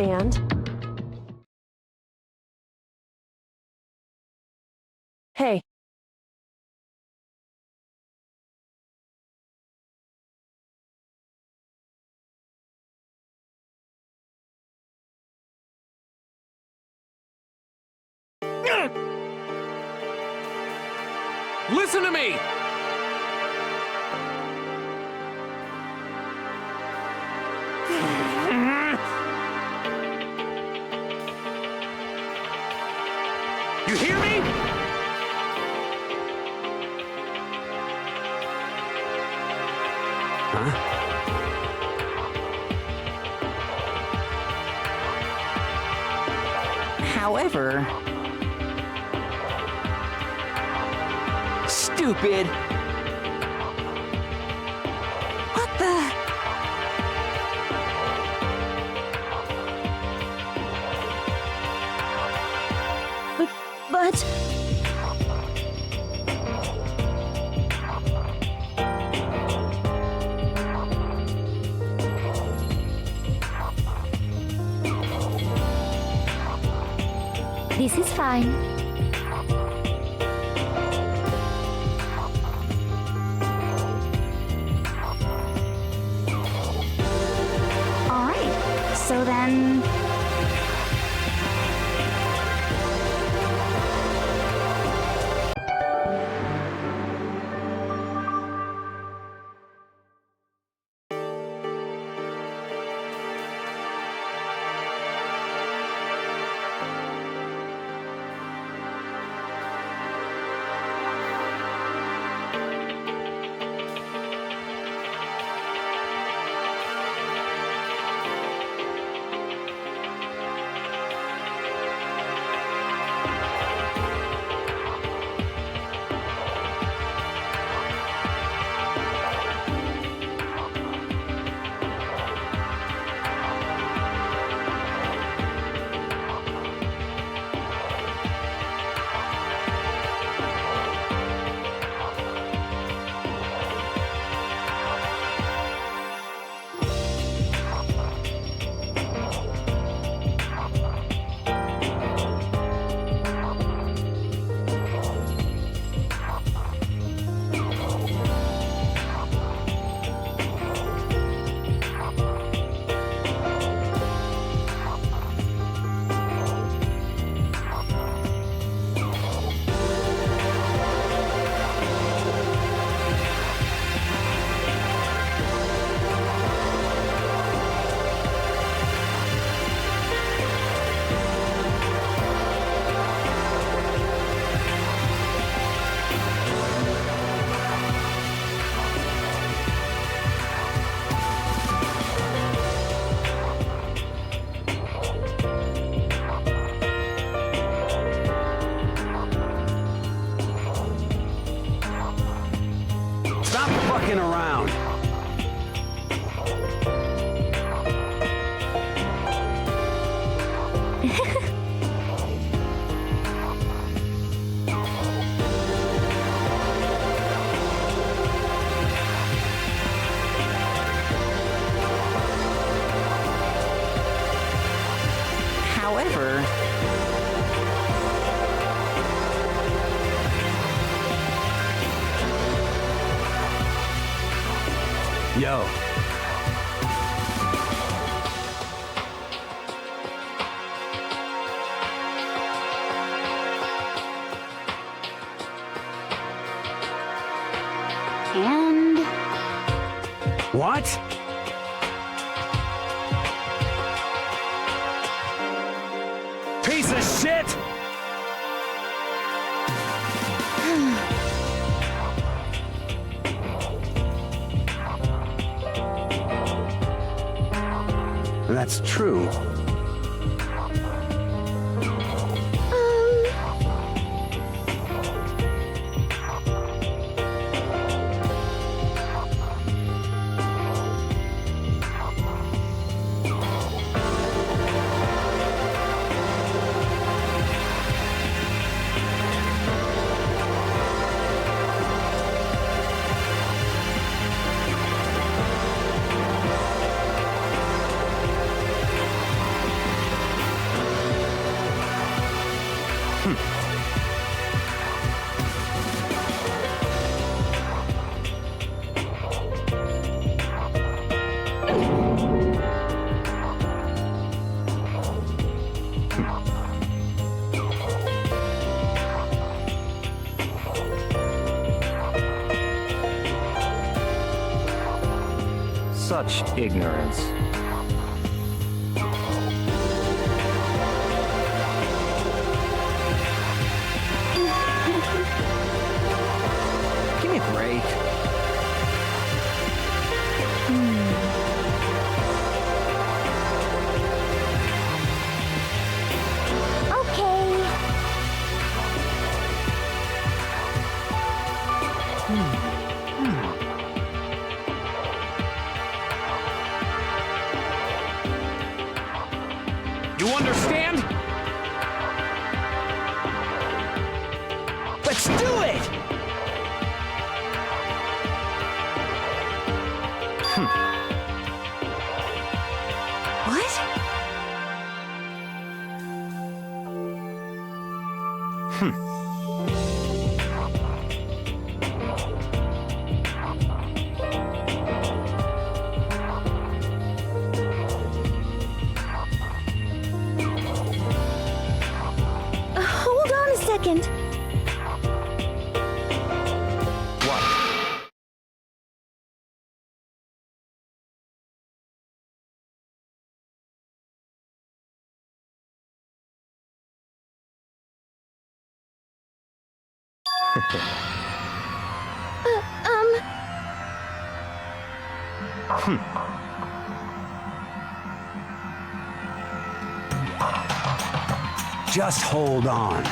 And? Hey. Listen to me! You hear me? Huh? However... Stupid! What the... But... This is fine. Alright, so then... Around. However... Yo. And... What? Piece of shit! That's true. Such ignorance. Give me a break. Okay. You understand? Let's do it! What? Hold on a second. What? Just hold on.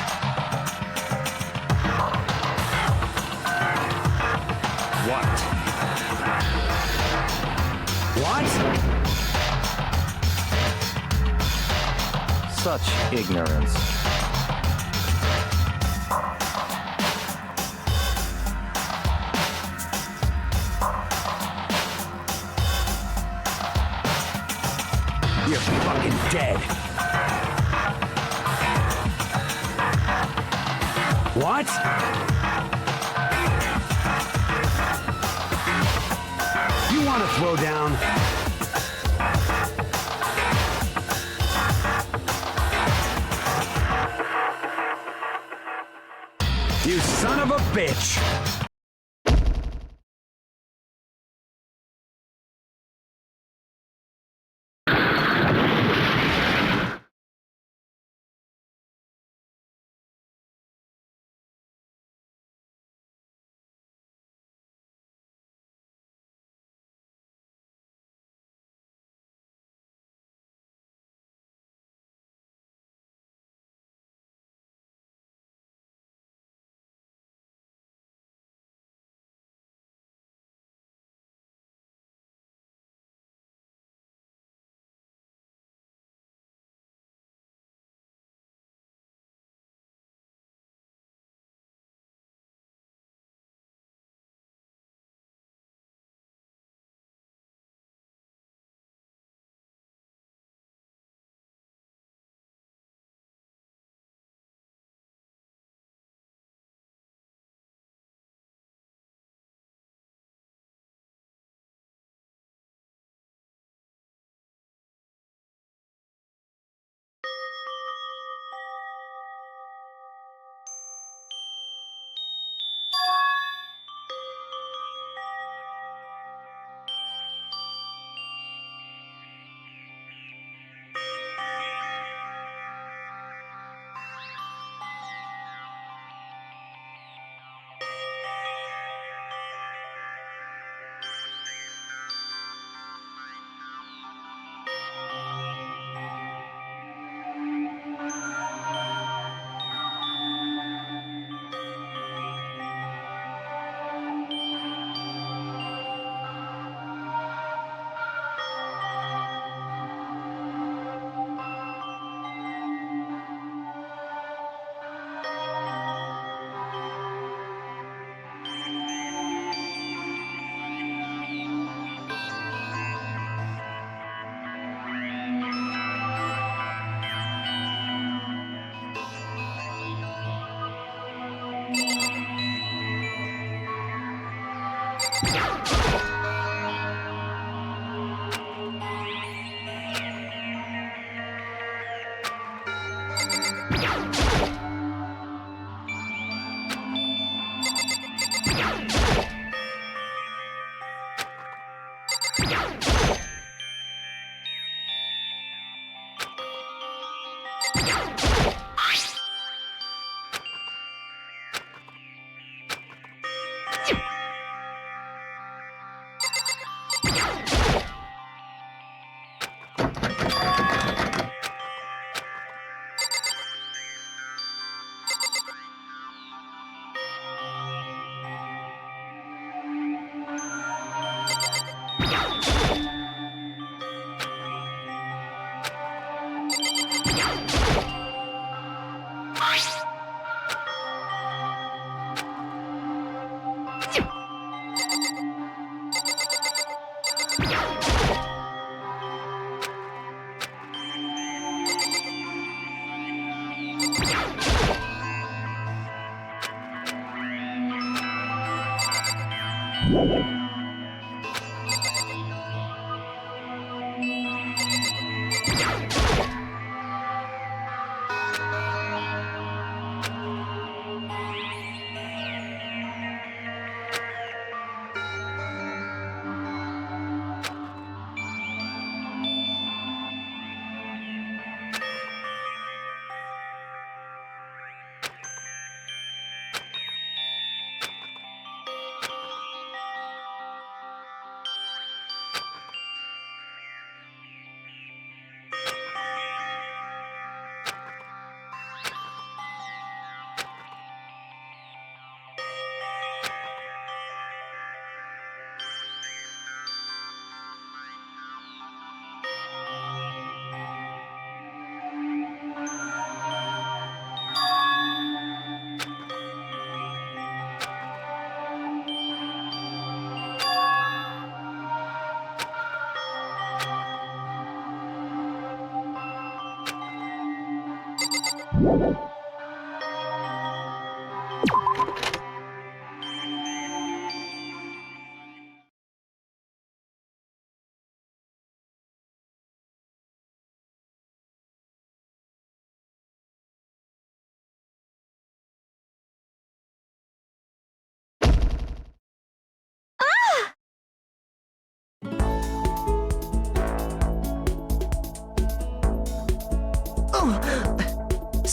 What? What? Such ignorance. You're fucking dead. What? You want to throw down? You son of a bitch!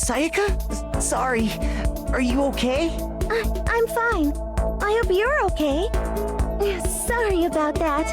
Sayaka? Sorry. Are you okay? I'm fine. I hope you're okay. Sorry about that.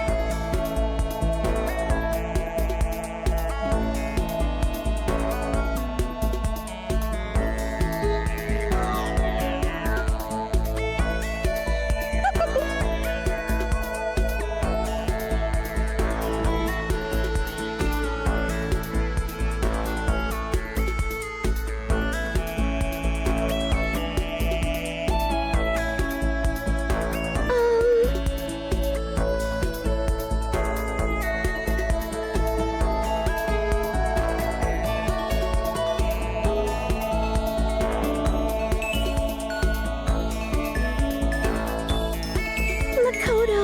Makoto.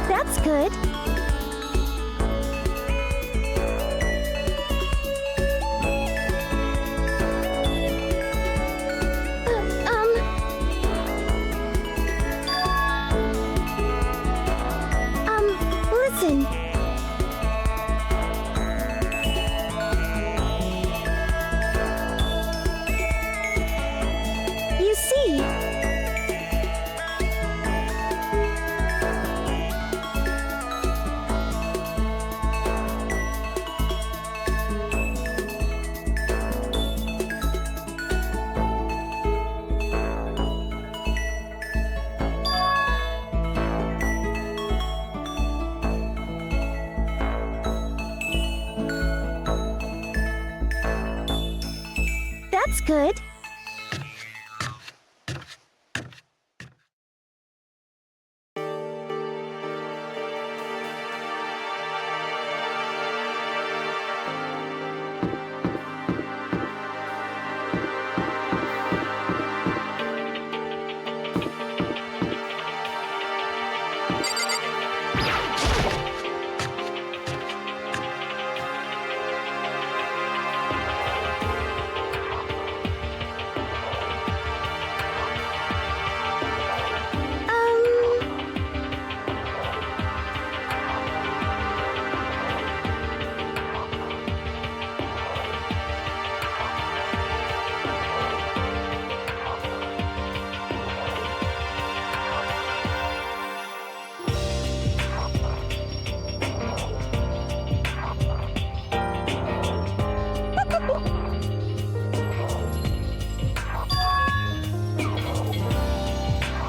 That's good. Listen. You see, that's good.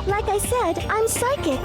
Like I said, I'm psychic.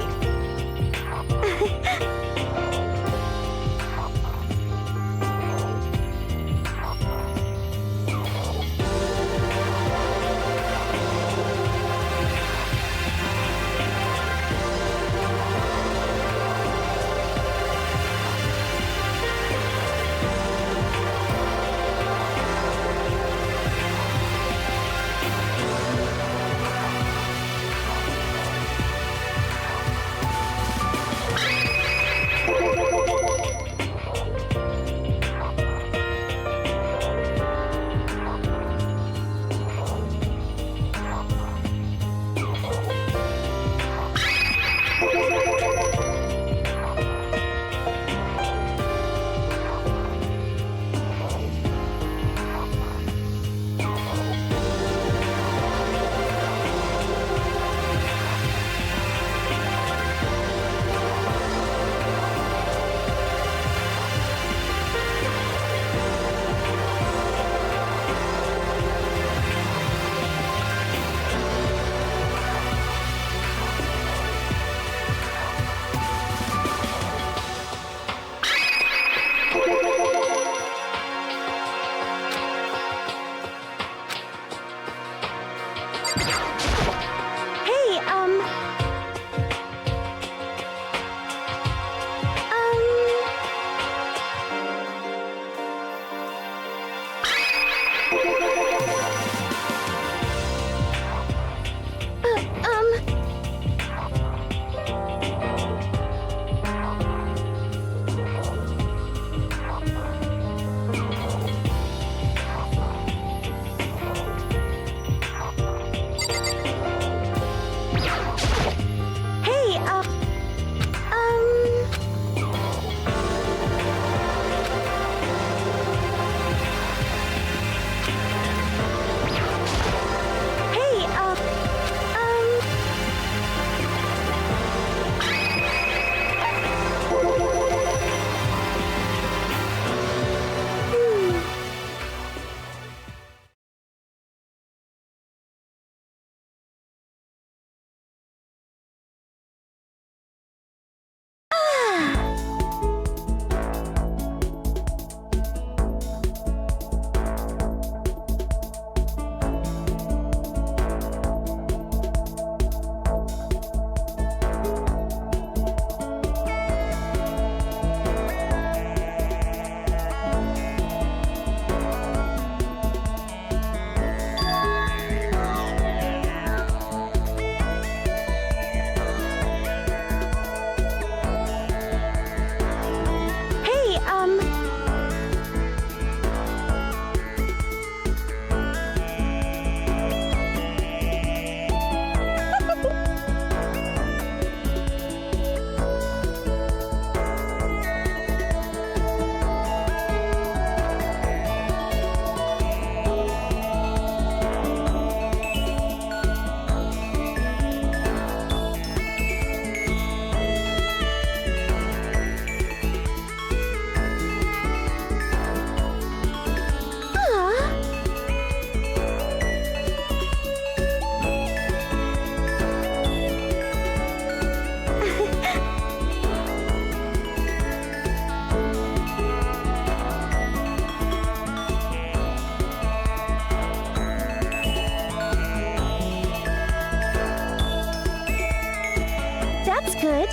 that's good.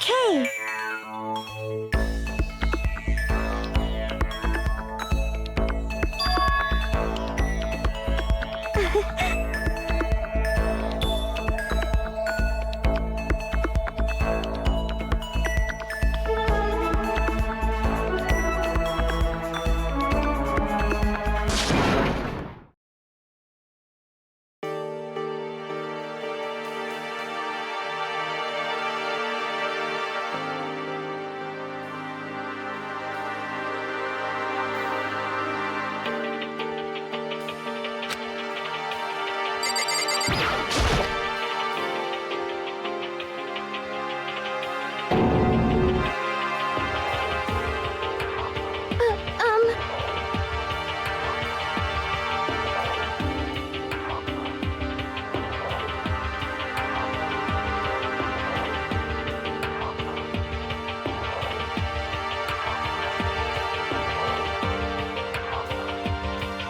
Okay.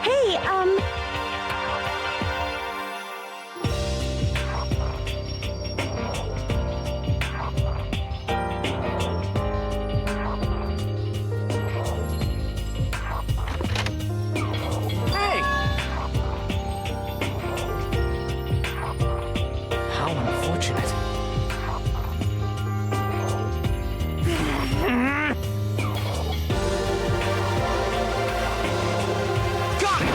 Hey, Hey! How unfortunate. Got it!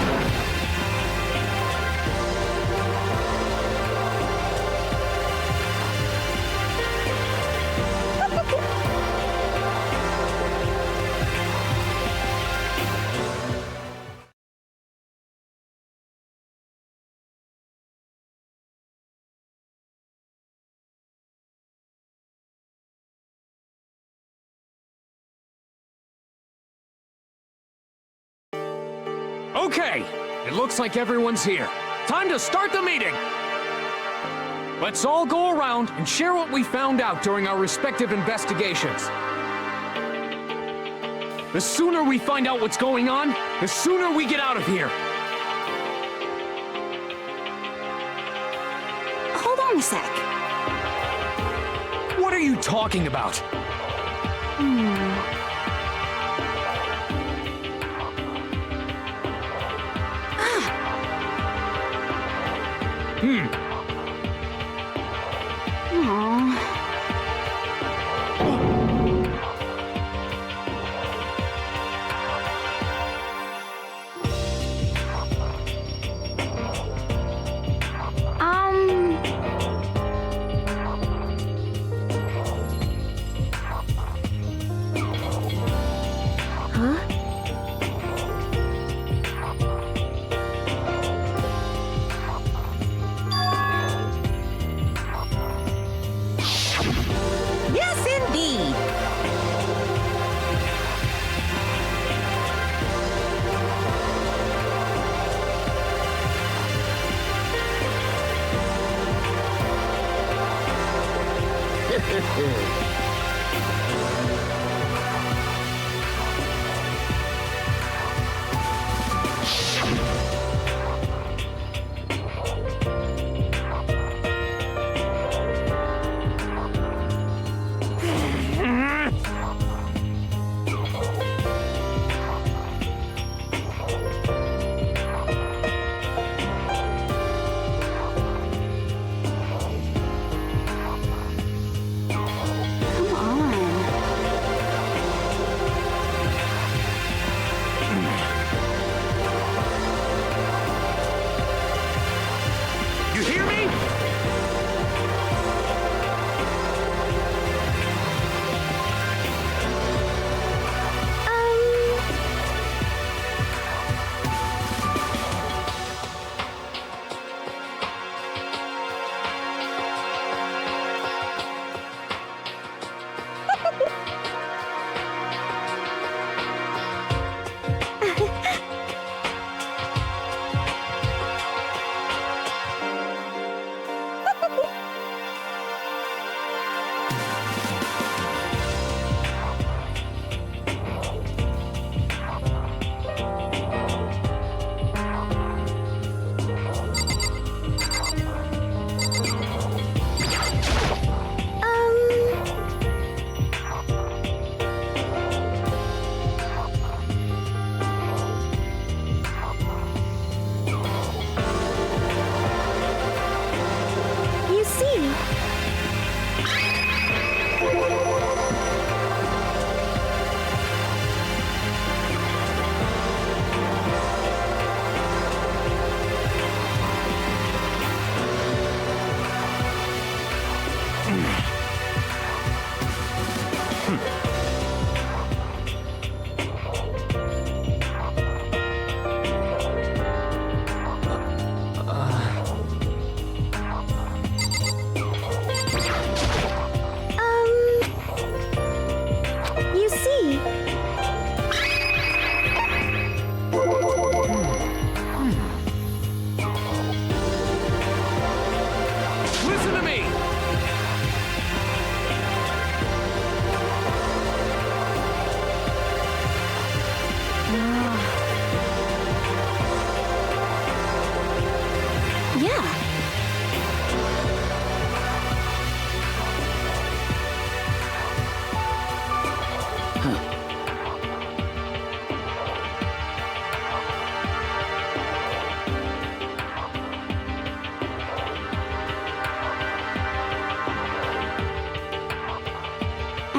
Okay, it looks like everyone's here. Time to start the meeting! Let's all go around and share what we found out during our respective investigations. The sooner we find out what's going on, the sooner we get out of here. Hold on a sec. What are you talking about? Yes, indeed. Come on.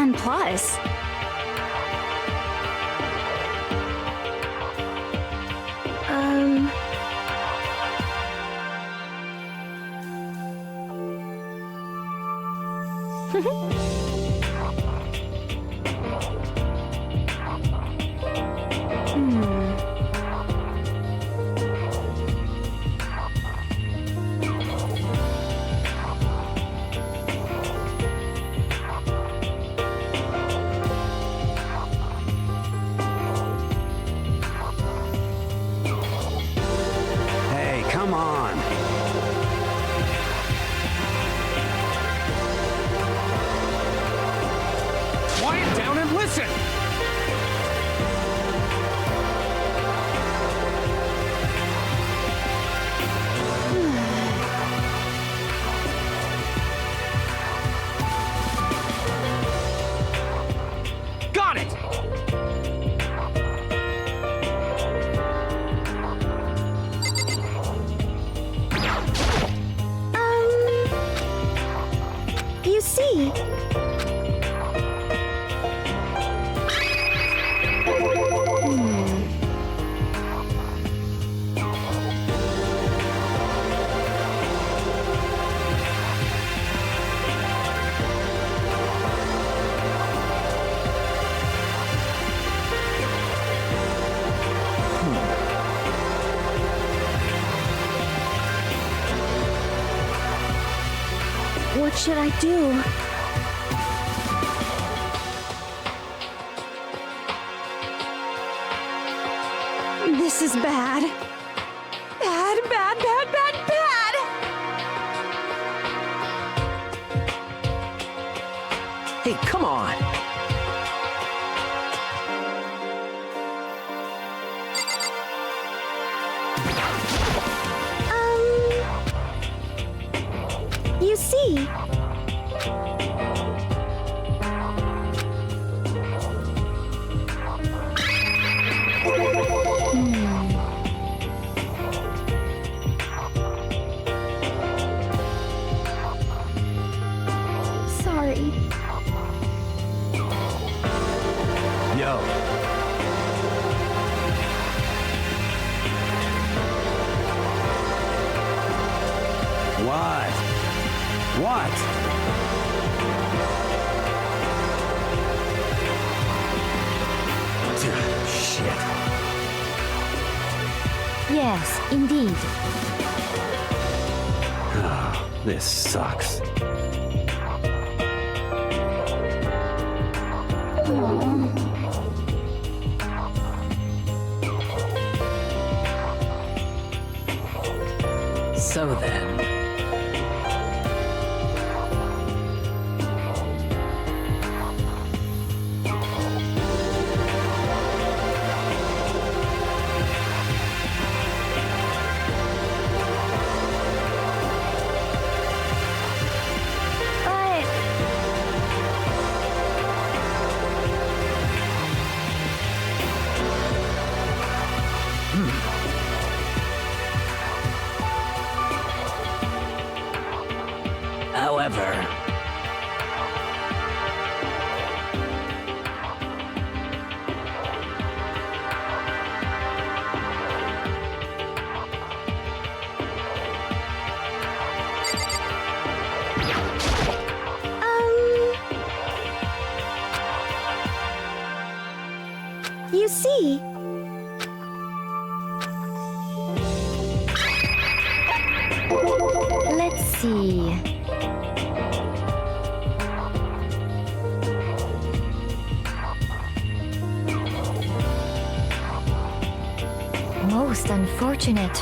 10 plus. Hey, come on. Quiet down and listen! Got it! You see, what should I do? This is bad. Bad, bad, bad, bad, bad! Hey, come on. You see, sorry. Yo. What? What? Shit. Yes, indeed. This sucks. So then. But However. you see, let's see. Most unfortunate.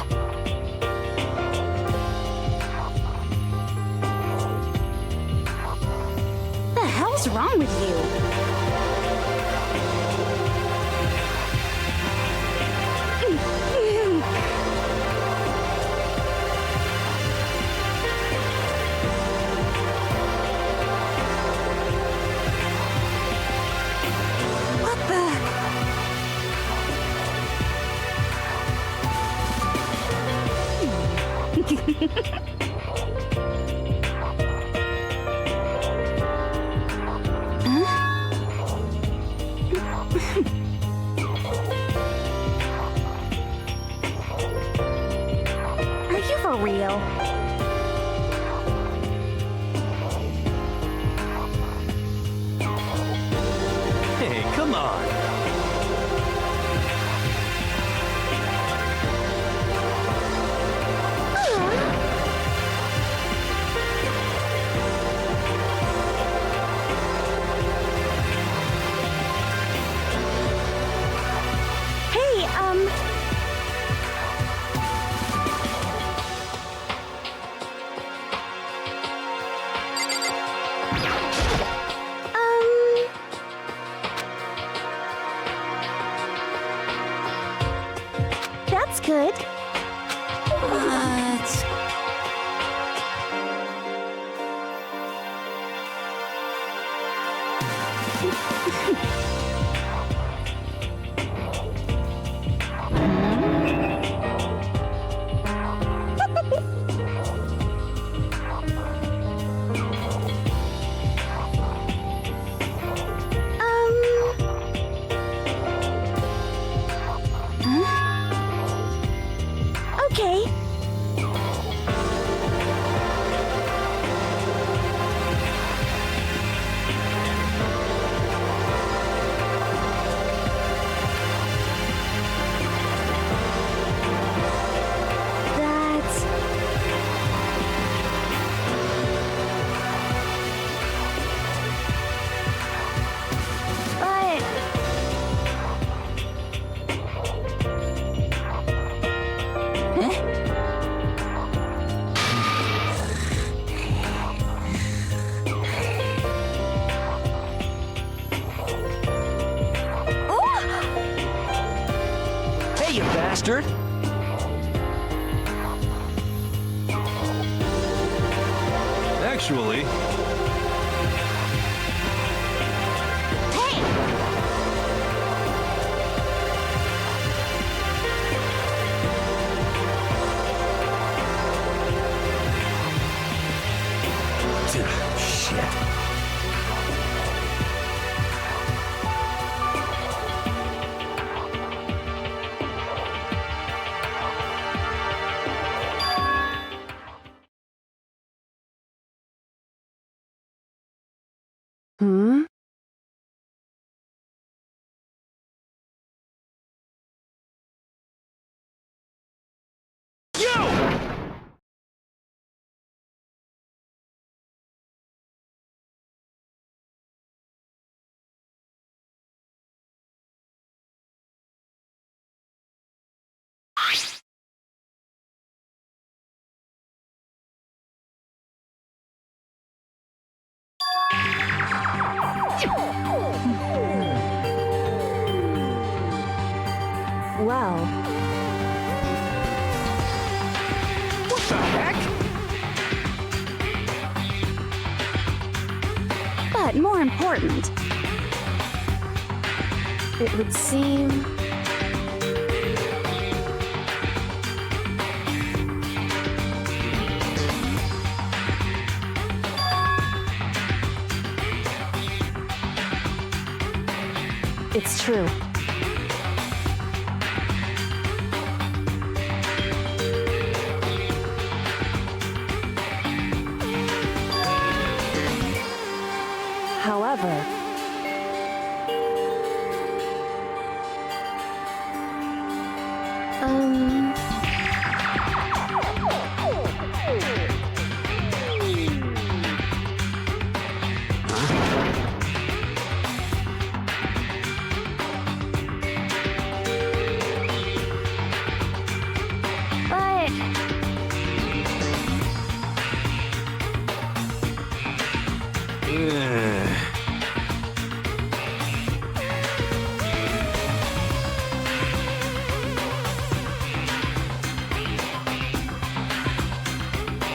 The hell's wrong with you? What the? Huh? Hey, come on. Hey, that's good. Okay. That's... But... Hey, you bastard! Actually, Shit. Hmm? Well, What the heck? but more important, it would seem... It's true. However, but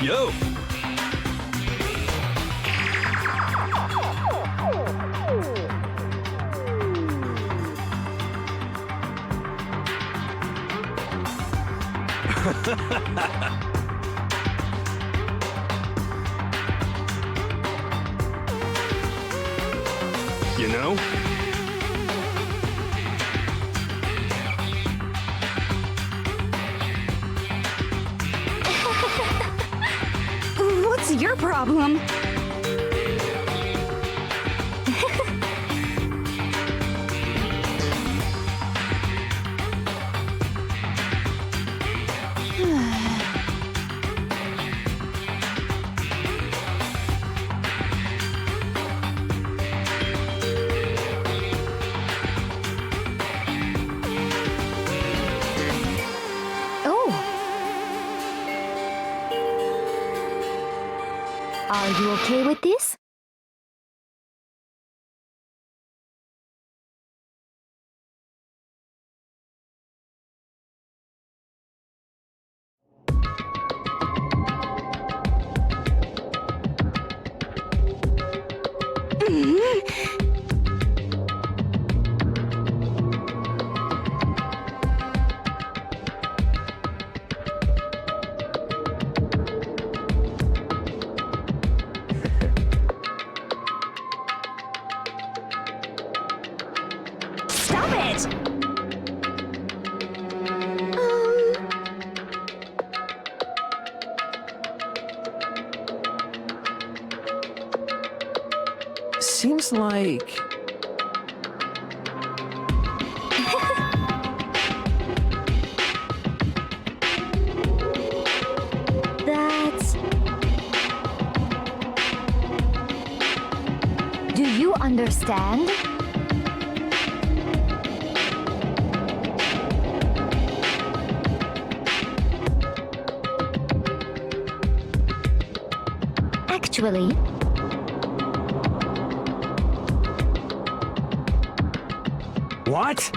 yo! You know? what's your problem? Are you okay with this? Stop it! Seems like... That's... Do you understand? Actually... What?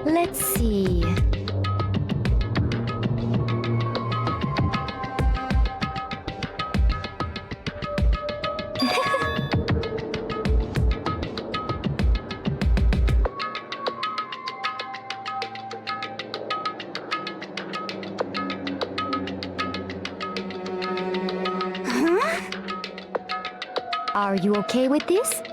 Let's see. Are you okay with this?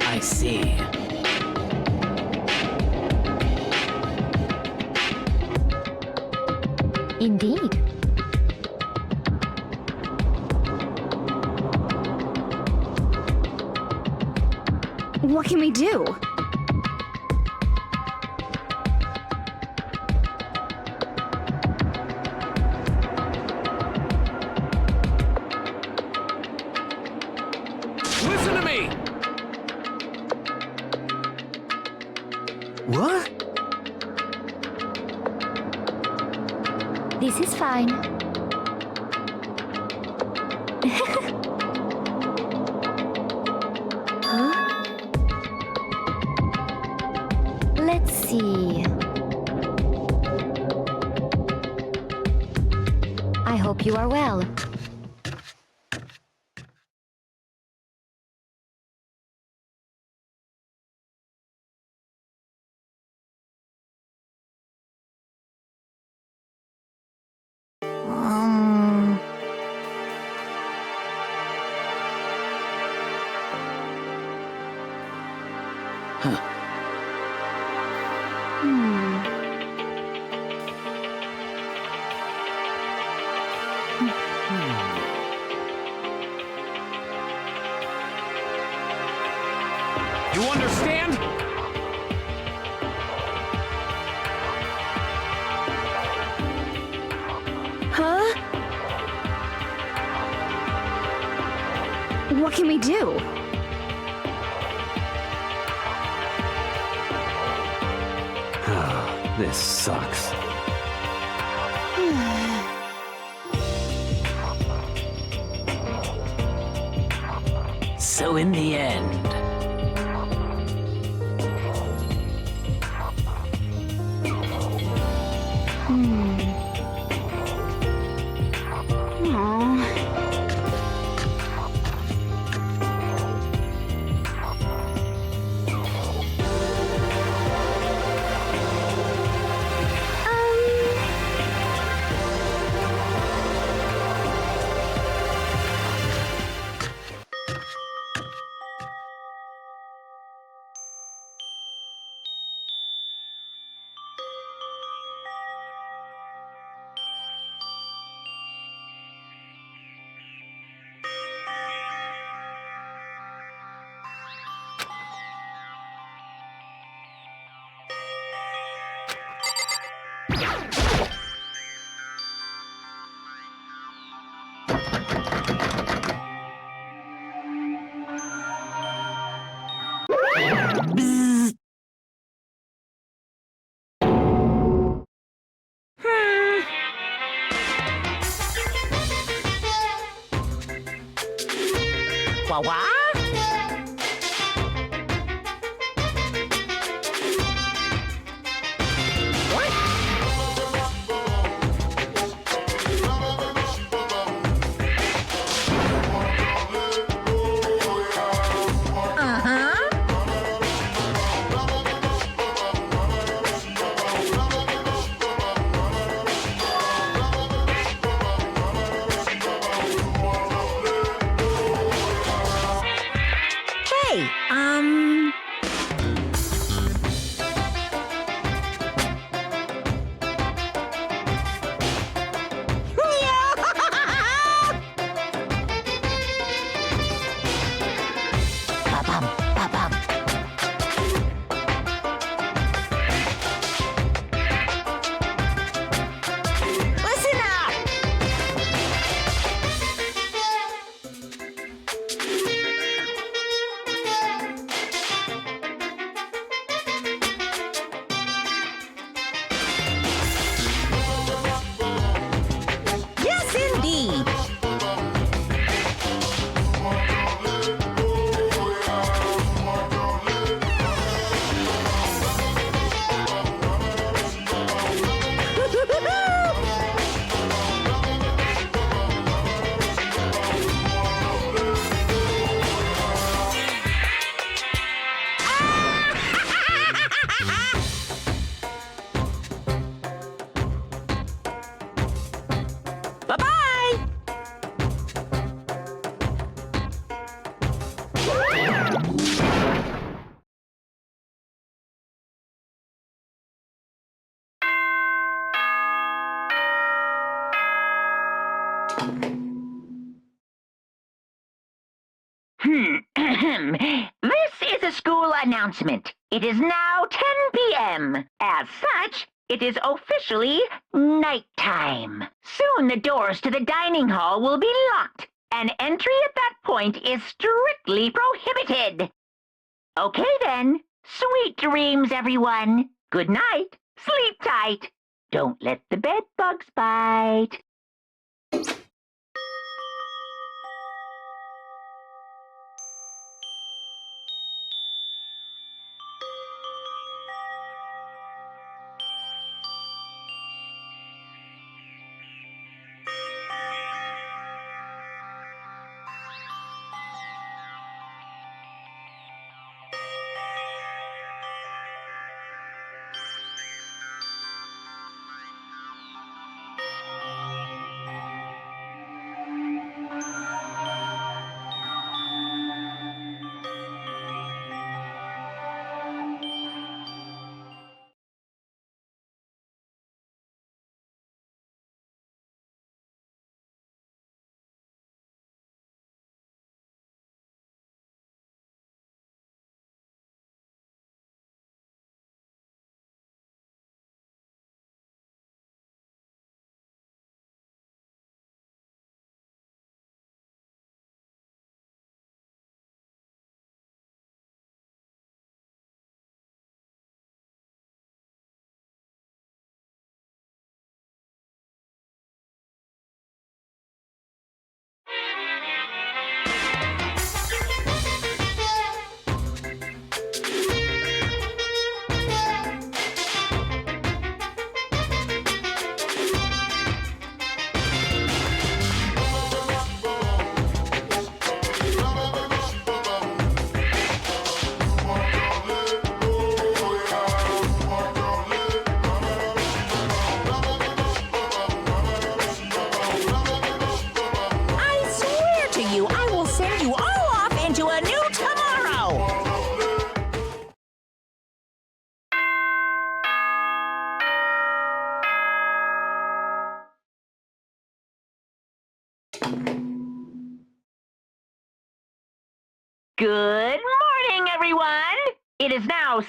I see. Indeed. What can we do? Listen to me! What? This is fine. Huh? Let's see. I hope you are well. You understand? Huh? What can we do? This sucks. So in the end... What? This is a school announcement. It is now 10 p.m. As such, it is officially nighttime. Soon the doors to the dining hall will be locked, and entry at that point is strictly prohibited. Okay then. Sweet dreams, everyone. Good night. Sleep tight. Don't let the bed bugs bite. Good morning, everyone! It is now 7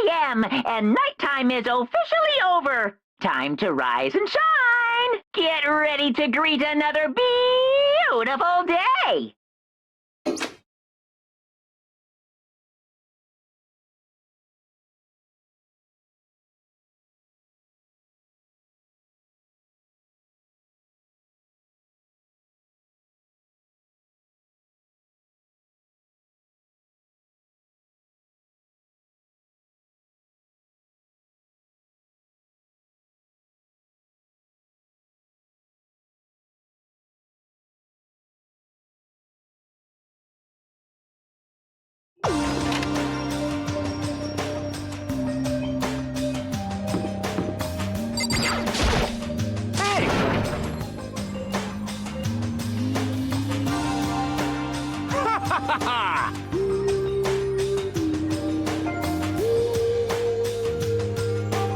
a.m. and nighttime is officially over. Time to rise and shine! Get ready to greet another beautiful day!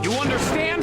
You understand?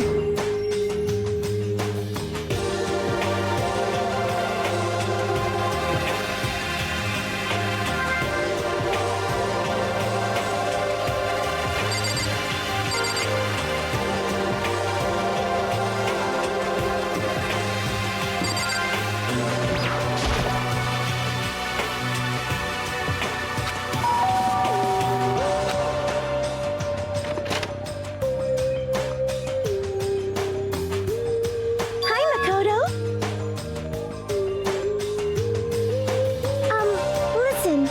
Hi, Makoto. Listen.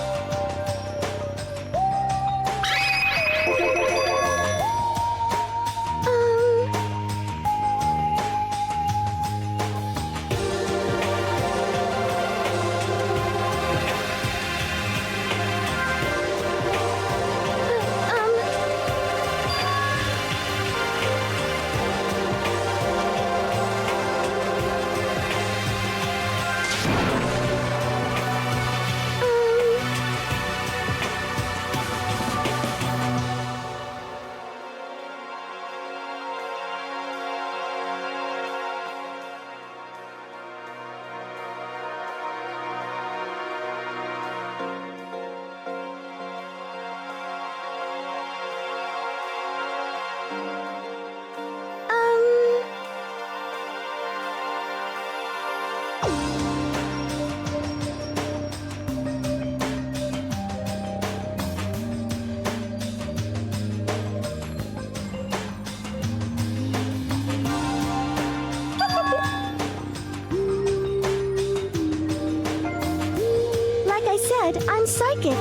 Like I said, I'm psychic.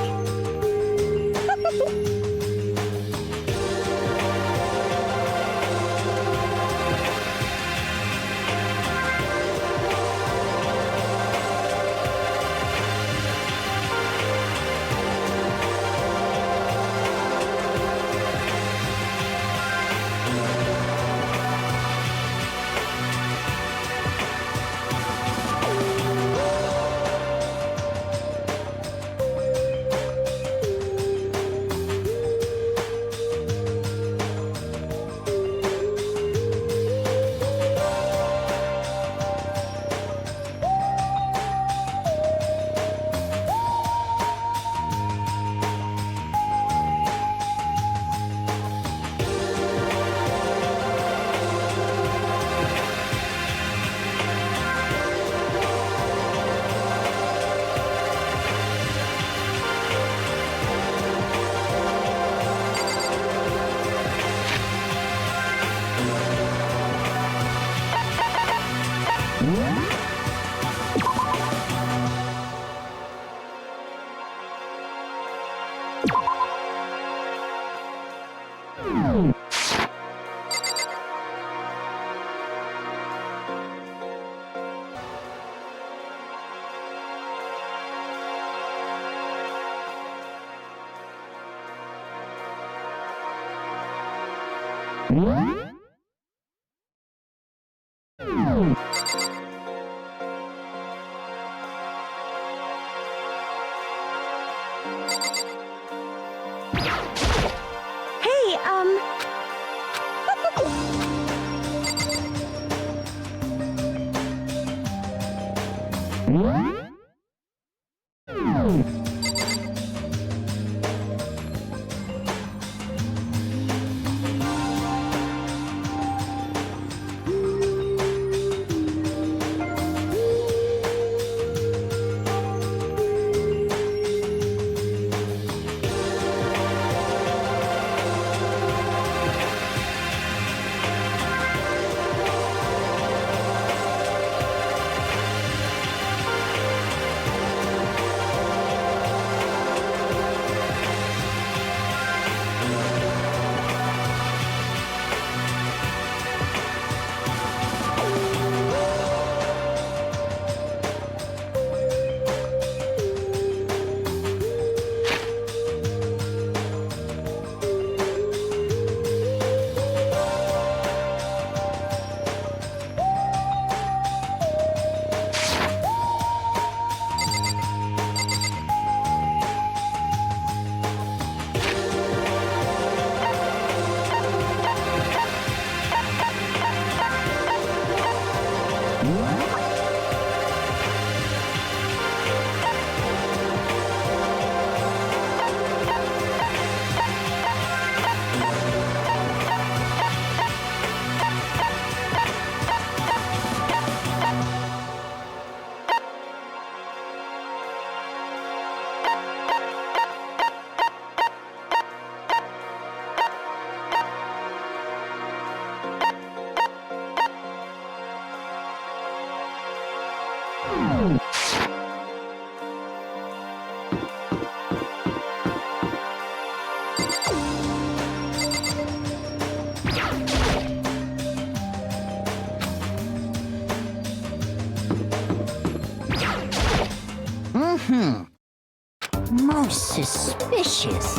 Suspicious.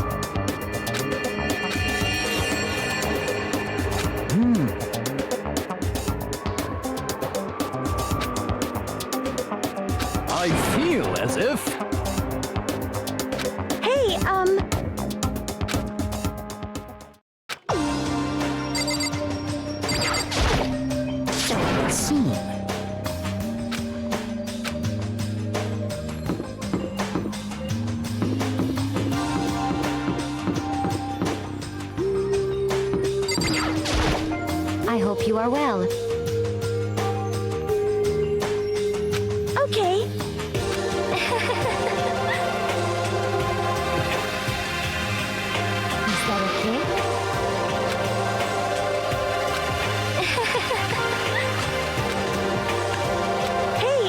I feel as if... Hey, So it would seem. I hope you are well. okay. Is that okay? Hey,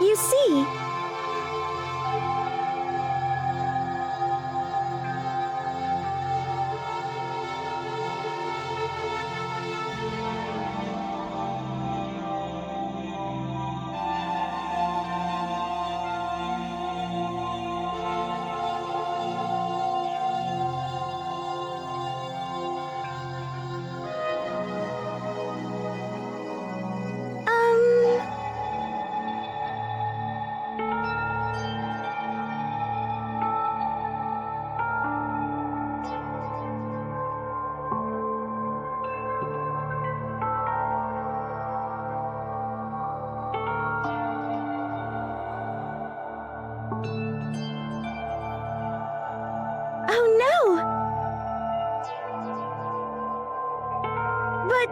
You see, oh no! But...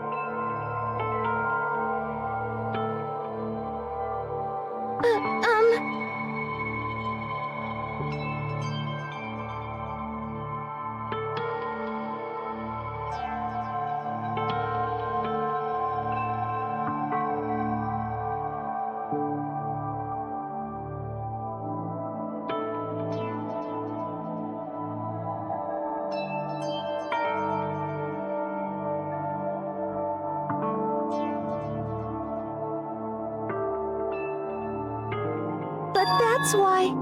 But that's why...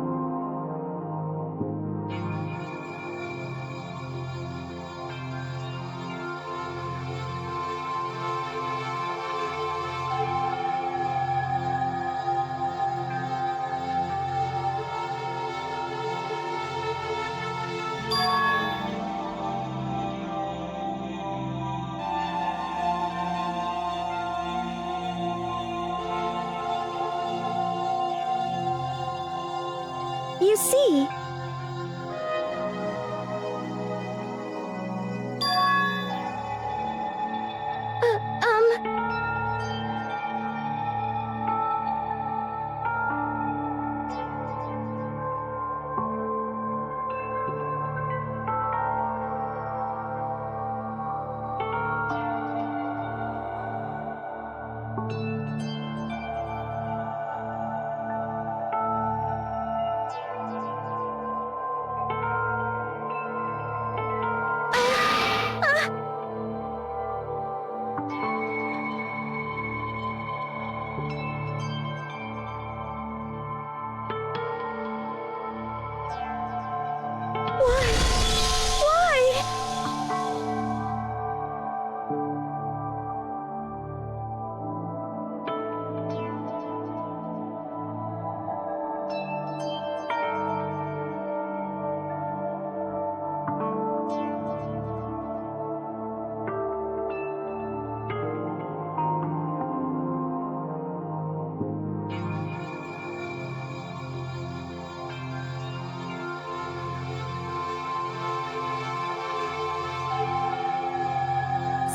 You see...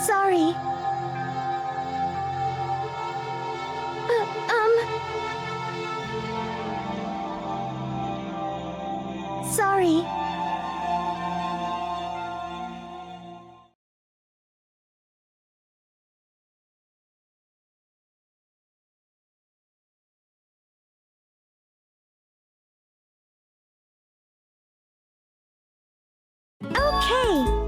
Sorry. Sorry. Okay.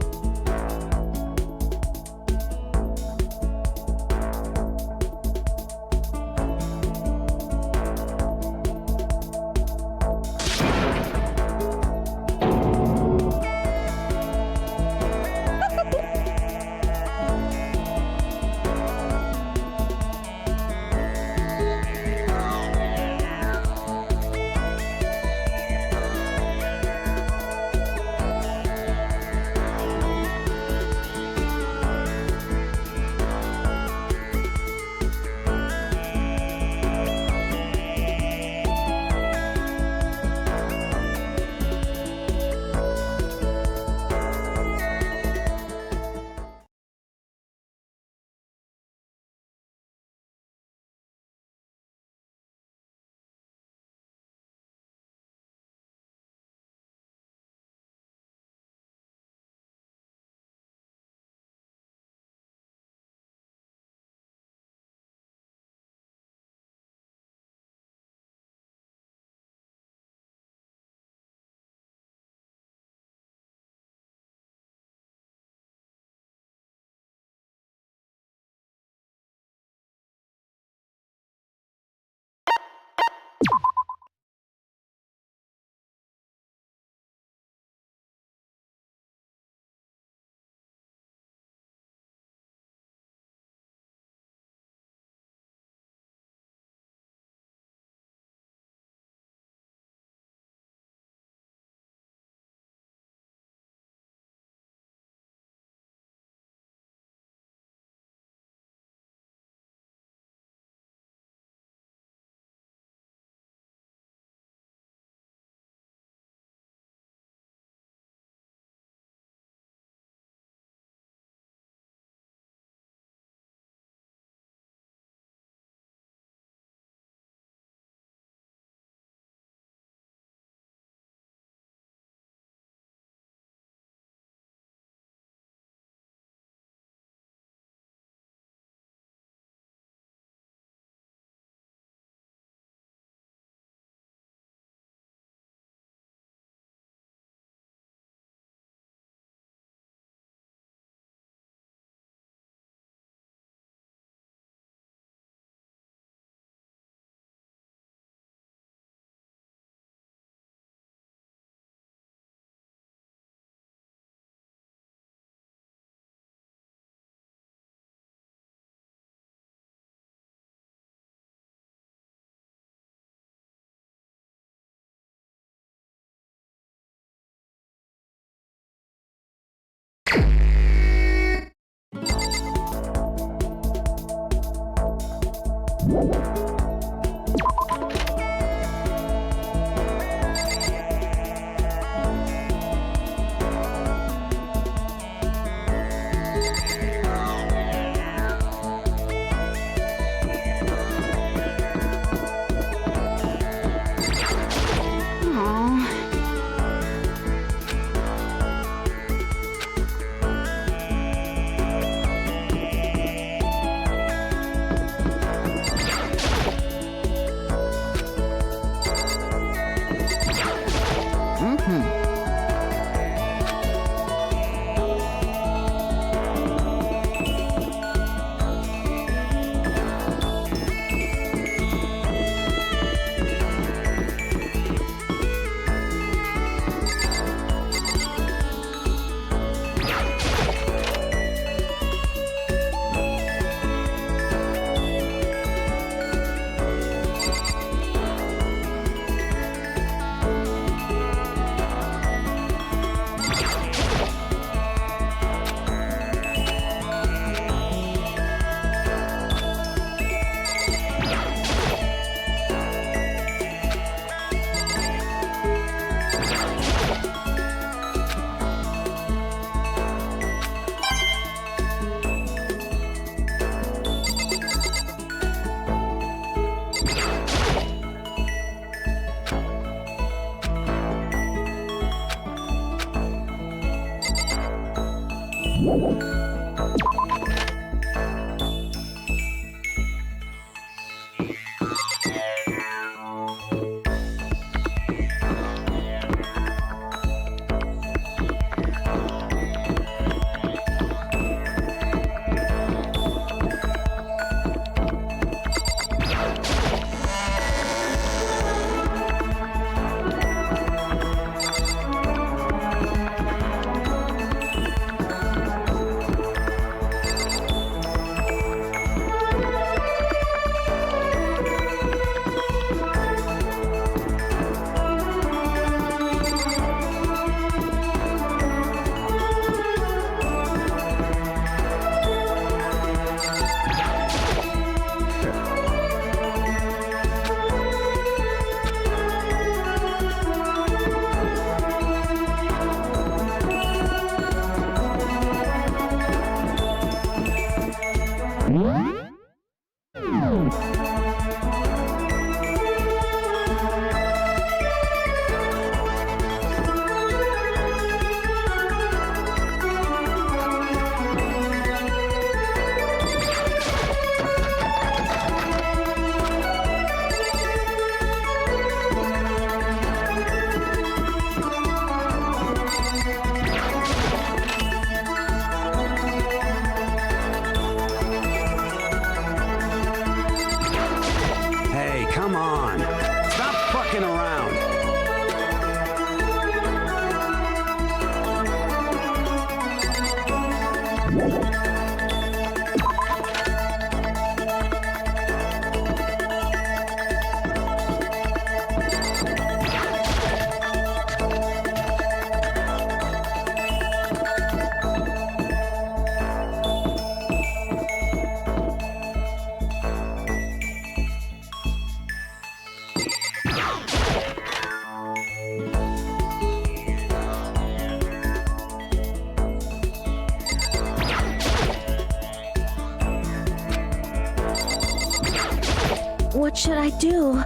What should I do?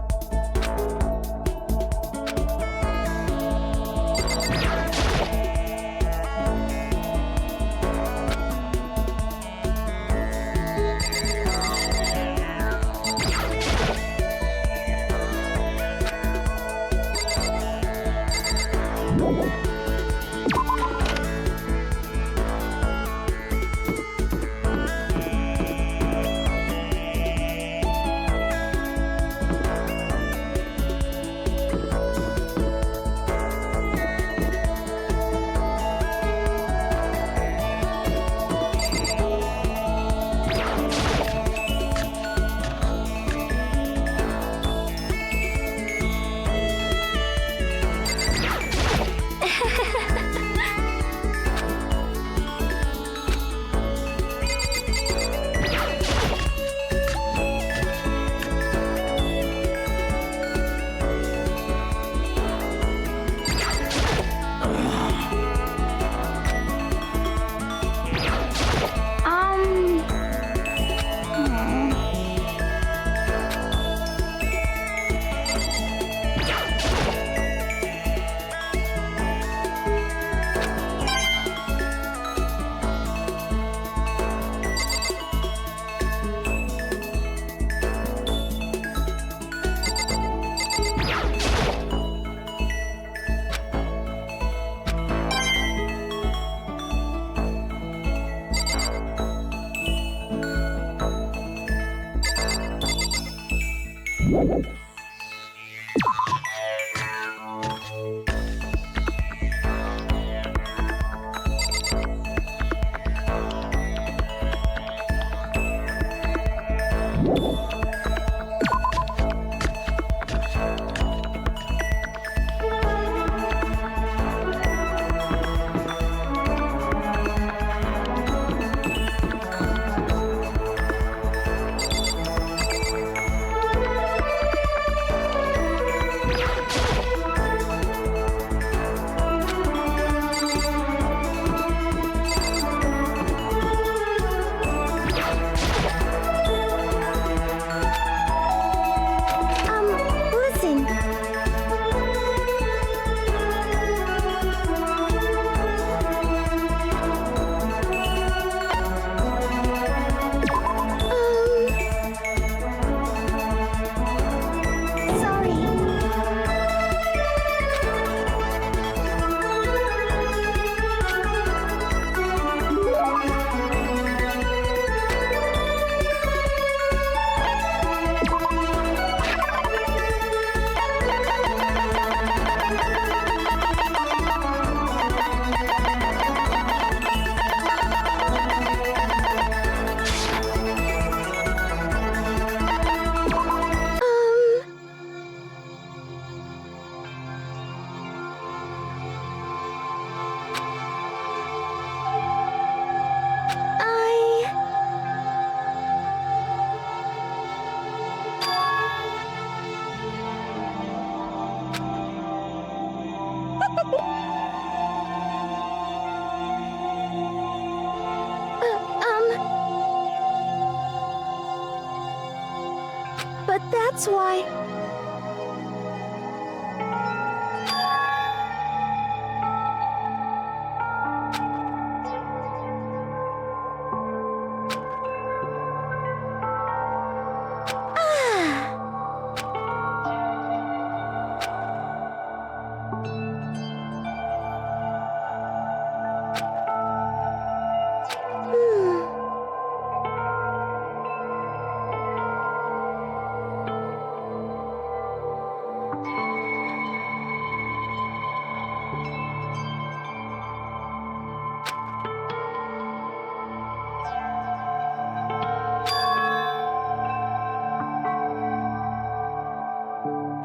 That's why...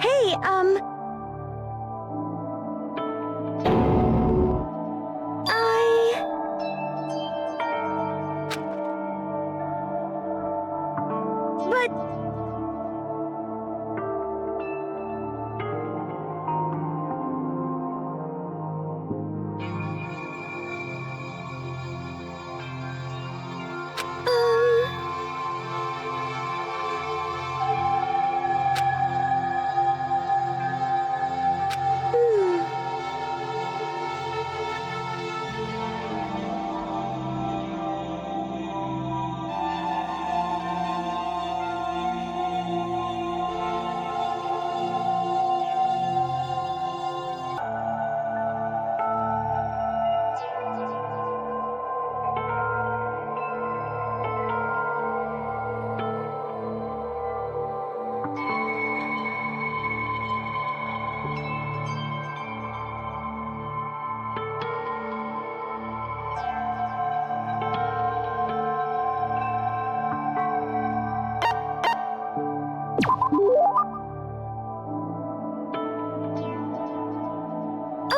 Hey, But...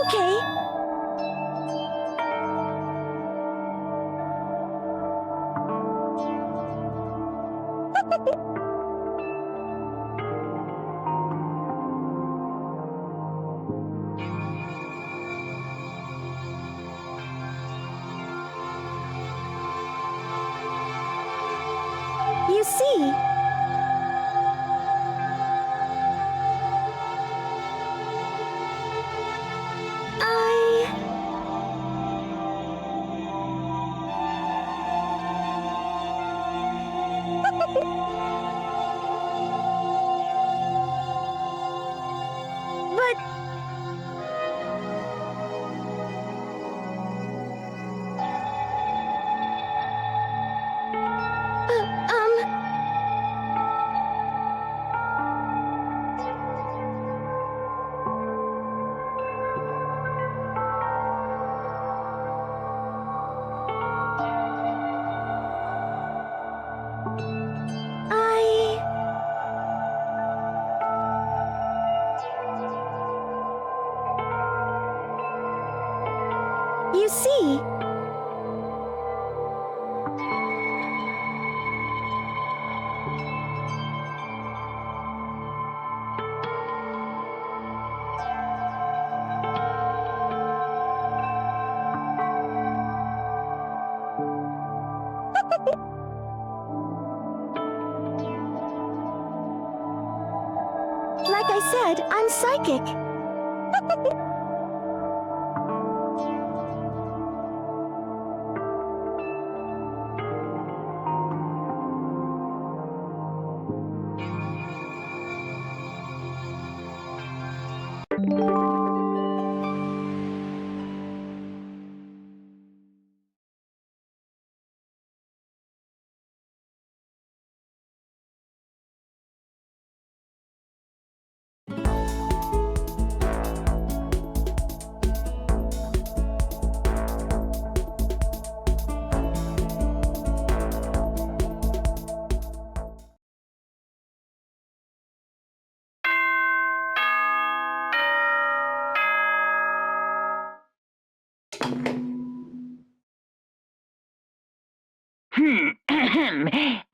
Okay. You see... But... You see... Like I said, I'm psychic.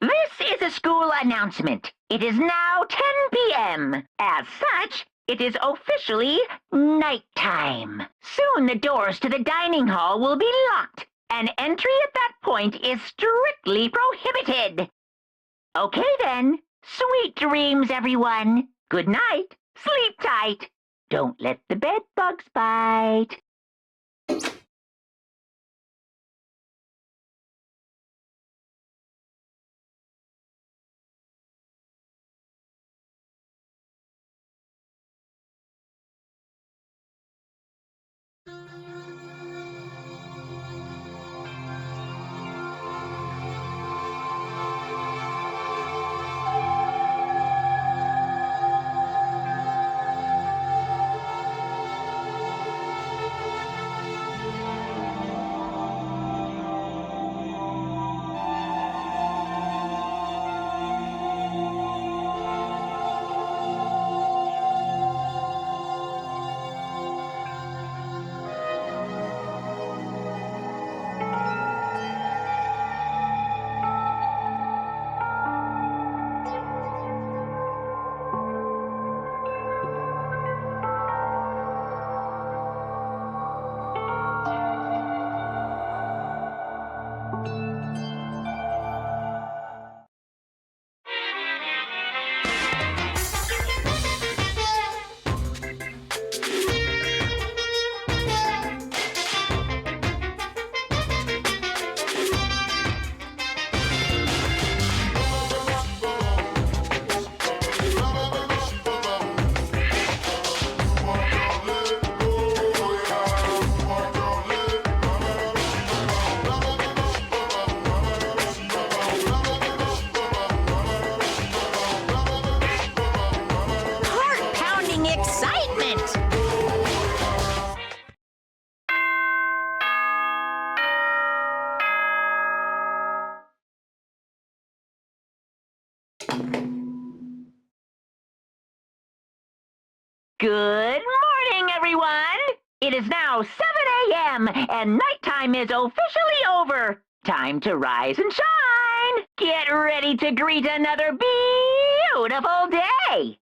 This is a school announcement. It is now 10 p.m. As such, it is officially nighttime. Soon the doors to the dining hall will be locked, and entry at that point is strictly prohibited. Okay then, Sweet dreams, everyone. Good night. Sleep tight. Don't let the bed bugs bite. Heart-pounding excitement! Good morning, everyone! It is now 7 a.m. and nighttime is officially over. Time to rise and shine! Get ready to greet another beautiful day!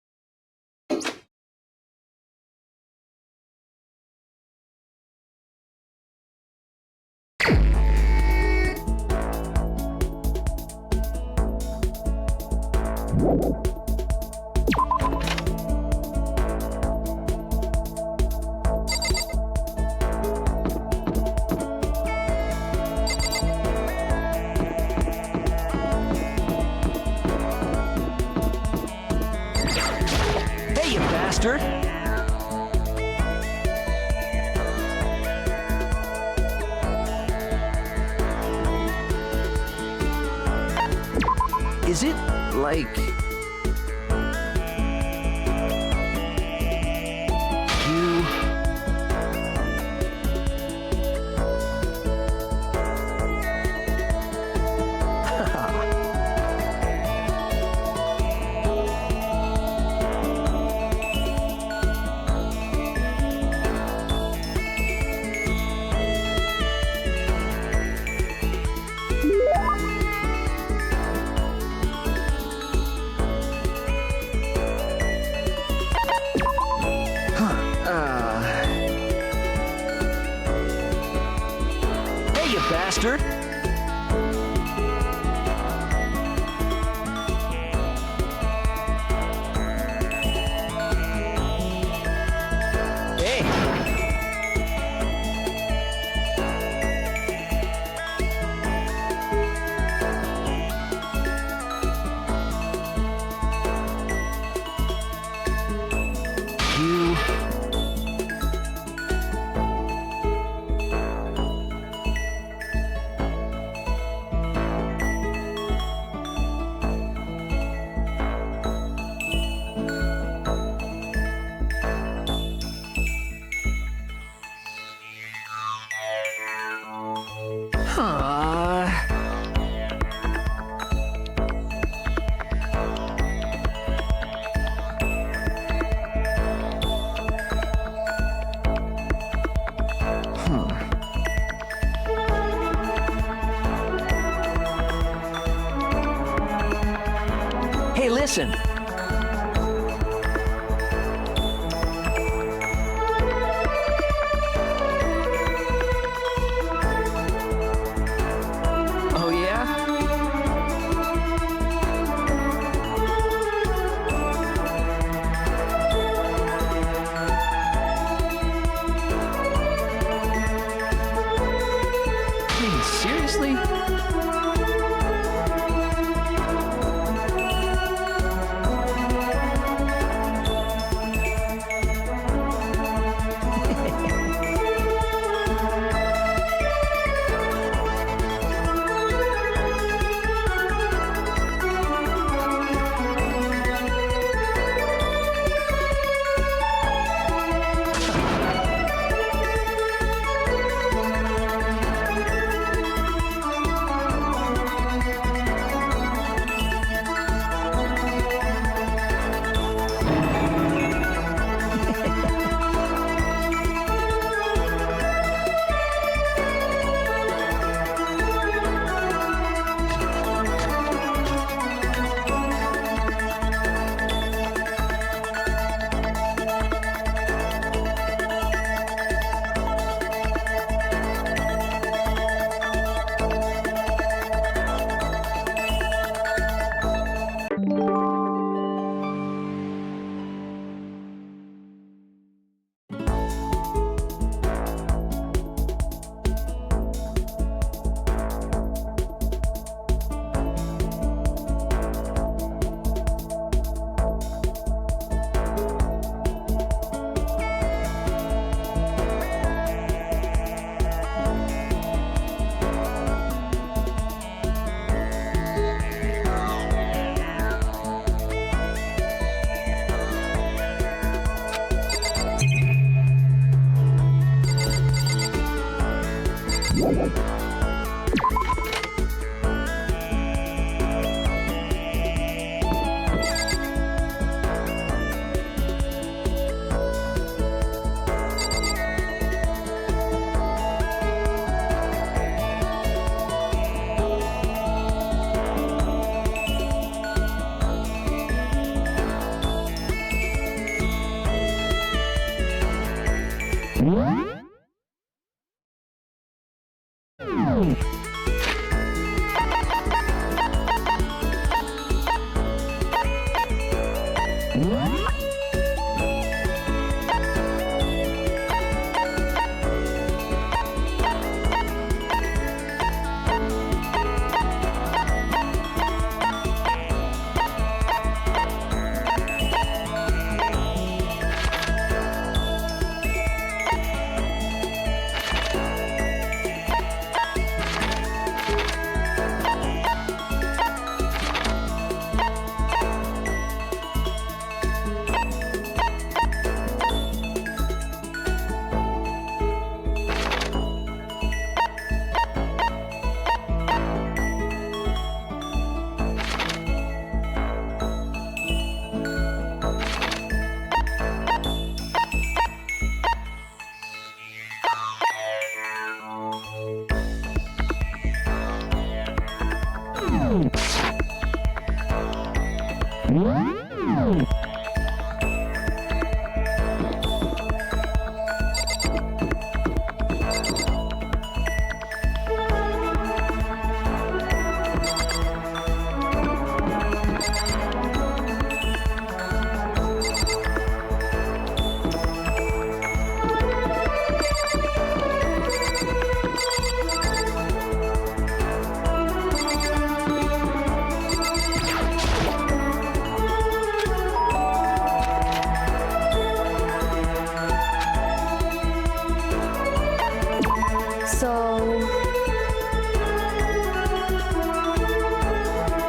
Hey, you bastard! Is it, like... you... Hey, you bastard! Hey! You... Hey, listen! Oh, yeah?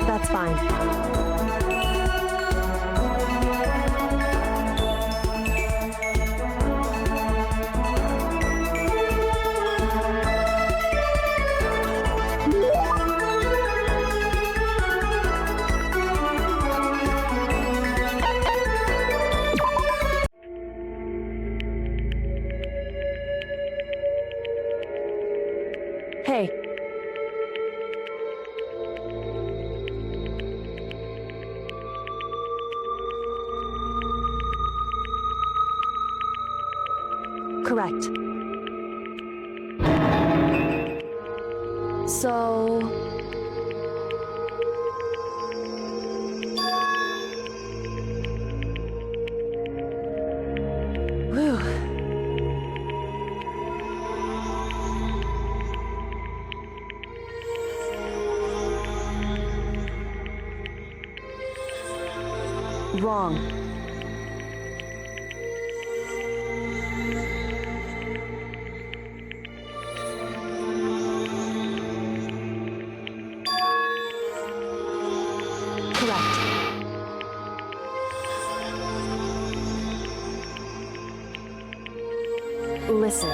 That's fine. Hey. Correct. So... Whew. Wrong. Correct. Listen.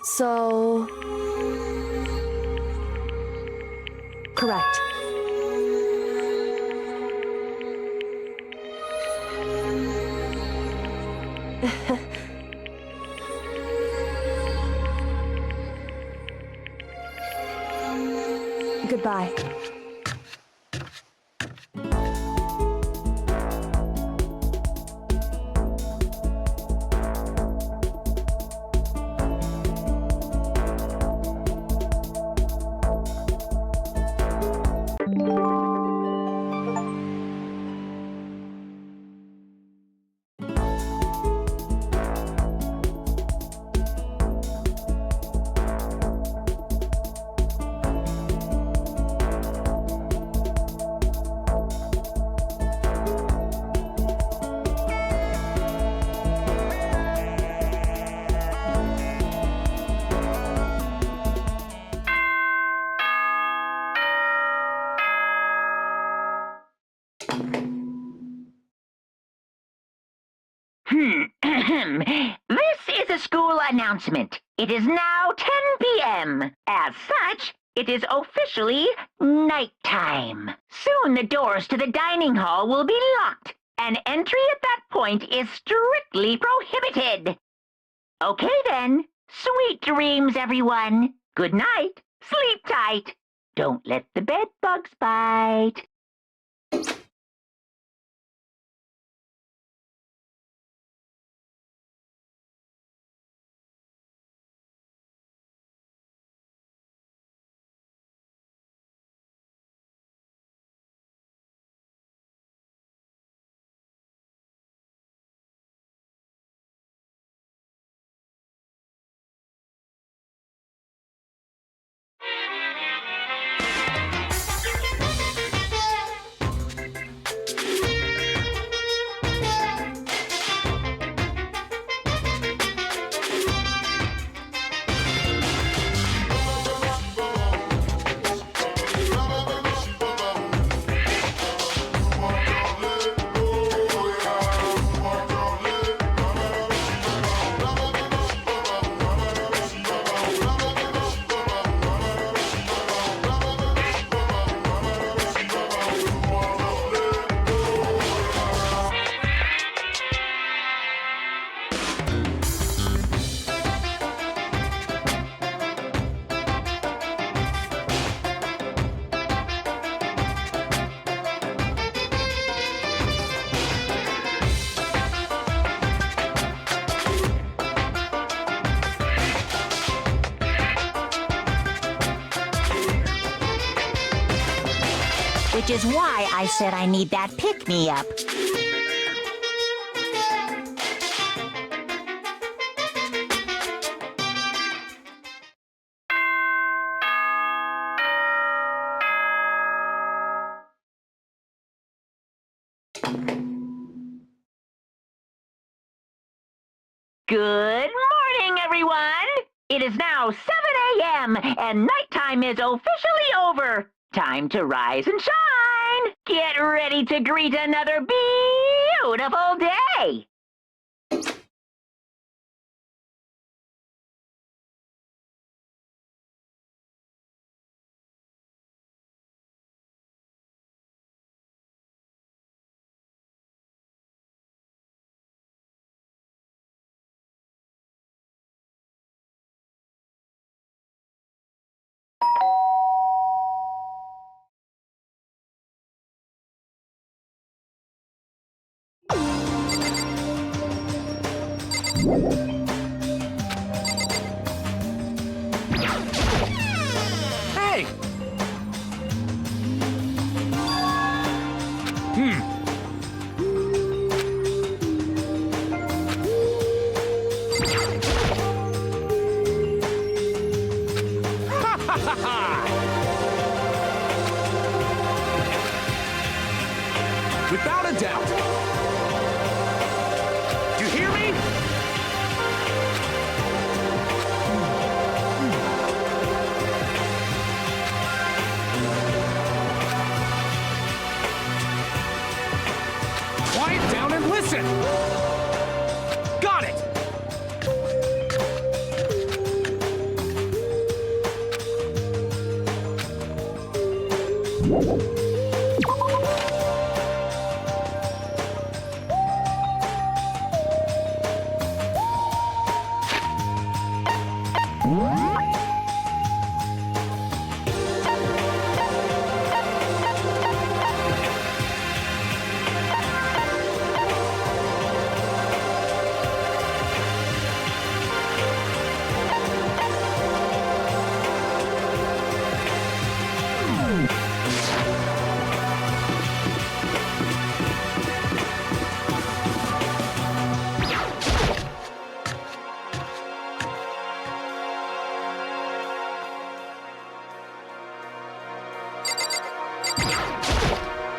So... Correct. Goodbye. announcement. It is now 10 p.m. As such, it is officially nighttime. Soon the doors to the dining hall will be locked, and entry at that point is strictly prohibited. Okay then. Sweet dreams, everyone. Good night. Sleep tight. Don't let the bed bugs bite. Which is why I said I need that pick-me-up. Good morning, everyone! It is now 7 a.m. and nighttime is officially over. Time to rise and shine! Get ready to greet another beautiful day! Hey! Without a doubt. You hear me? Quiet down and listen. Got it.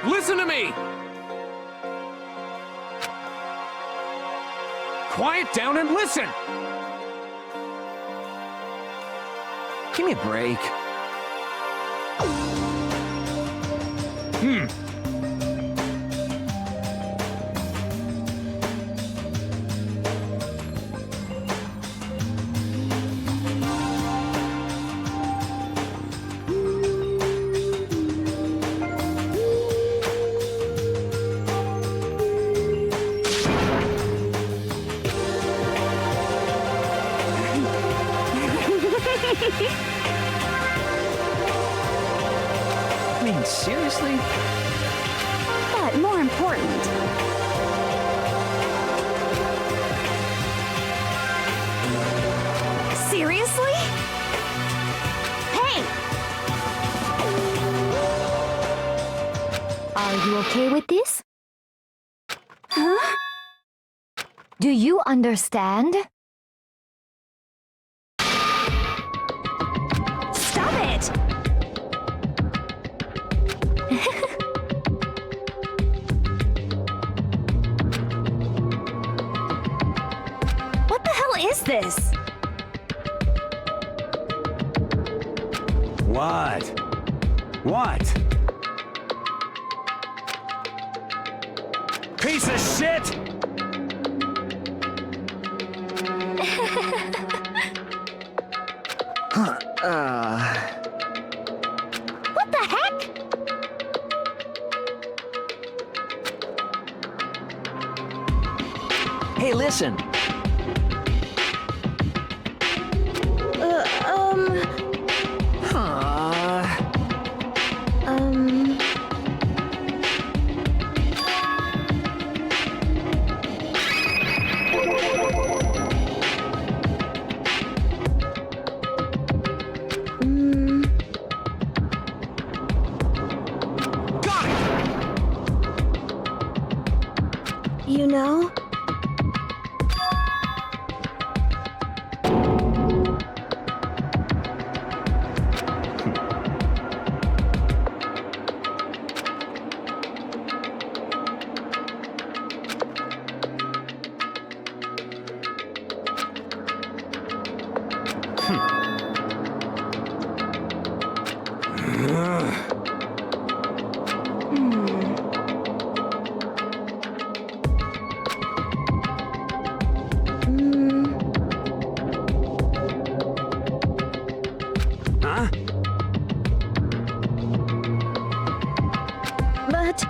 Listen to me! Quiet down and listen! Give me a break. mean, seriously? But more important, seriously? Hey! Are you okay with this? Huh? Do you understand? Stop it! What the hell is this? What? What? Piece of shit! What the heck? Hey, listen. You know? Huh? But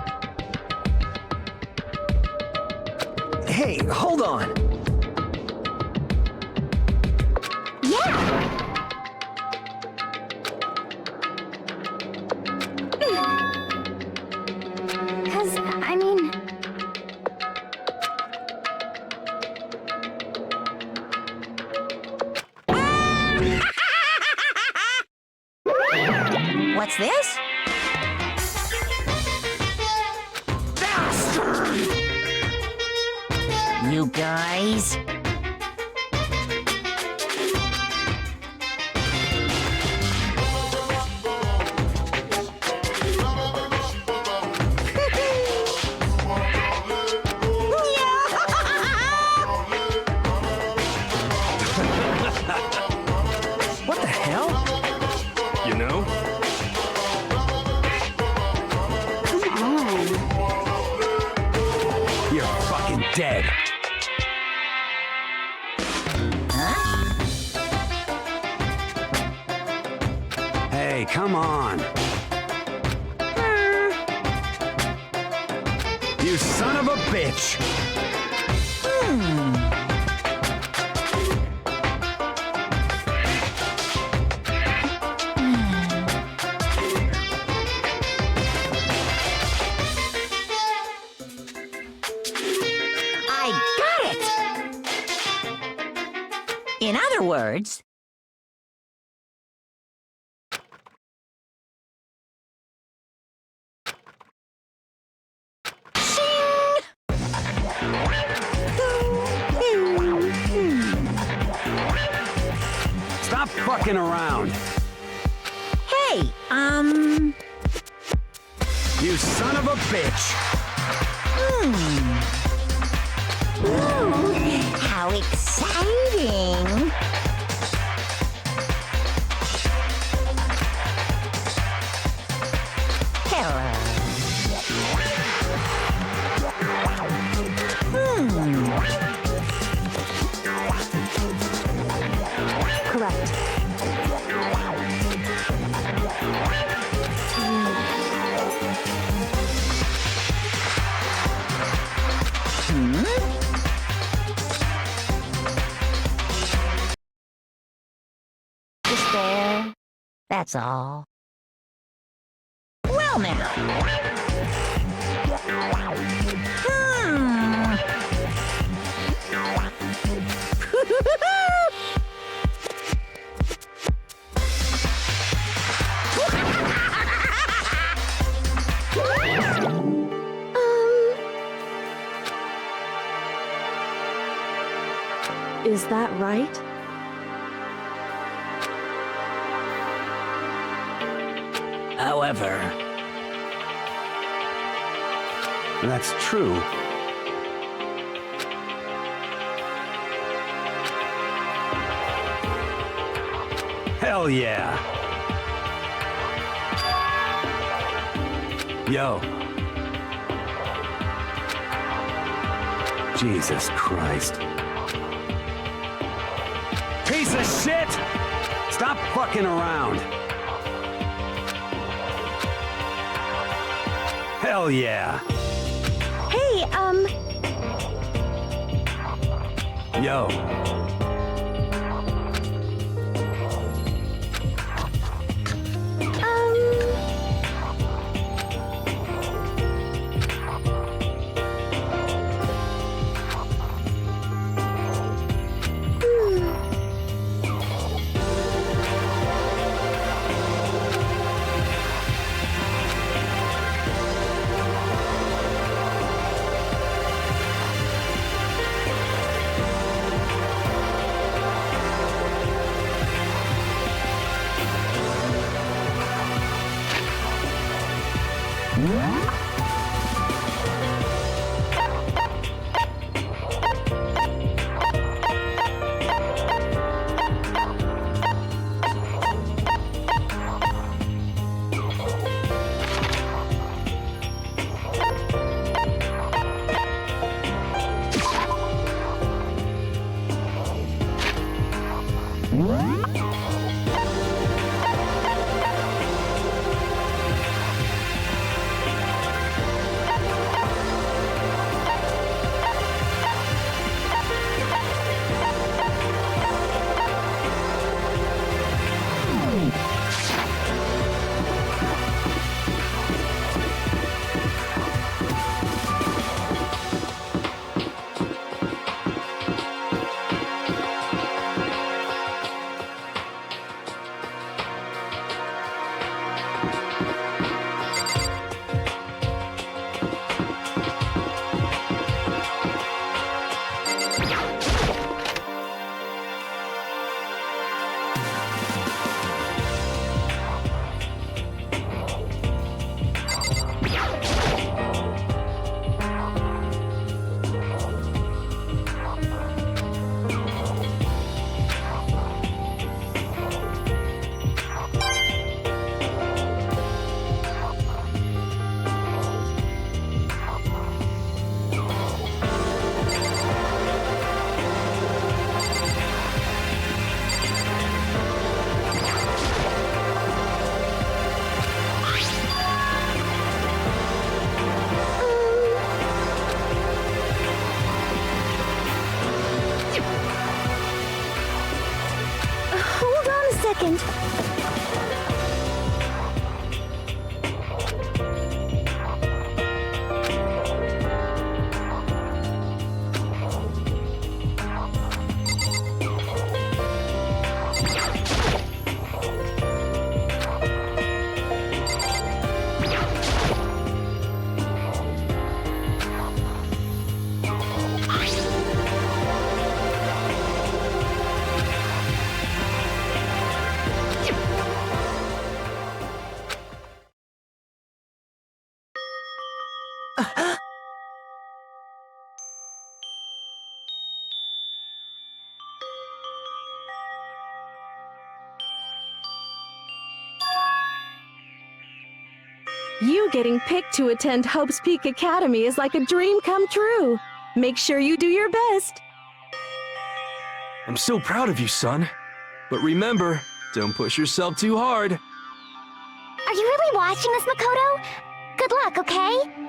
Hey, hold on. yeah! 'Cause, I mean... What's this? You guys? What the hell? You know? You're fucking dead. Hey, come on. You son of a bitch! I got it! In other words, Stop fucking around! hey, You son of a bitch! ooh, how exciting! Hello. Correct. Just there. That's all. Well Well now. Is that right? However, That's true. Hell yeah! Yo. Jesus Christ. Piece of shit! Stop fucking around. Hell yeah. Hey, Yo. hold on a second. You getting picked to attend Hope's Peak Academy is like a dream come true. Make sure you do your best. I'm so proud of you, son. But remember, don't push yourself too hard. Are you really watching this, Makoto? Good luck, okay?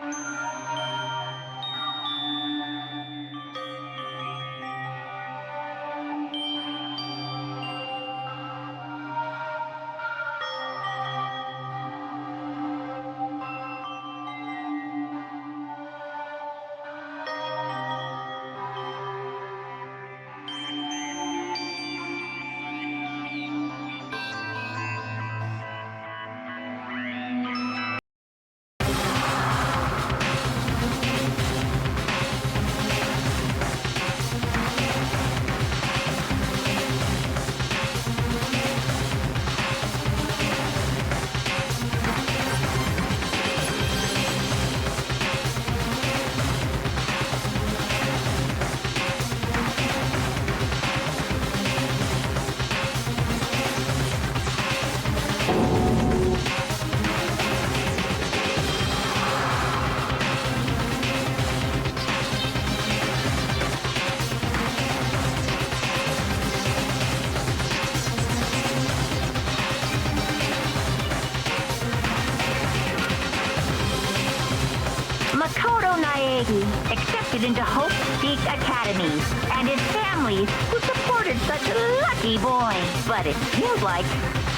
Naegi accepted into Hope Peak Academy, and his family who supported such a lucky boy. But it seems like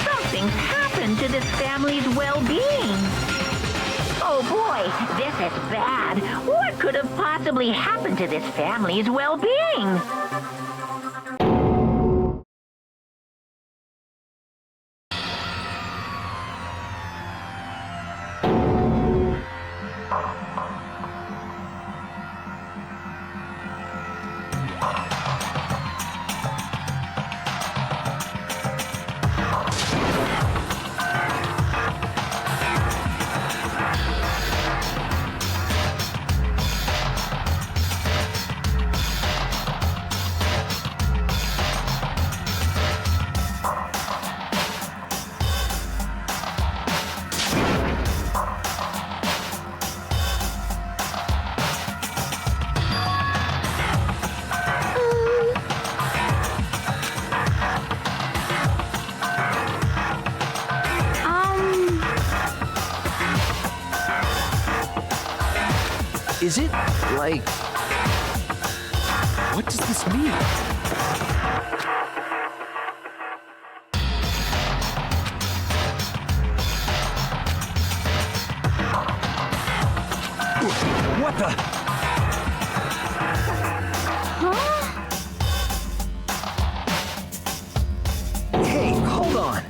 something's happened to this family's well-being. Oh boy, this is bad. What could have possibly happened to this family's well-being? Is it, like... What does this mean? What the? Hey, hold on.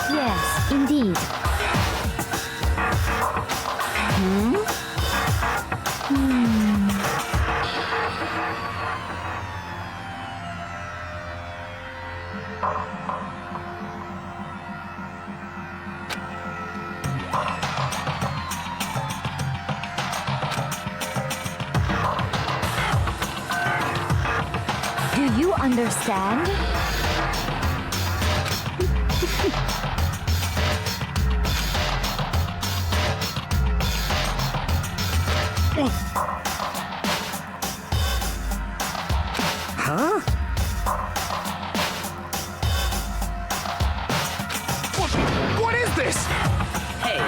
Yes, indeed. Do you understand? Huh? What is this? Hey,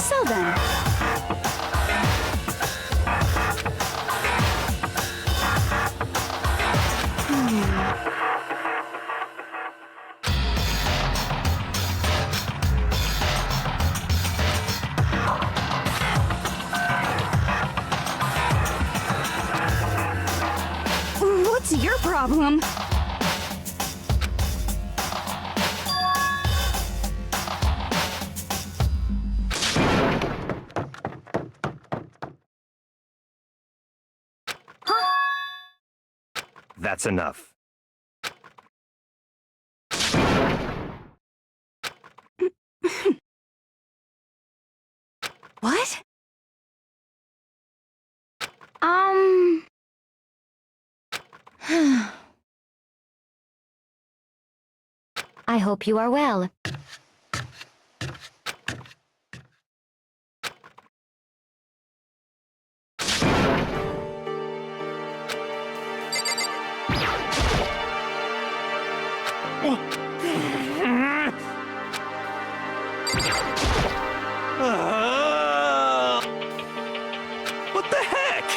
So then, what's your problem? That's enough. What? I hope you are well. What the heck?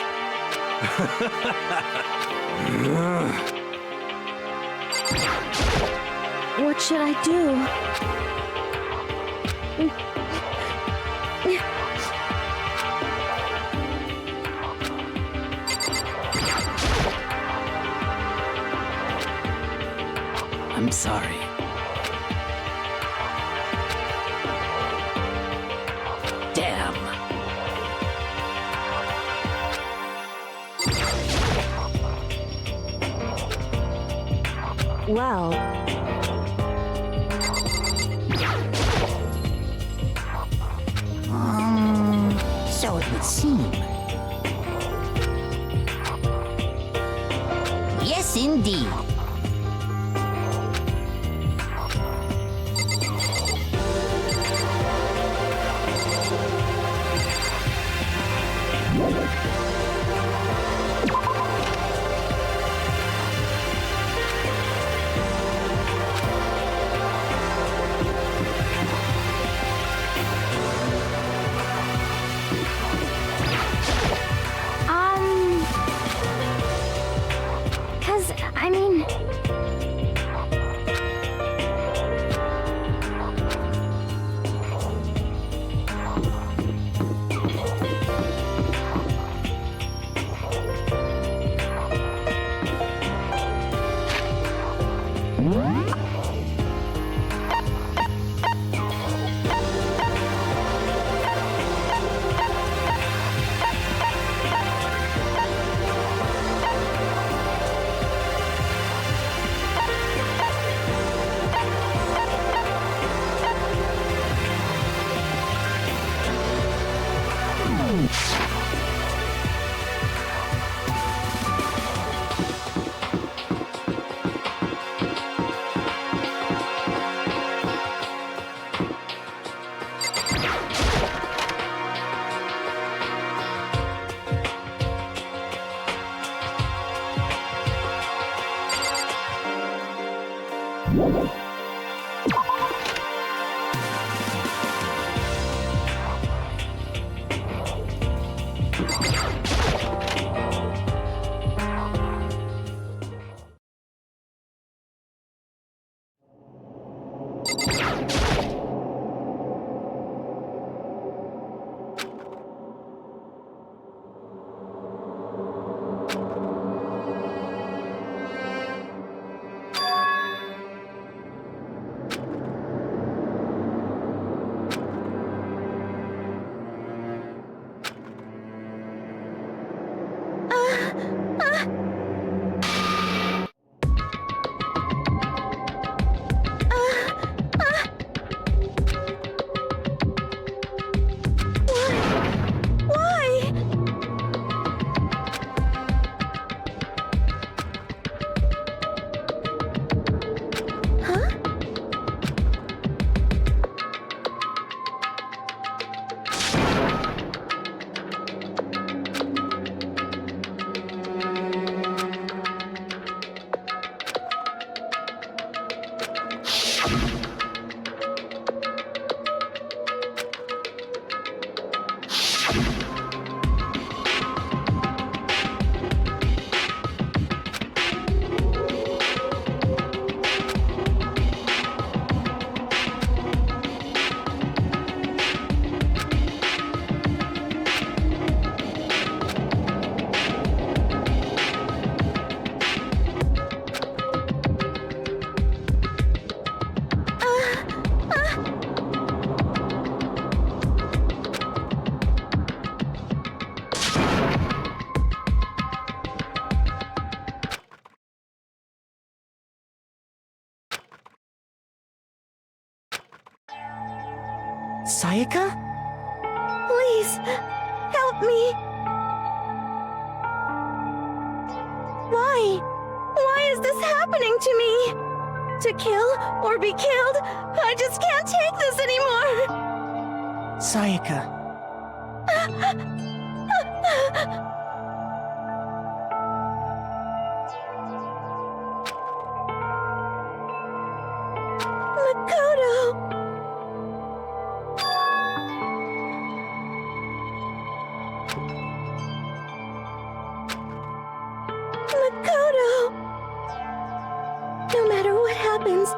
What should I do? I'm sorry. Damn. Well, Sayaka? Please, help me. Why? Why is this happening to me? To kill or be killed? I just can't take this anymore. Sayaka. Makoto. Makoto! No matter what happens,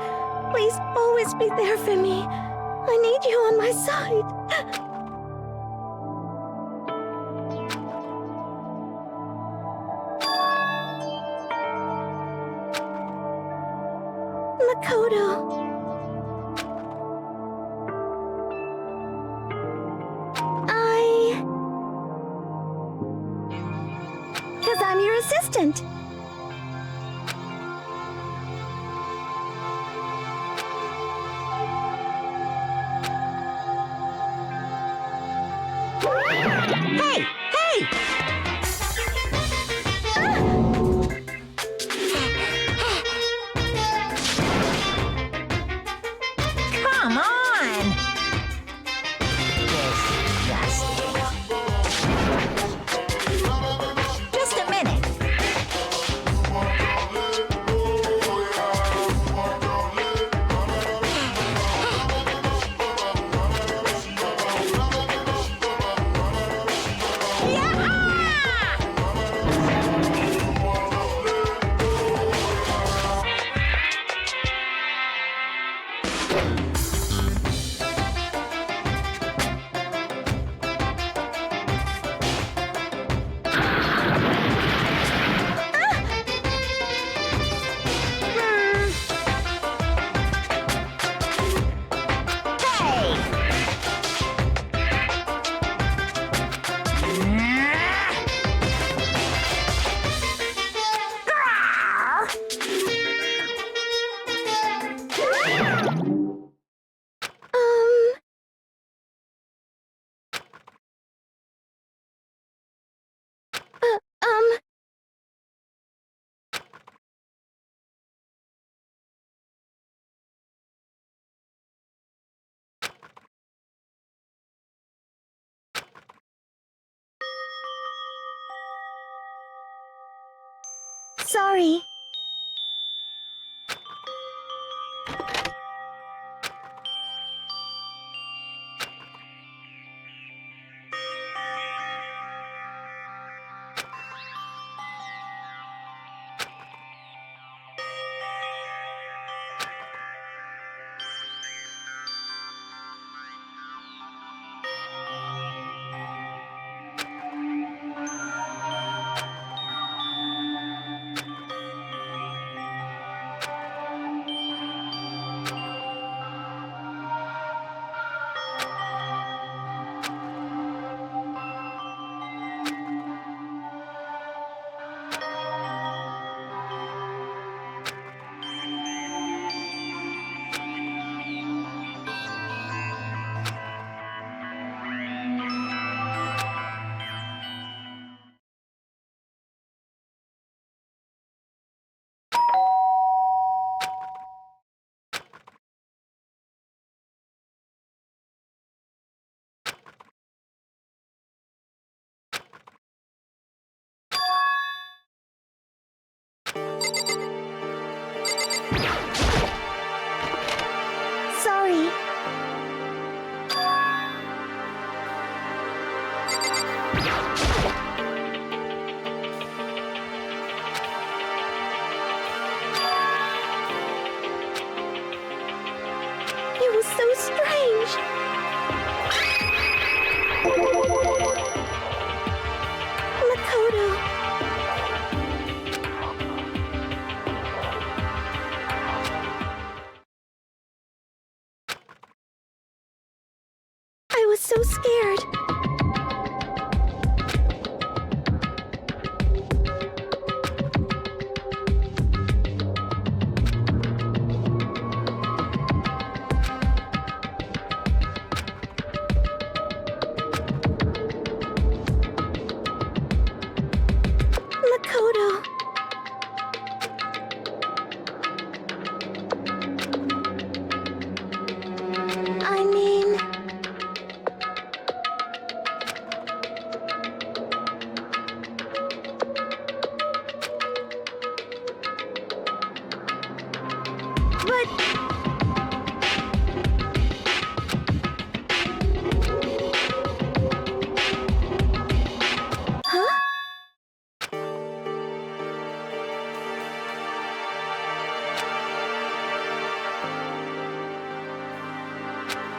please always be there for me. I need you on my side. Makoto. Because I'm your assistant. Hey! Hey! Come on! Just a minute. Sorry. Sorry. It was so strange. Makoto. I was so scared. Makoto. I mean... But... Huh?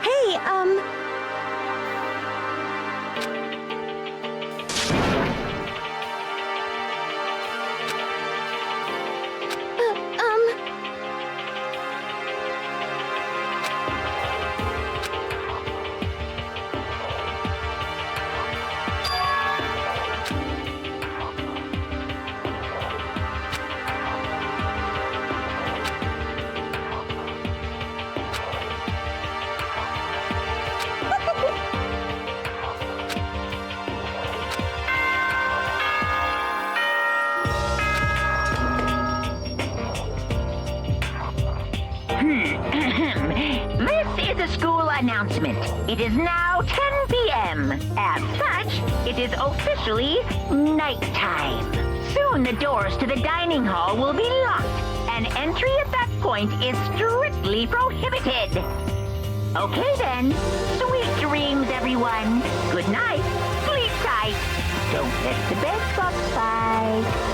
Hey, This is a school announcement. It is now 10 p.m. As such, it is officially nighttime. Soon the doors to the dining hall will be locked, and entry at that point is strictly prohibited. Okay then. Sweet dreams, everyone. Good night. Sleep tight. Don't let the bed bugs bite.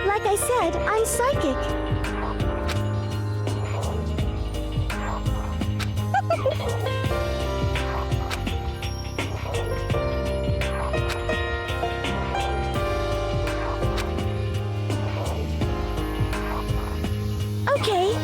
Like I said, I'm psychic. Okay.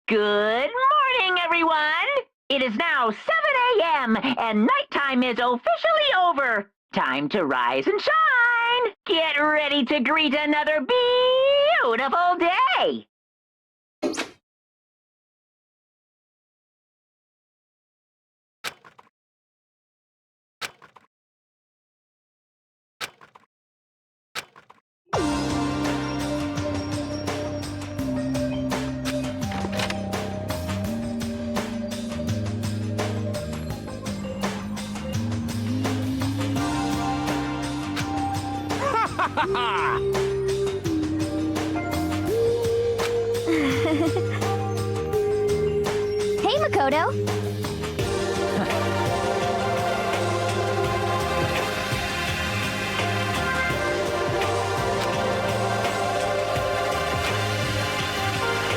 Good morning, everyone! It is now 7 a.m. and nighttime is officially over. Time to rise and shine! Get ready to greet another beautiful day! Hey, Makoto.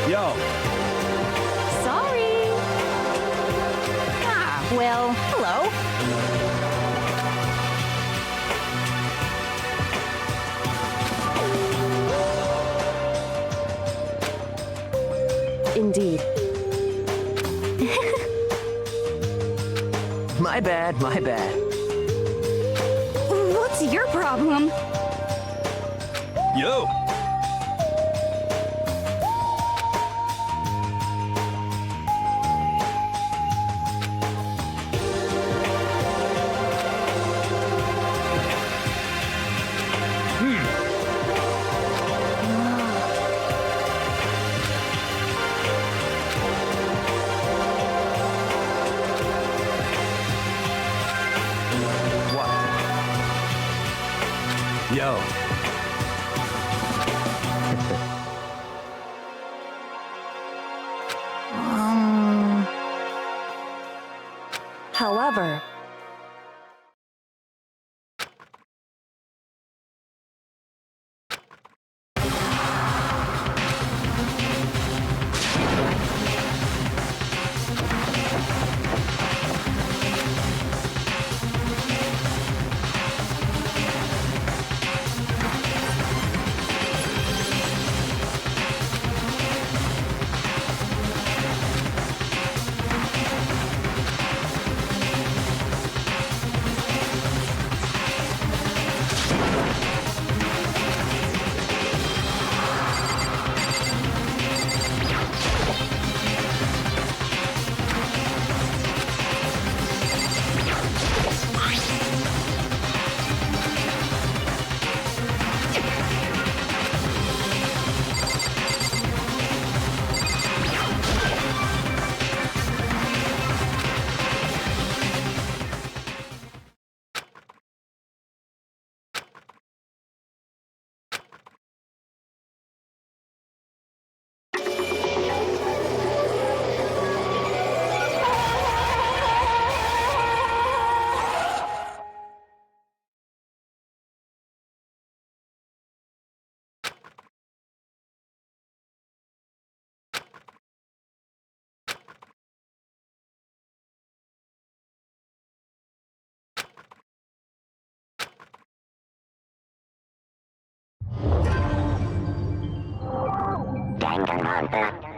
Yo, Sorry. Ah, well, hello. Indeed. My bad, my bad. What's your problem? yo. Yo. However, Danganronpa.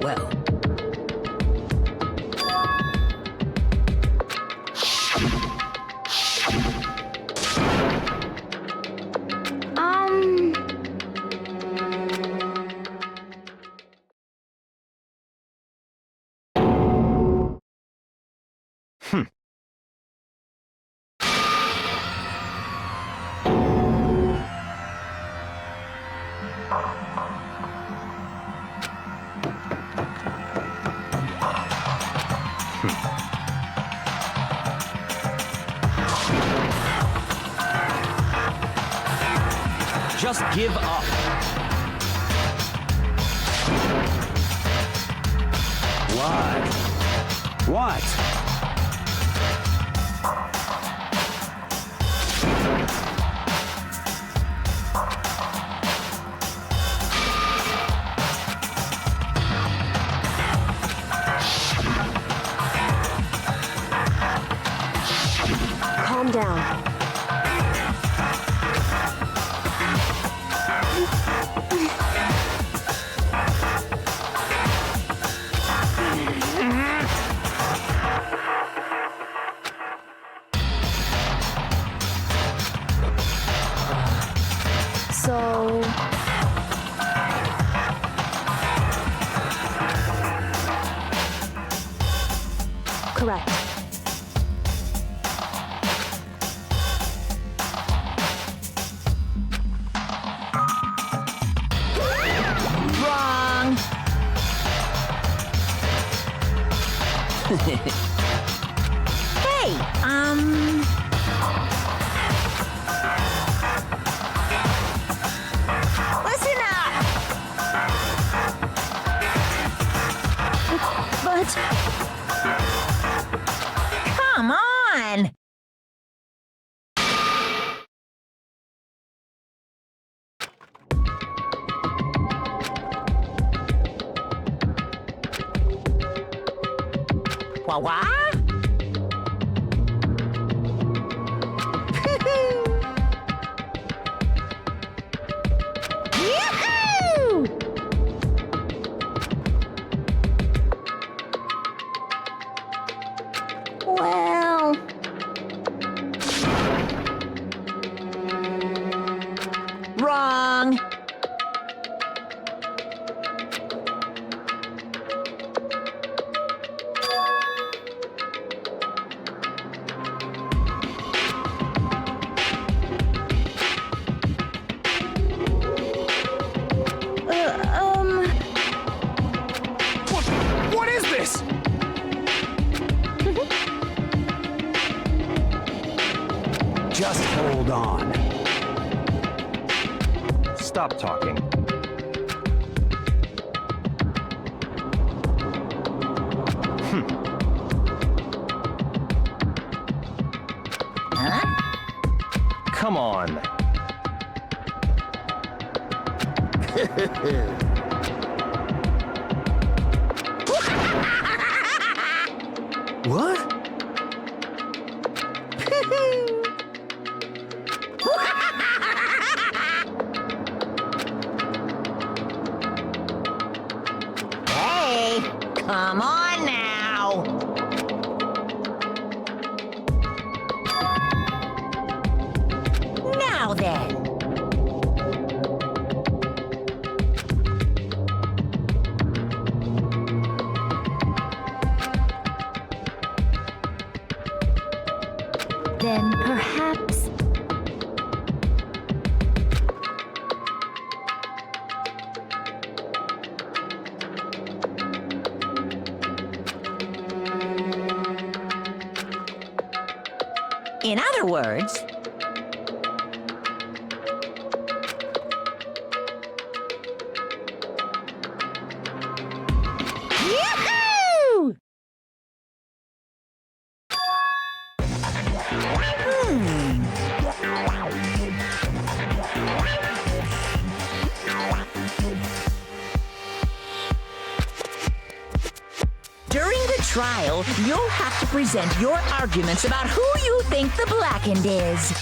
Well, Just give up. What? Calm down. So... Correct. Wrong. Hey, listen up. But... Come on. Wah-wah? Yahoo! Well... Wrong. What is this? Just hold on. Stop talking. Come on. What? Hey, come on now. Now then. Then perhaps... In other words, Yahoo! During the trial, you'll have to present your arguments about who you think the blackened is.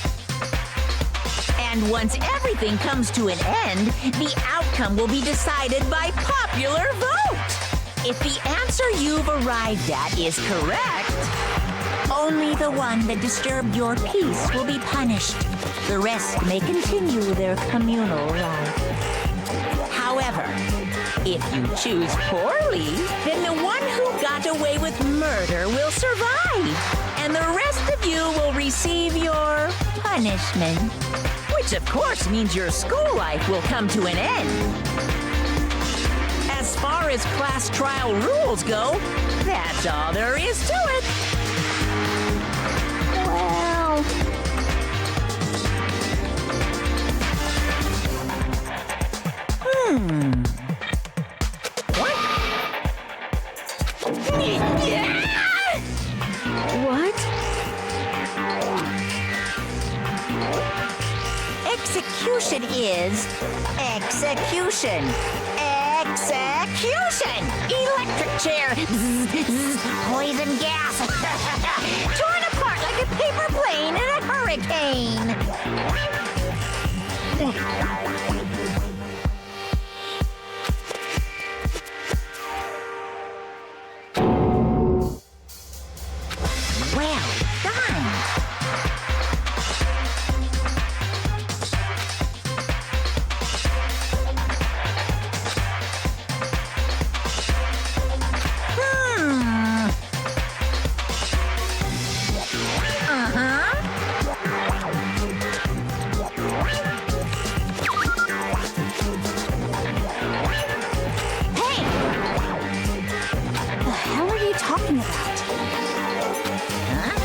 And once everything comes to an end, the outcome will be decided by popular vote. If the answer you've arrived at is correct, only the one that disturbed your peace will be punished. The rest may continue their communal life. However, if you choose poorly, then the one who got away with murder will survive, and the rest of you will receive your punishment. Which of course means your school life will come to an end. As far as class trial rules go, that's all there is to it. Well... What? Execution is execution. Execution! Electric chair! Poison gas! Torn apart like a paper plane in a hurricane! Well done! Talking about? Huh?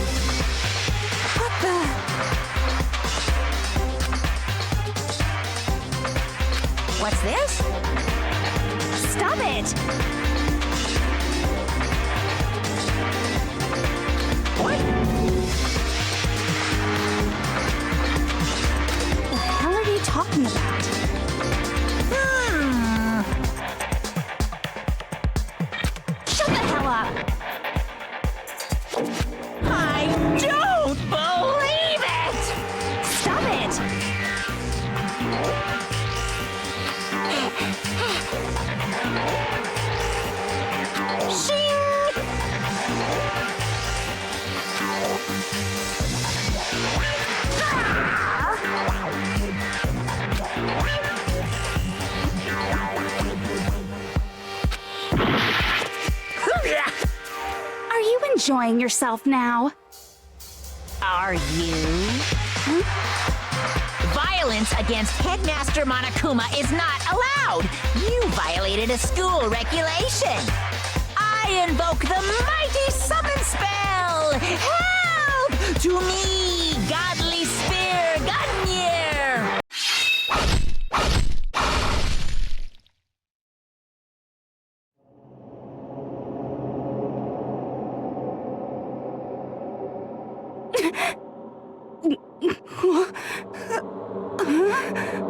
What the? What's this? Stop it! What? The hell are you talking about? Shut the hell up! I don't believe it! Stop it! Are you enjoying yourself now? Are you? Violence against Headmaster Monokuma is not allowed! You violated a school regulation! I invoke the mighty summon spell! Help! To me, godly spear, Gunyear!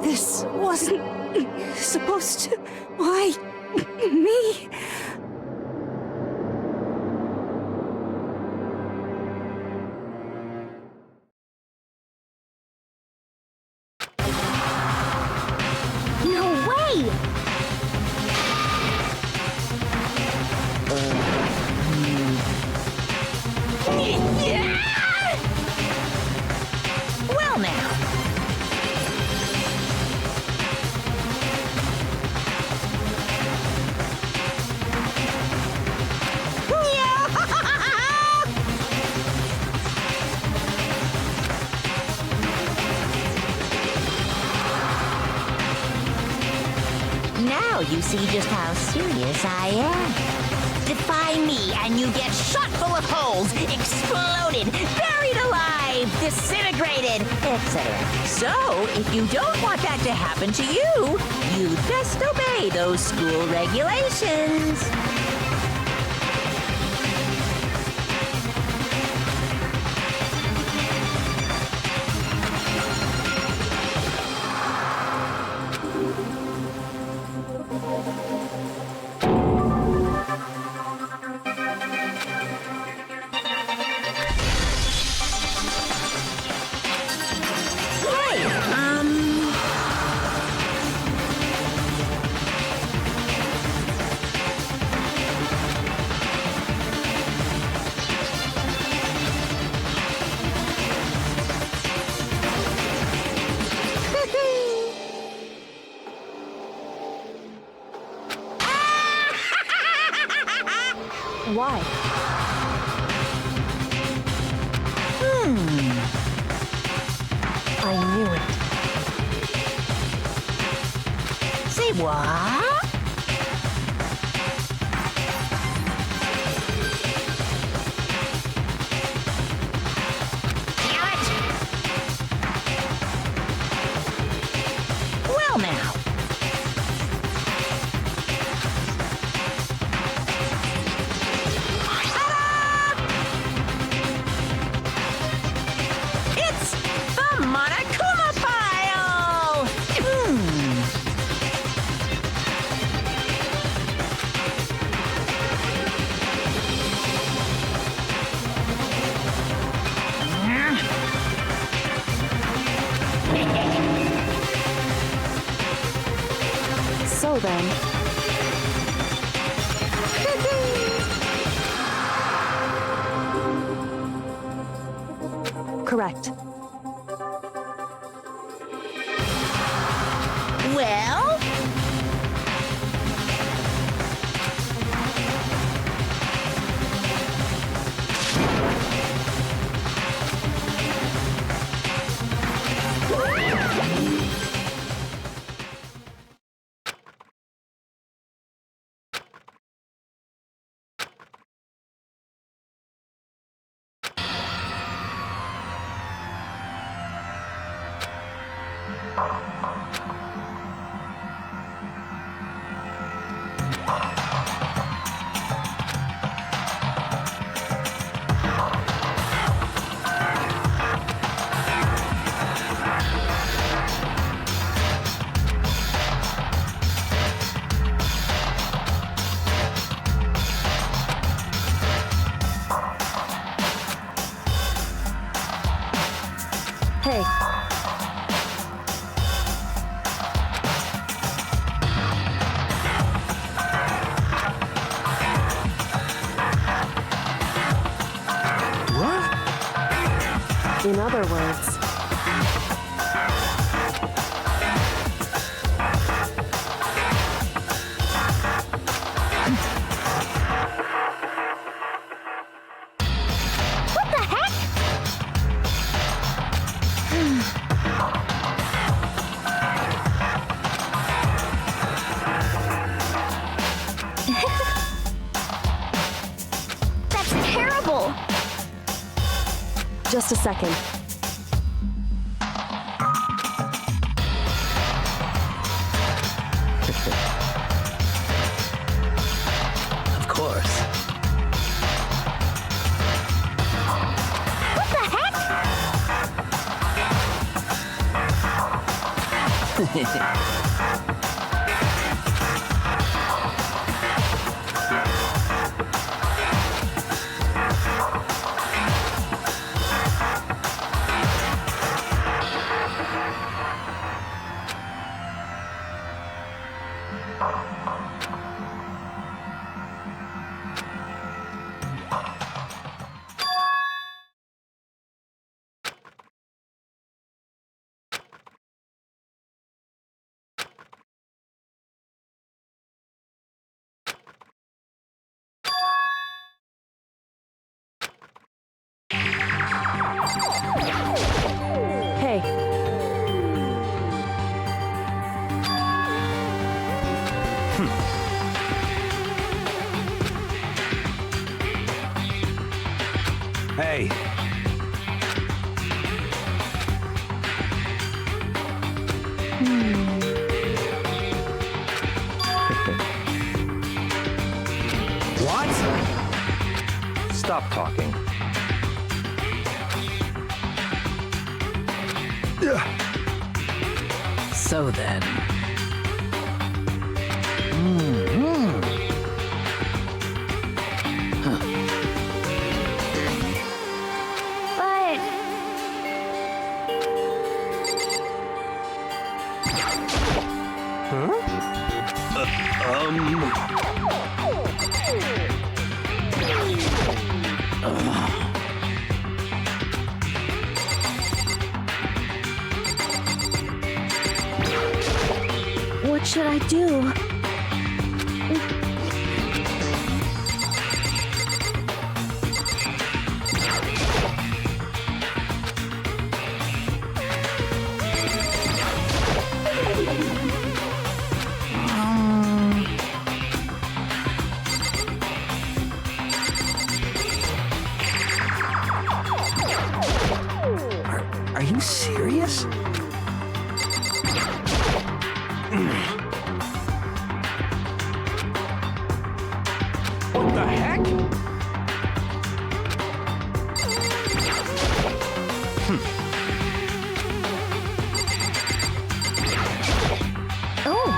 This wasn't supposed to... Why? Me? No way! Well now. Now you see just how serious I am. Defy me and you get shot full of holes, exploded, buried alive, disintegrated, etc. So, if you don't want that to happen to you, you best obey those school regulations. Why? I knew it. Say what? Damn it! Well now. deal then. Correct. Well? Hey. What? In other words, What the heck? That's terrible. just a second. Of course. What the heck? Hey. Hey. What? Stop talking. So then. But... What should I do? Are you serious? What the heck? Oh.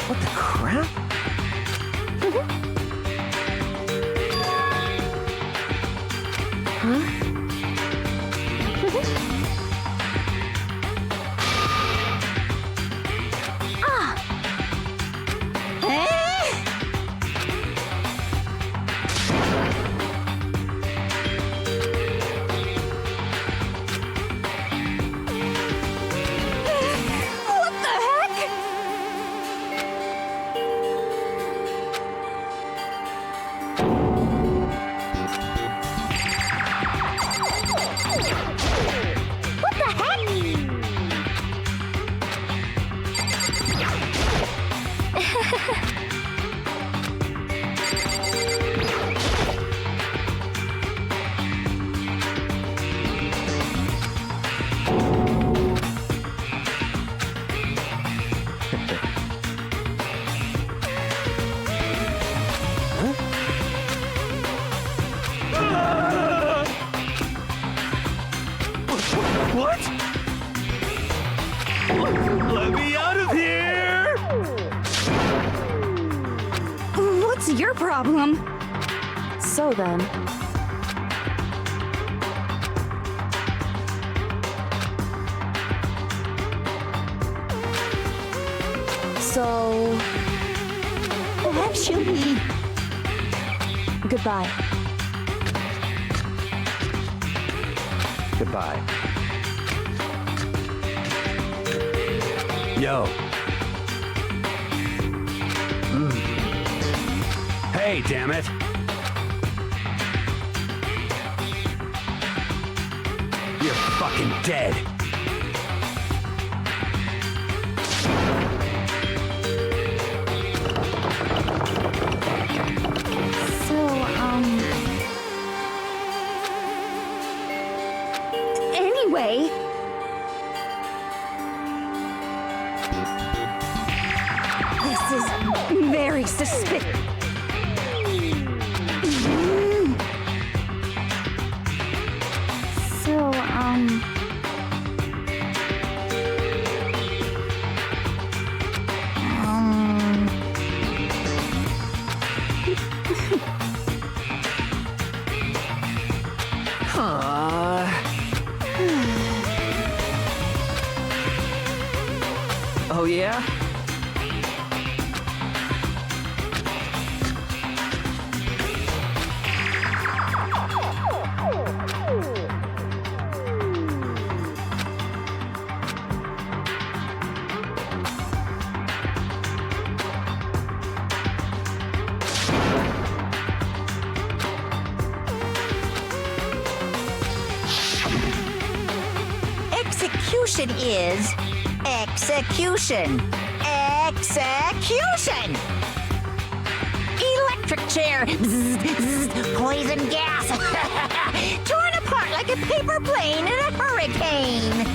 What the crap? What's your problem? So then. So... Actually... Goodbye. Goodbye. Yo. Hey, damn it. You're fucking dead. Anyway... This is very suspicious. Oh yeah? Execution is execution. Execution! Electric chair. Bzz, bzz, poison gas. Torn apart like a paper plane in a hurricane.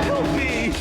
Help me!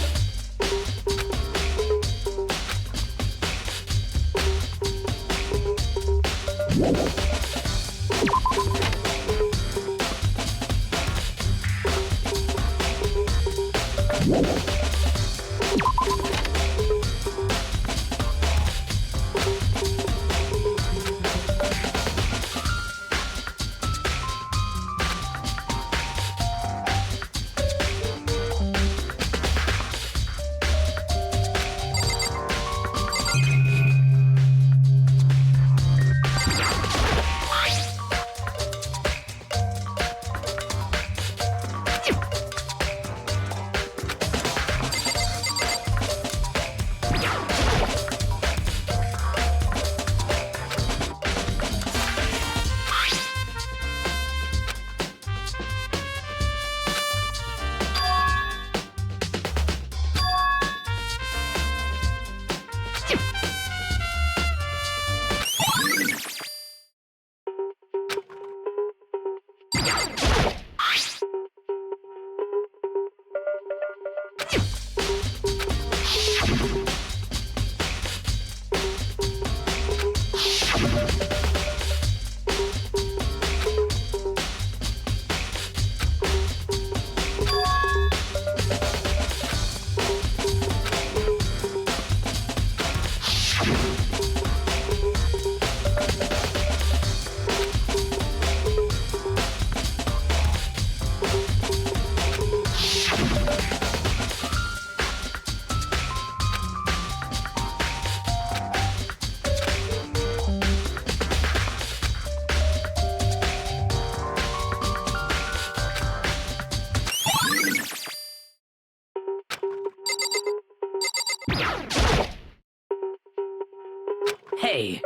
Hey.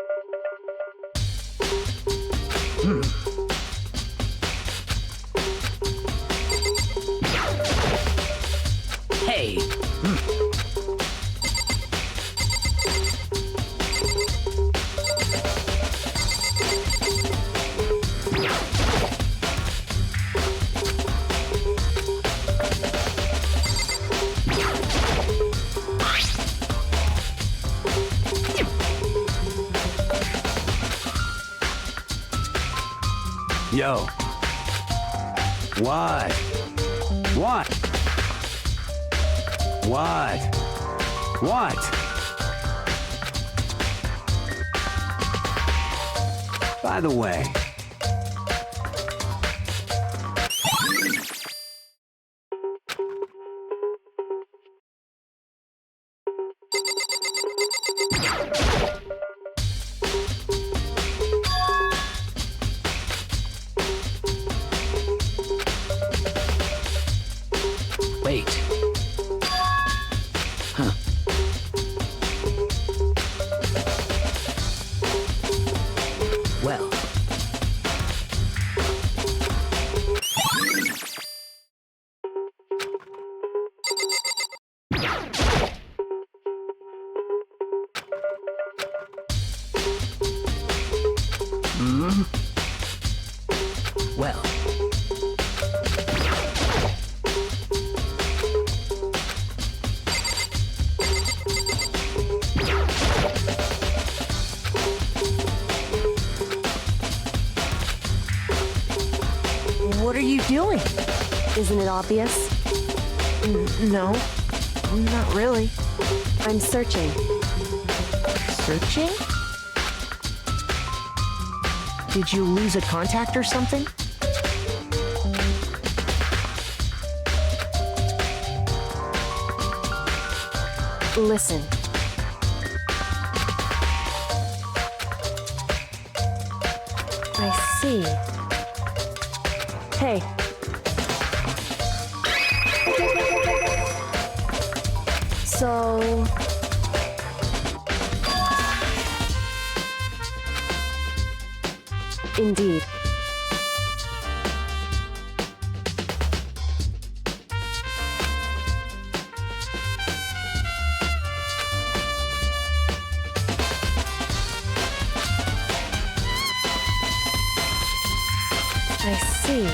Hey. Yo. What? What? What? What? By the way. Wait. Huh. Well. Well. What are you doing? Isn't it obvious? No, not really. I'm searching. Searching? Did you lose a contact or something? Listen. I see. Hey. So... Indeed. I see.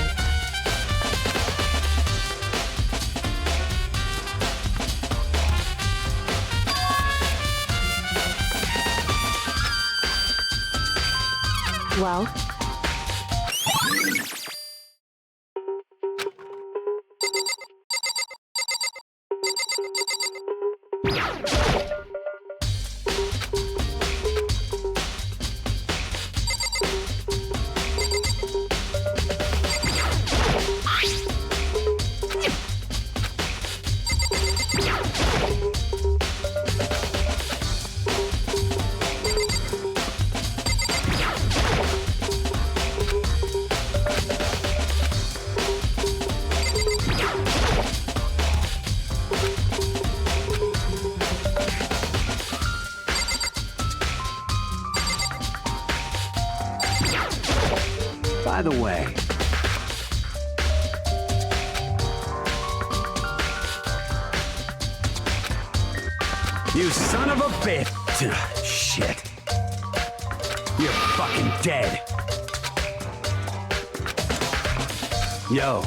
Well? By the way. You son of a bitch! Shit. You're fucking dead. Yo.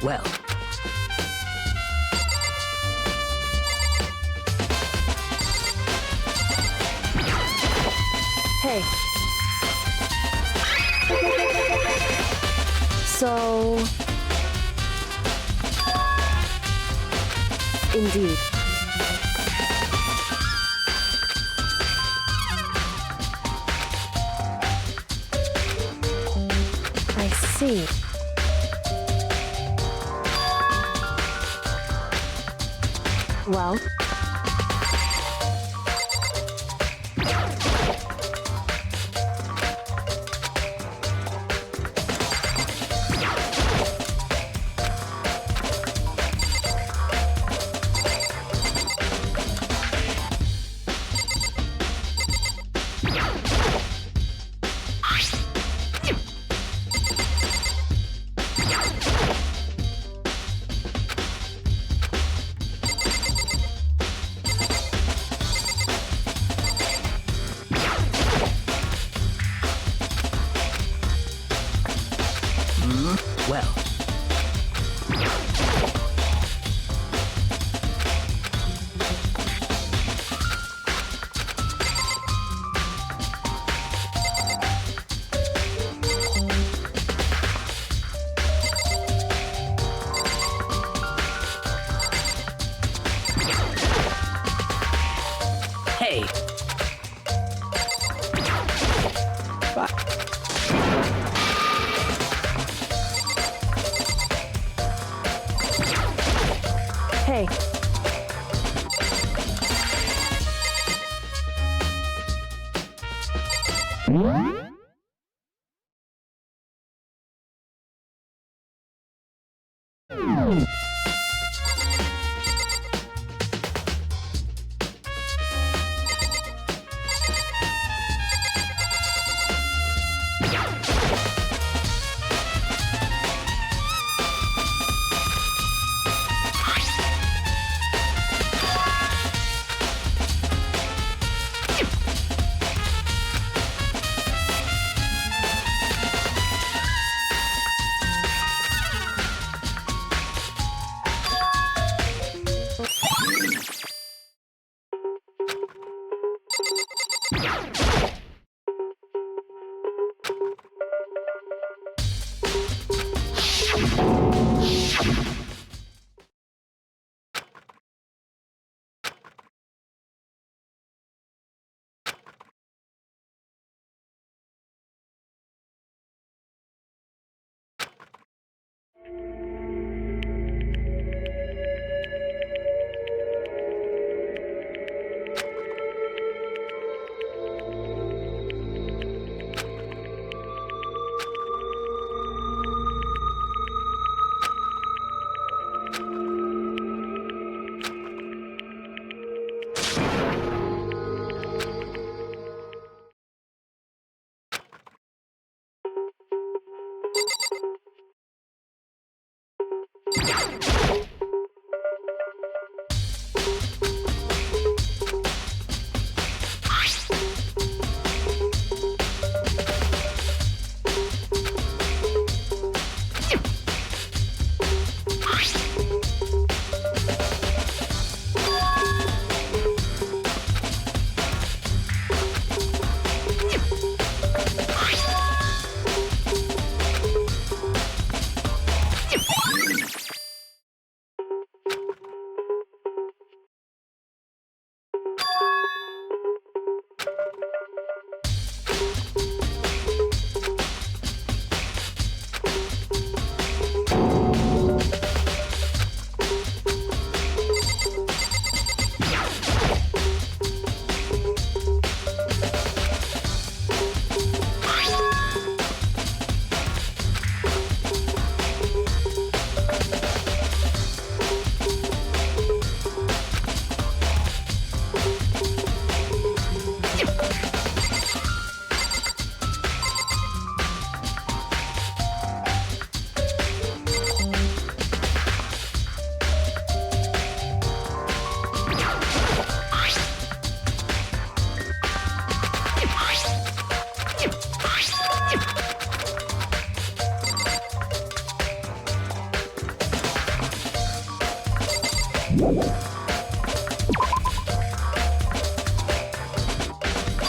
Well. Hey. So... Indeed. I see. Well? Well. Hey. Hey.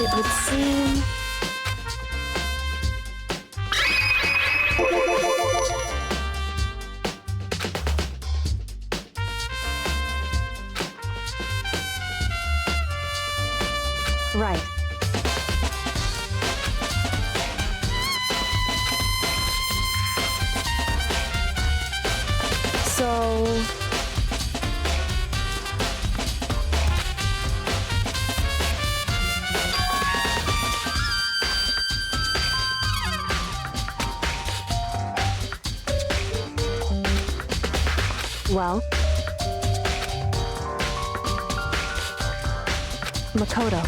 It would seem... Right. So... Well... Makoto.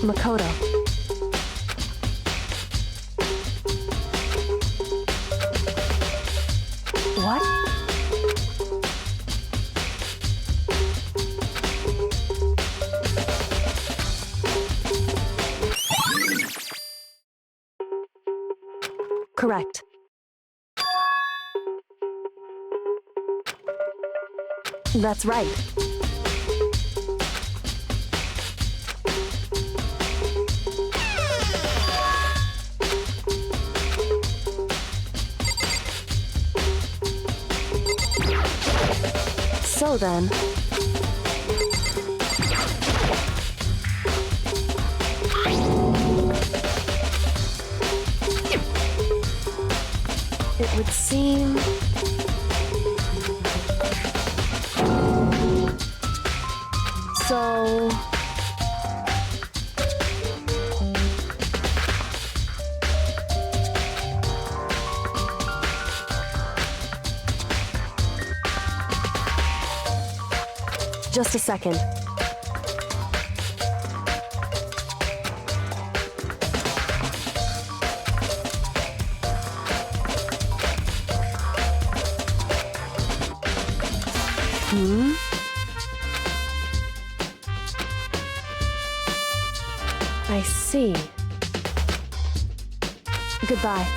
Makoto. Correct. That's right. So then... it would seem... so... just a second. I see. Goodbye.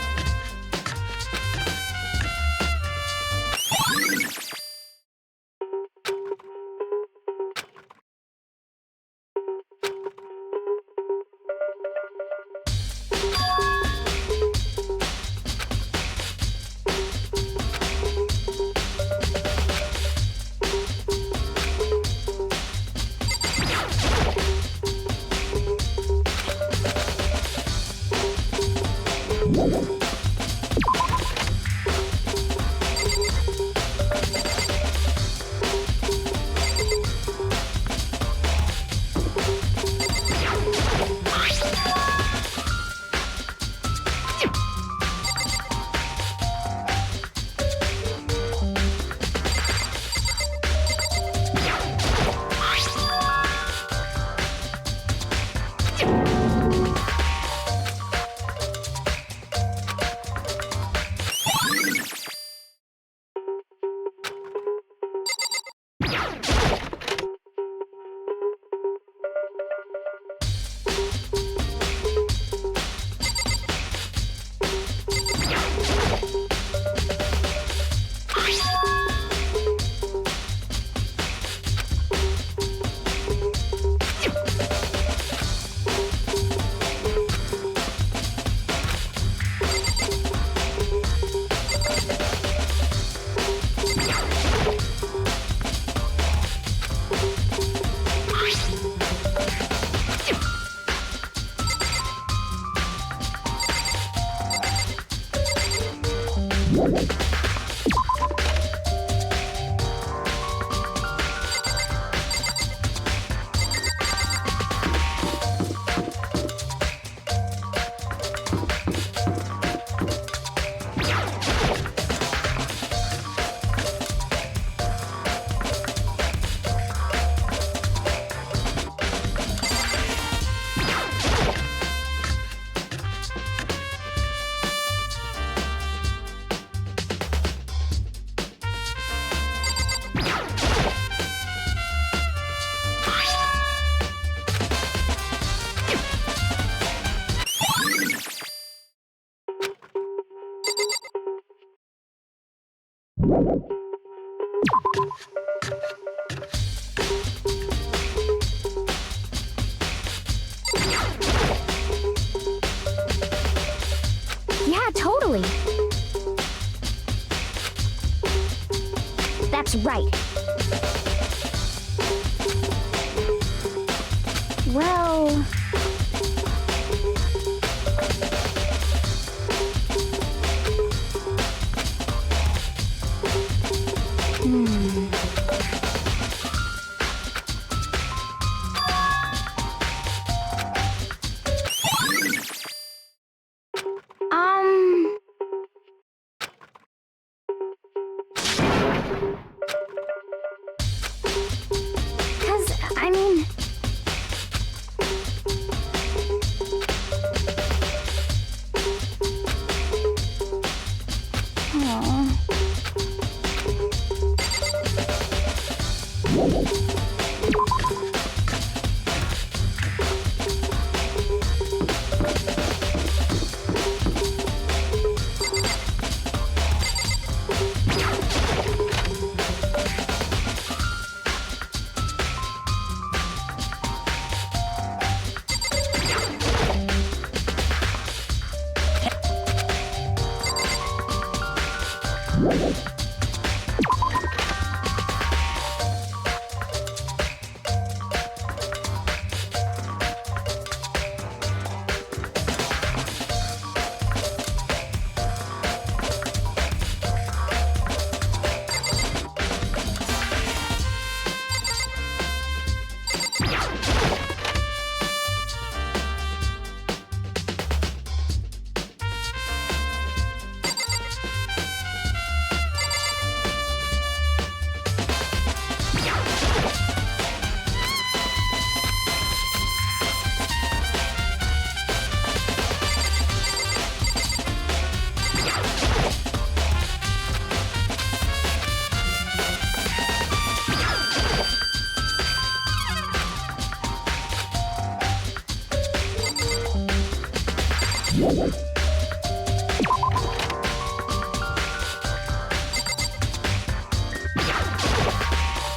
Yeah, totally. That's right. Well...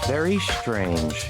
Very strange.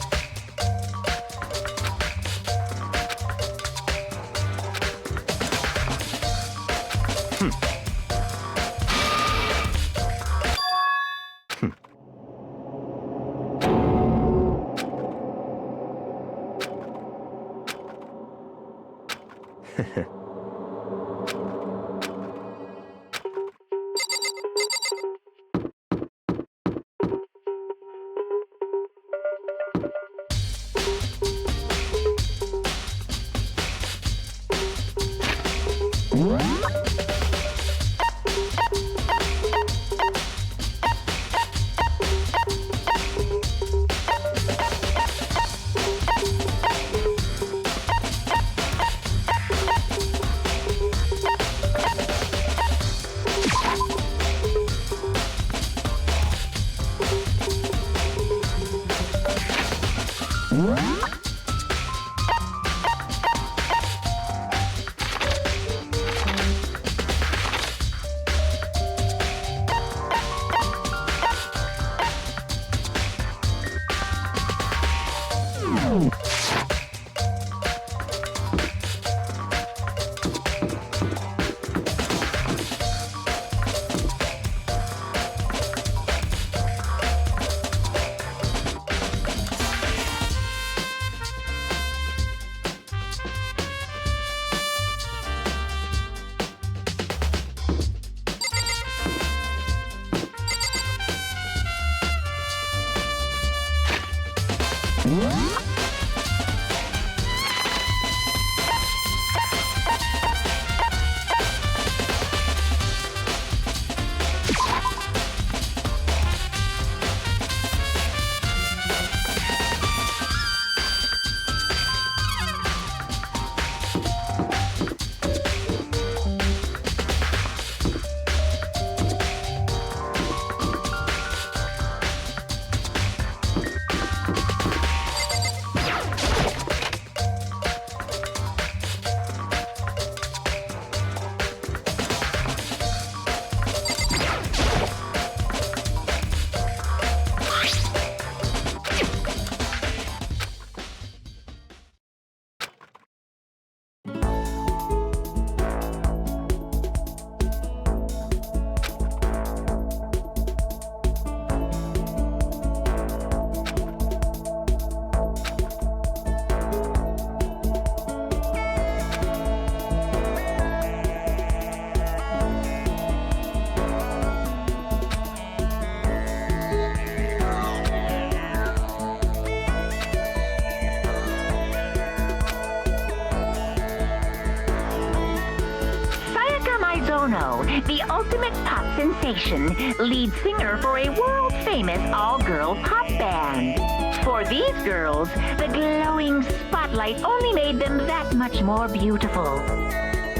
The ultimate pop sensation, lead singer for a world-famous all-girl pop band. For these girls, the glowing spotlight only made them that much more beautiful.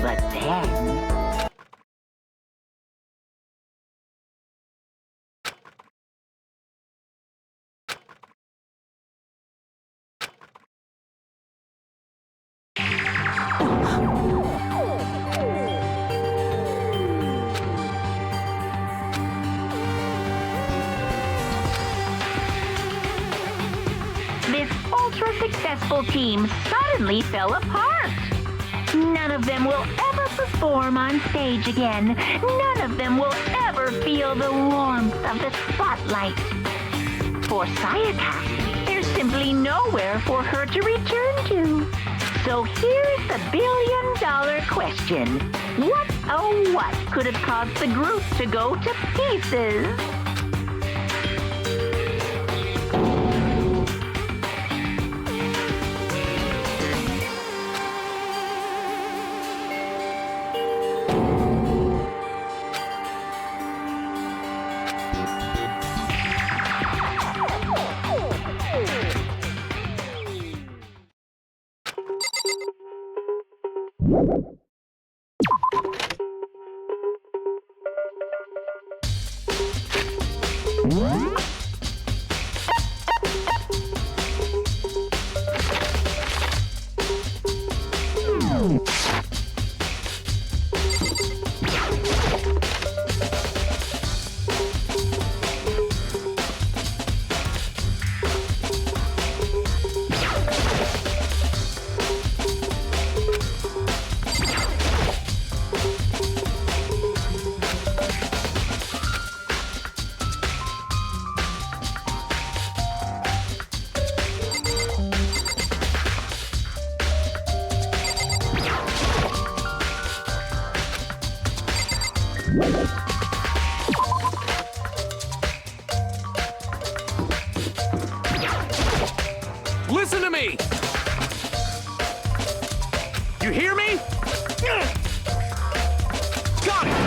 But then... successful team suddenly fell apart. None of them will ever suspect perform on stage again, none of them will ever feel the warmth of the spotlight. For Sayaka, there's simply nowhere for her to return to. So here's the billion-dollar question. What, oh what, could have caused the group to go to pieces? Listen to me! You hear me? Got it!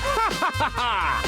Ha ha ha ha!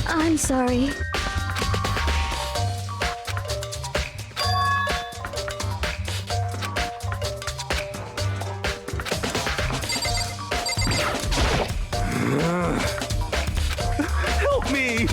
I'm sorry. Help me!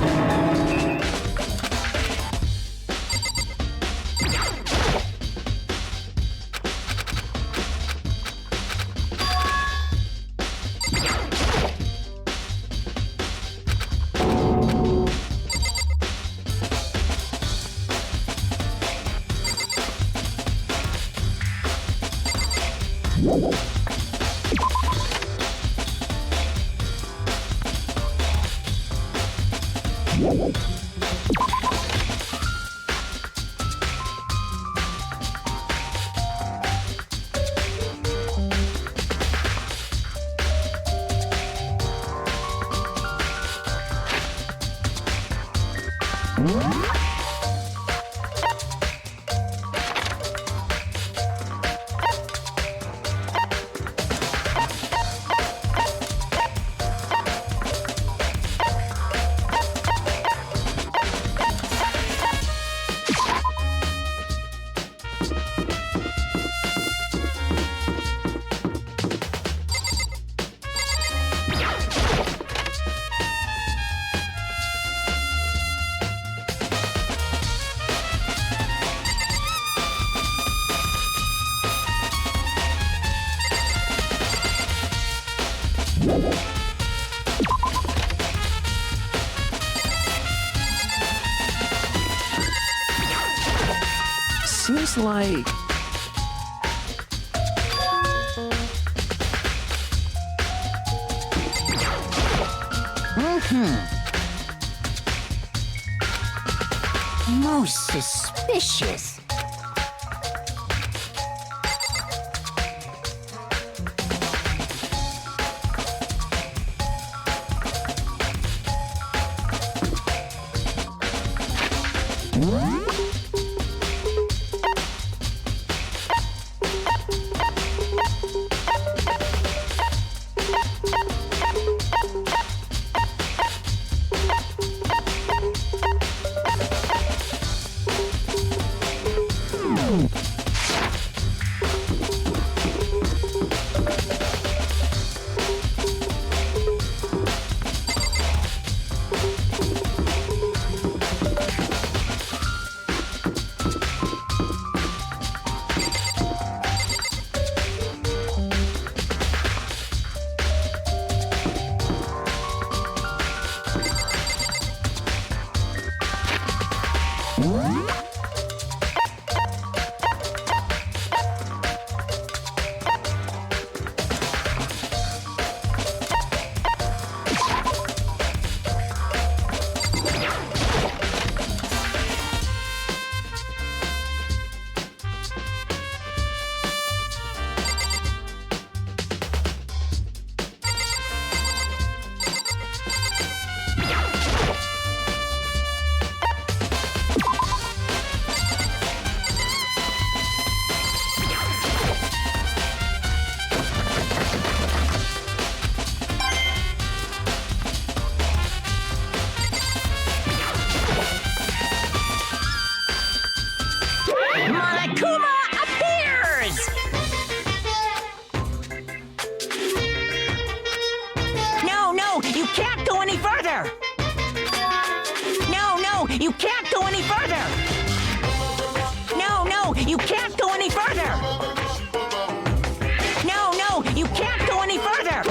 Seems like... Most suspicious. Monokuma appears! No, you can't go any further! No, you can't go any further! No, you can't go any further! No, you can't go any further!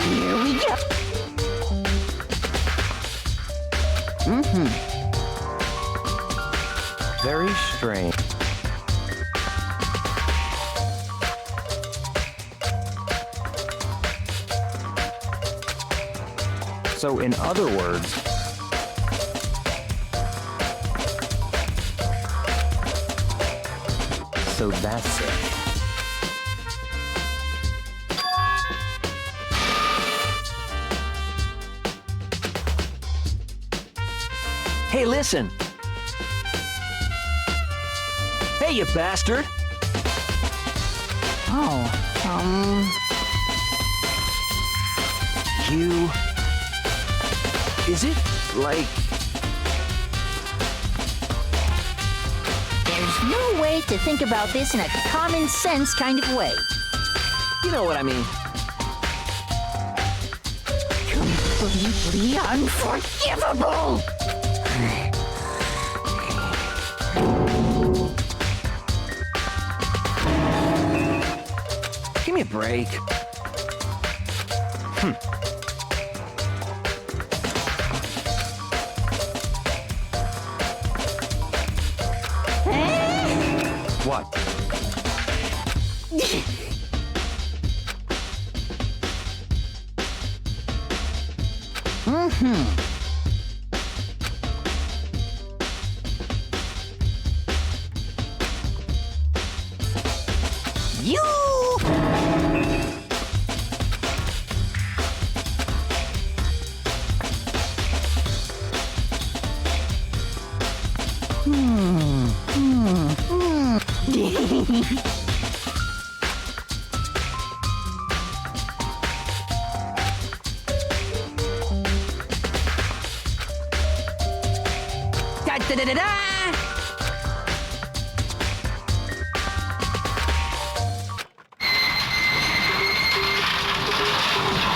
Here we go. Very strange. So, in other words, so that's it. Hey, listen. Hey, you bastard. You... Is it, like... There's no way to think about this in a common sense kind of way. You know what I mean. Completely unforgivable! Give me a break. What? You! Da-da-da-da-da!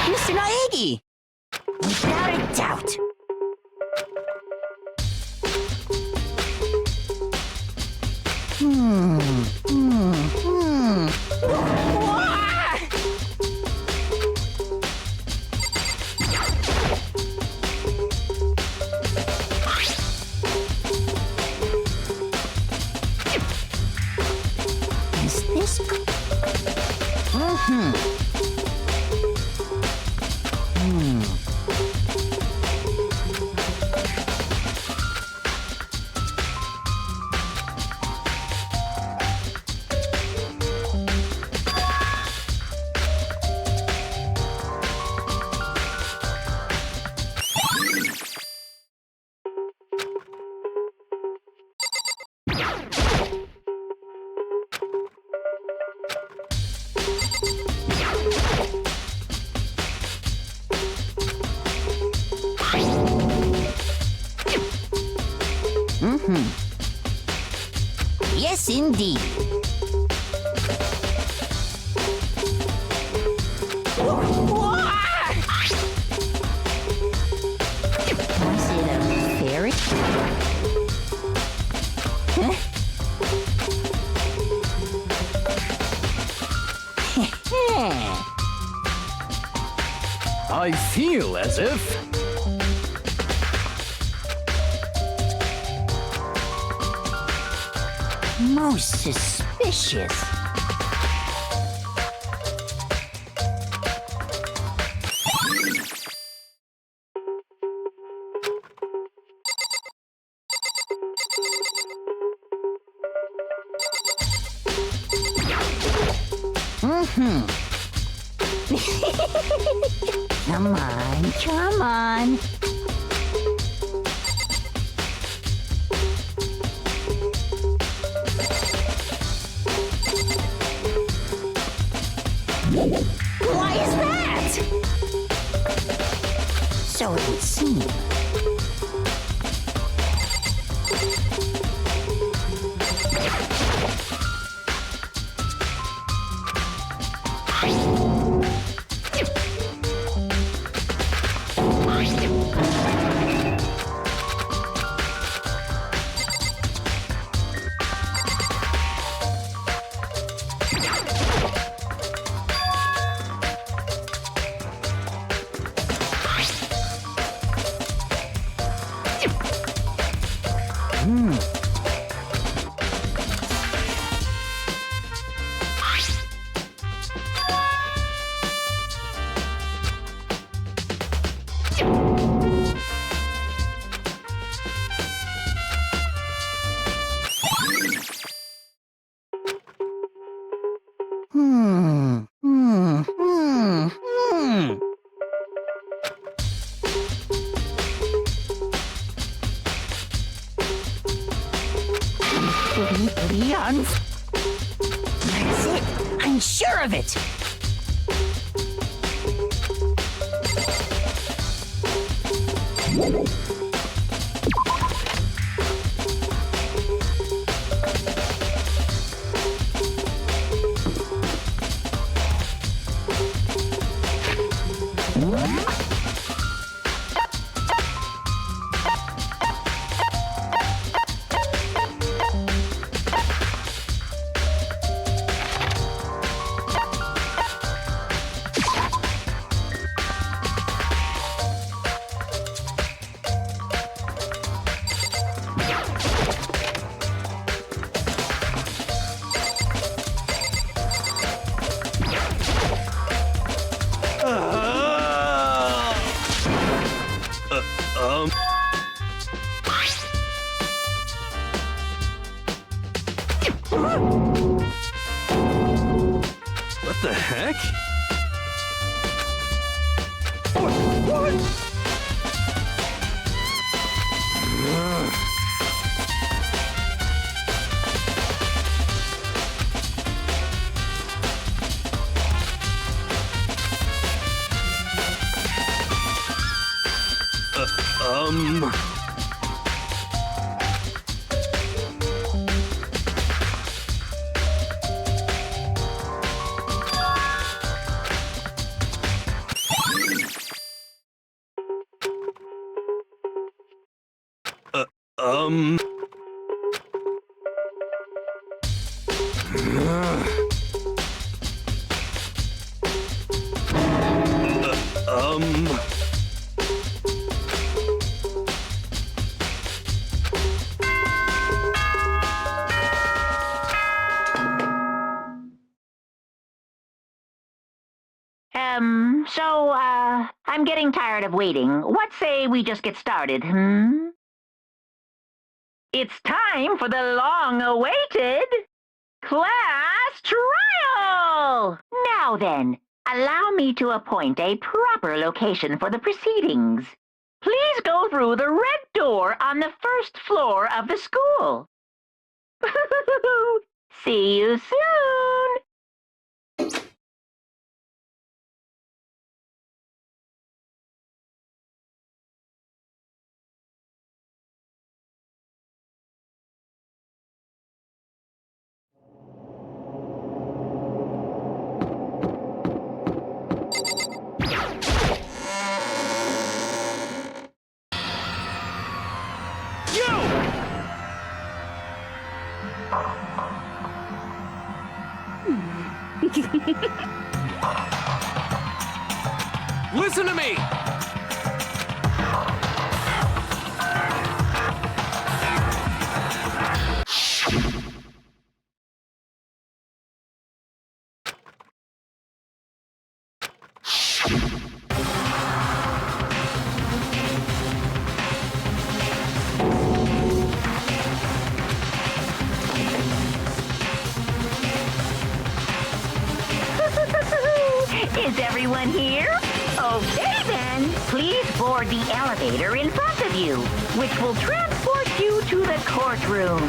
Mr. Naegi! Without a doubt. Is this Yes, indeed. Is it a fairy? I feel as if... Most suspicious. Come on, come on. Why is that? So it would seem. That's it. I'm sure of it. What the heck? So, I'm getting tired of waiting. What say we just get started, It's time for the long-awaited class trial! Now then, allow me to appoint a proper location for the proceedings. Please go through the red door on the first floor of the school. See you soon! Listen to me! Is everyone here? Okay then, please board the elevator in front of you, which will transport you to the courtroom,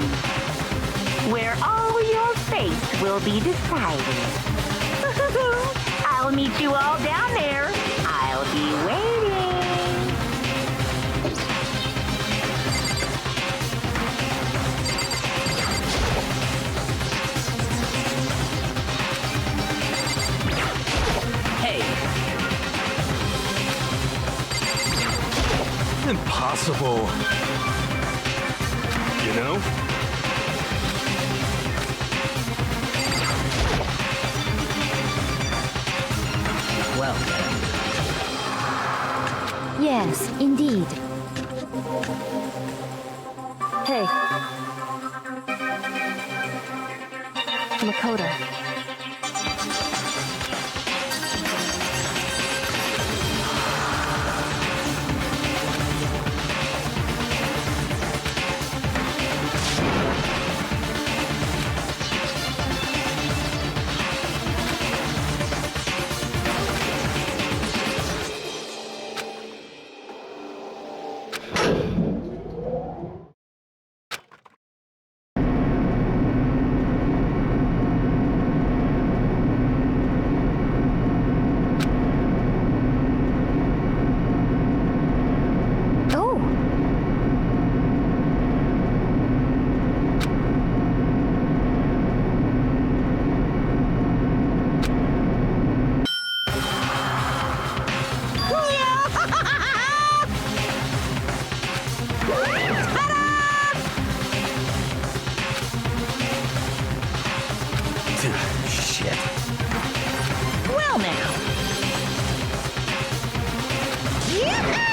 where all your fates will be decided. I'll meet you all down there. I'll be waiting. Impossible. You know? Well, Yes, indeed. Hey. Makoto. shit. Well now. Yahoo!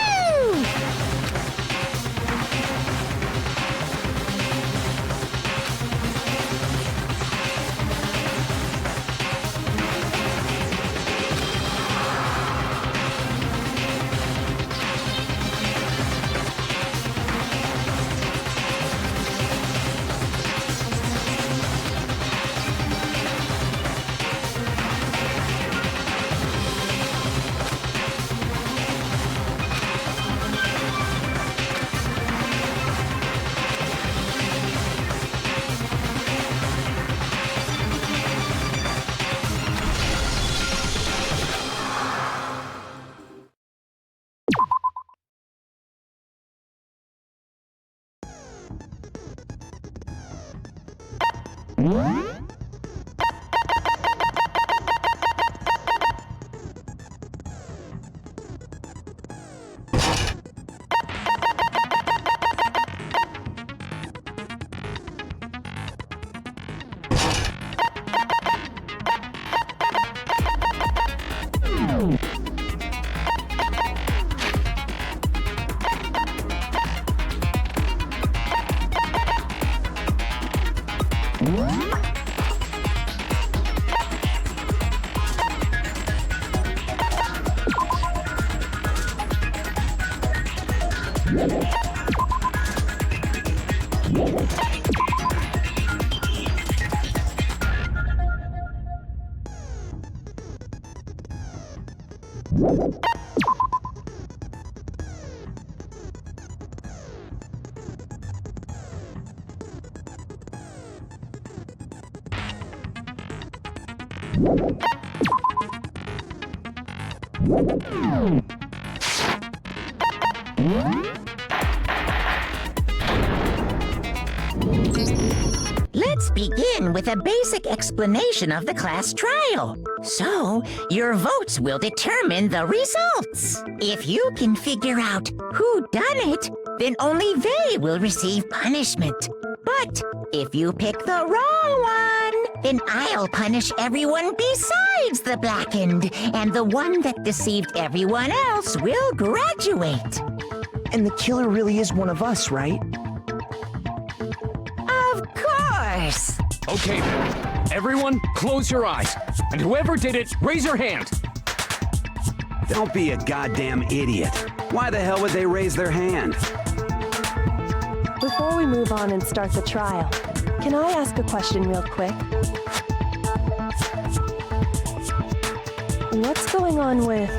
Let's begin with a basic explanation of the class trial. So, your votes will determine the results. If you can figure out who done it, then only they will receive punishment. But if you pick the wrong one, then I'll punish everyone besides the blackened, and the one that deceived everyone else will graduate. And the killer really is one of us, right? Of course! Okay then. Everyone, close your eyes. And whoever did it, raise your hand. Don't be a goddamn idiot. Why the hell would they raise their hand? Before we move on and start the trial, can I ask a question real quick? What's going on with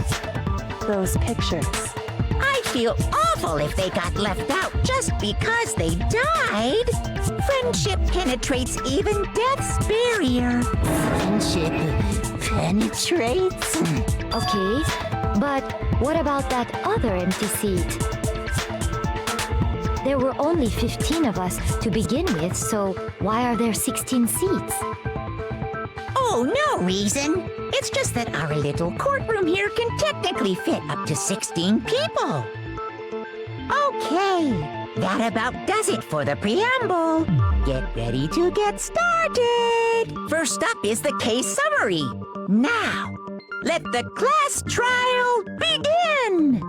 those pictures? I feel awful if they got left out just because they died. Friendship penetrates even death's barrier. Friendship penetrates? Okay, but what about that other empty seat? There were only 15 of us to begin with, so why are there 16 seats? Oh, no reason. It's just that our little courtroom here can technically fit up to 16 people. Okay, that about does it for the preamble. Get ready to get started. First up is the case summary. Now, let the class trial begin.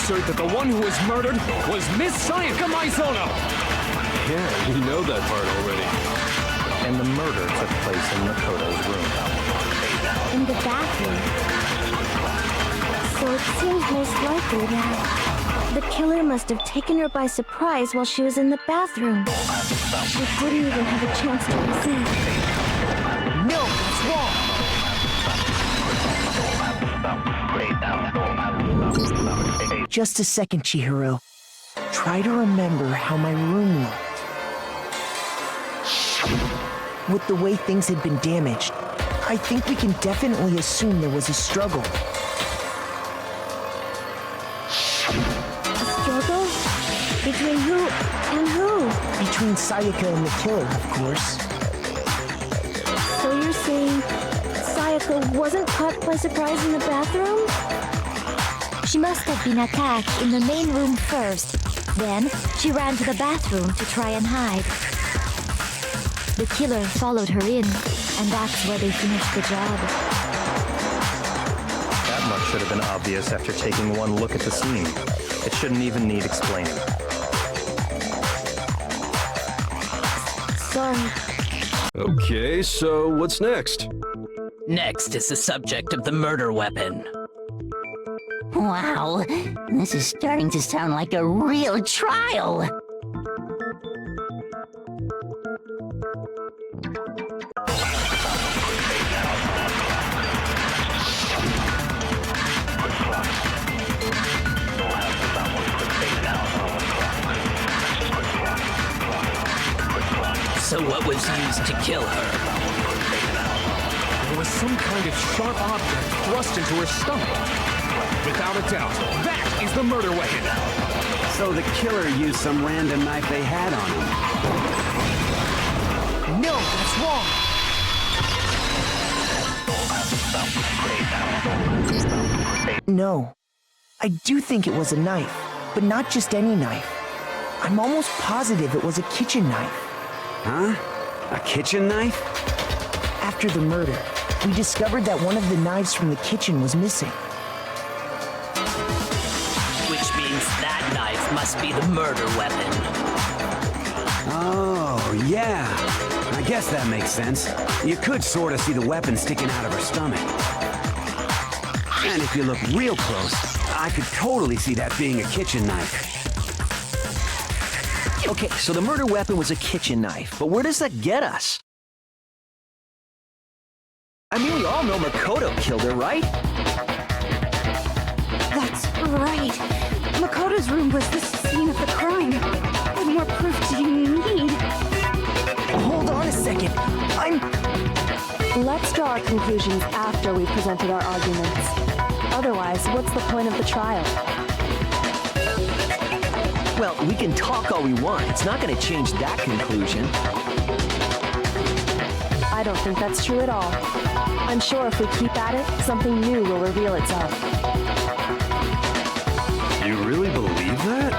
That the one who was murdered was Miss Sayaka Maizono. Yeah, we know that part already. And the murder took place in Makoto's room. In the bathroom. So it seems most likely that The killer must have taken her by surprise while she was in the bathroom. She didn't even have a chance to resist. No, that's wrong! Just a second, Chihiro. Try to remember how my room looked. With the way things had been damaged, I think we can definitely assume there was a struggle. A struggle? Between who and who? Between Sayaka and the killer, of course. So you're saying Sayaka wasn't caught by surprise in the bathroom? she must have been attacked in the main room first. Then she ran to the bathroom to try and hide. The killer followed her in, and that's where they finished the job. That much should have been obvious after taking one look at the scene. It shouldn't even need explaining. Sorry. Okay, so what's next? Next is the subject of the murder weapon. Wow, this is starting to sound like a real trial. So what was used to kill her? There was some kind of sharp object thrust into her stomach. Without a doubt, that is the murder weapon. So the killer used some random knife they had on him. No, that's wrong. No. I do think it was a knife, but not just any knife. I'm almost positive it was a kitchen knife. Huh? A kitchen knife? After the murder, we discovered that one of the knives from the kitchen was missing. Which means that knife must be the murder weapon. Oh, yeah. I guess that makes sense. You could sort of see the weapon sticking out of her stomach. And if you look real close, I could totally see that being a kitchen knife. Okay, so the murder weapon was a kitchen knife, but where does that get us? I mean, we all know Makoto killed her, right? That's right. Makoto's room was the scene of the crime. What more proof do you need? Hold on a second. Let's draw our conclusions after we've presented our arguments. Otherwise, what's the point of the trial? Well, we can talk all we want. It's not going to change that conclusion. I don't think that's true at all. I'm sure if we keep at it, something new will reveal itself. You really believe that?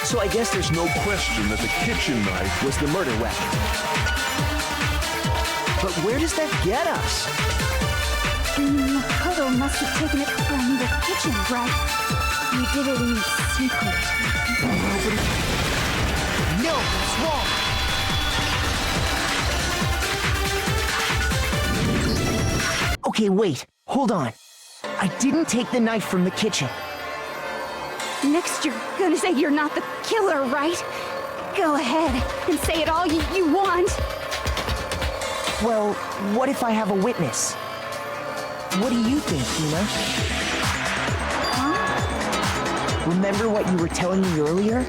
So I guess there's no question that the kitchen knife was the murder weapon. But where does that get us? Makoto must have taken it from the kitchen, right? You did it in secret. No, it's wrong. Okay, wait. Hold on. I didn't take the knife from the kitchen. Next, you're gonna say you're not the killer, right? Go ahead and say it all you want. Well, what if I have a witness? What do you think, Hina? Huh? Remember what you were telling me earlier?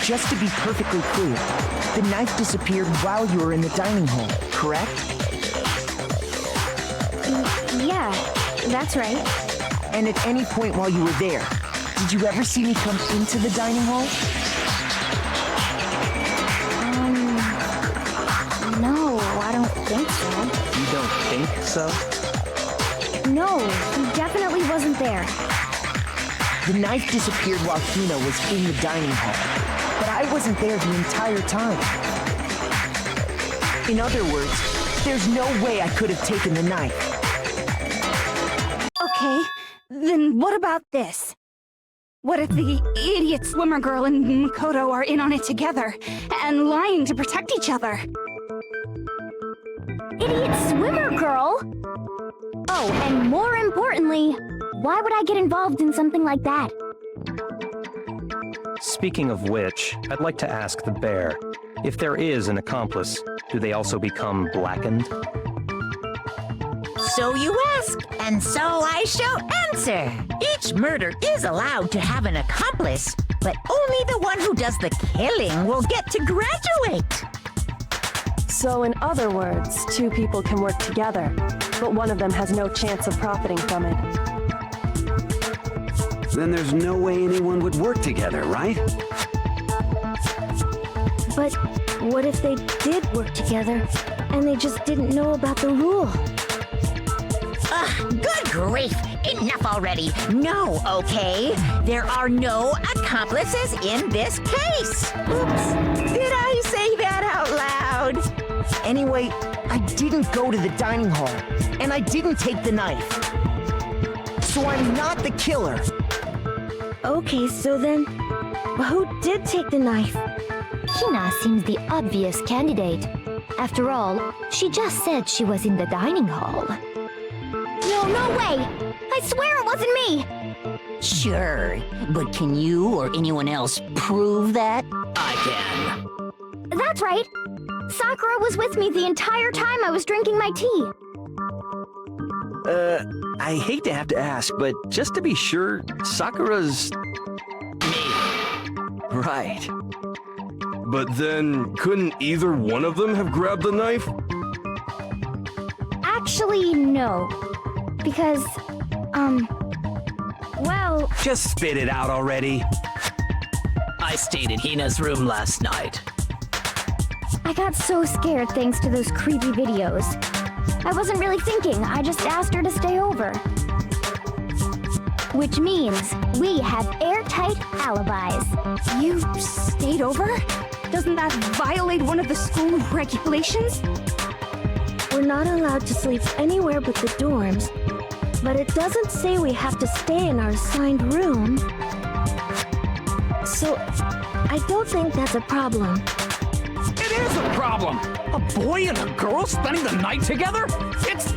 Just to be perfectly clear, the knife disappeared while you were in the dining hall, correct? Yeah, that's right. And at any point while you were there, did you ever see me come into the dining hall? No, I don't think so. You don't think so? No, he definitely wasn't there. The knife disappeared while Hina was in the dining hall, but I wasn't there the entire time. In other words, there's no way I could have taken the knife. Okay, then what about this? What if the idiot swimmer girl and Makoto are in on it together, and lying to protect each other? Idiot swimmer girl? Oh, and more importantly, why would I get involved in something like that? Speaking of which, I'd like to ask the bear, If there is an accomplice, do they also become blackened? So you ask, and so I shall answer. Each murder is allowed to have an accomplice, but only the one who does the killing will get to graduate. So in other words, two people can work together, but one of them has no chance of profiting from it. Then there's no way anyone would work together, right? But what if they did work together, and they just didn't know about the rule? Ugh, good grief! Enough already! No, okay? There are no accomplices in this case! Oops! Did I say that out loud? Anyway, I didn't go to the dining hall, and I didn't take the knife. So I'm not the killer. Okay, so then, who did take the knife? Hina seems the obvious candidate. After all, she just said she was in the dining hall. No way! I swear it wasn't me! Sure, but can you or anyone else prove that? I can. That's right! Sakura was with me the entire time I was drinking my tea. I hate to have to ask, but just to be sure, Sakura's... Me. Right. But then, couldn't either one of them have grabbed the knife? Actually, no. Because, well... Just spit it out already. I stayed in Hina's room last night. I got so scared thanks to those creepy videos. I wasn't really thinking, I just asked her to stay over. Which means we have airtight alibis. You stayed over? Doesn't that violate one of the school regulations? We're not allowed to sleep anywhere but the dorms, but it doesn't say we have to stay in our assigned room. So, I don't think that's a problem. It is a problem! A boy and a girl spending the night together? It's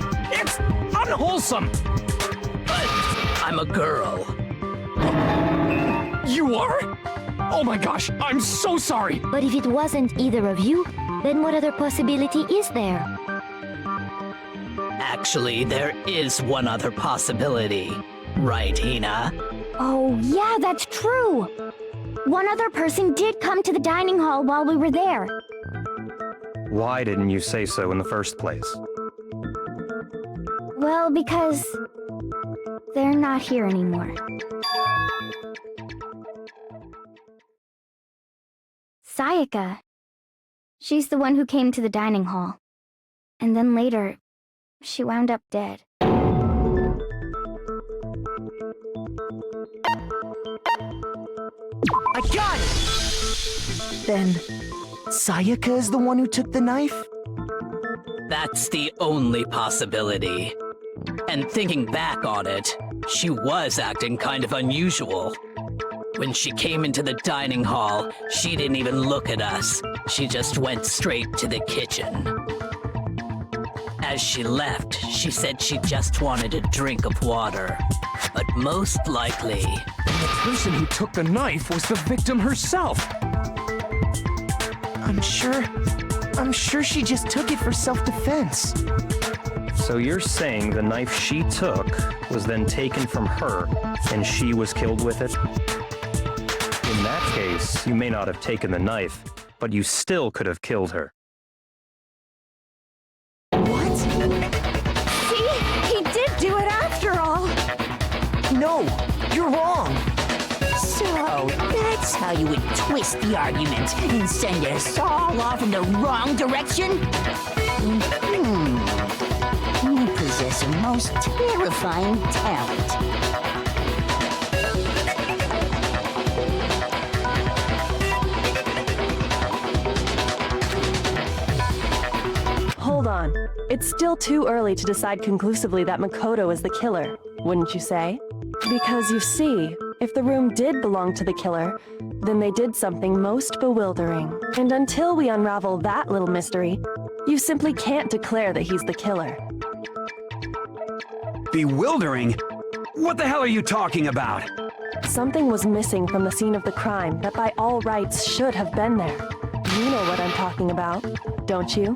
unwholesome! But I'm a girl. You are? Oh my gosh, I'm so sorry! But if it wasn't either of you, then what other possibility is there? Actually, there is one other possibility. Right, Hina? Oh, yeah, that's true! One other person did come to the dining hall while we were there. Why didn't you say so in the first place? Well, because... they're not here anymore. Sayaka. She's the one who came to the dining hall. And then later, she wound up dead. I got it! Then, Sayaka is the one who took the knife? That's the only possibility. And thinking back on it, she was acting kind of unusual. When she came into the dining hall, she didn't even look at us. She just went straight to the kitchen. As she left, she said she just wanted a drink of water. But most likely... the person who took the knife was the victim herself. I'm sure she just took it for self-defense. So you're saying the knife she took was then taken from her, and she was killed with it? In that case, you may not have taken the knife, but you still could have killed her. What? See? He did do it after all! No, you're wrong! So, that's how you would twist the argument and send us all off in the wrong direction? You possess a most terrifying talent. Hold on. It's still too early to decide conclusively that Makoto is the killer, wouldn't you say? Because you see, if the room did belong to the killer, then they did something most bewildering. And until we unravel that little mystery, you simply can't declare that he's the killer. Bewildering? What the hell are you talking about? Something was missing from the scene of the crime that by all rights should have been there. You know what I'm talking about, don't you?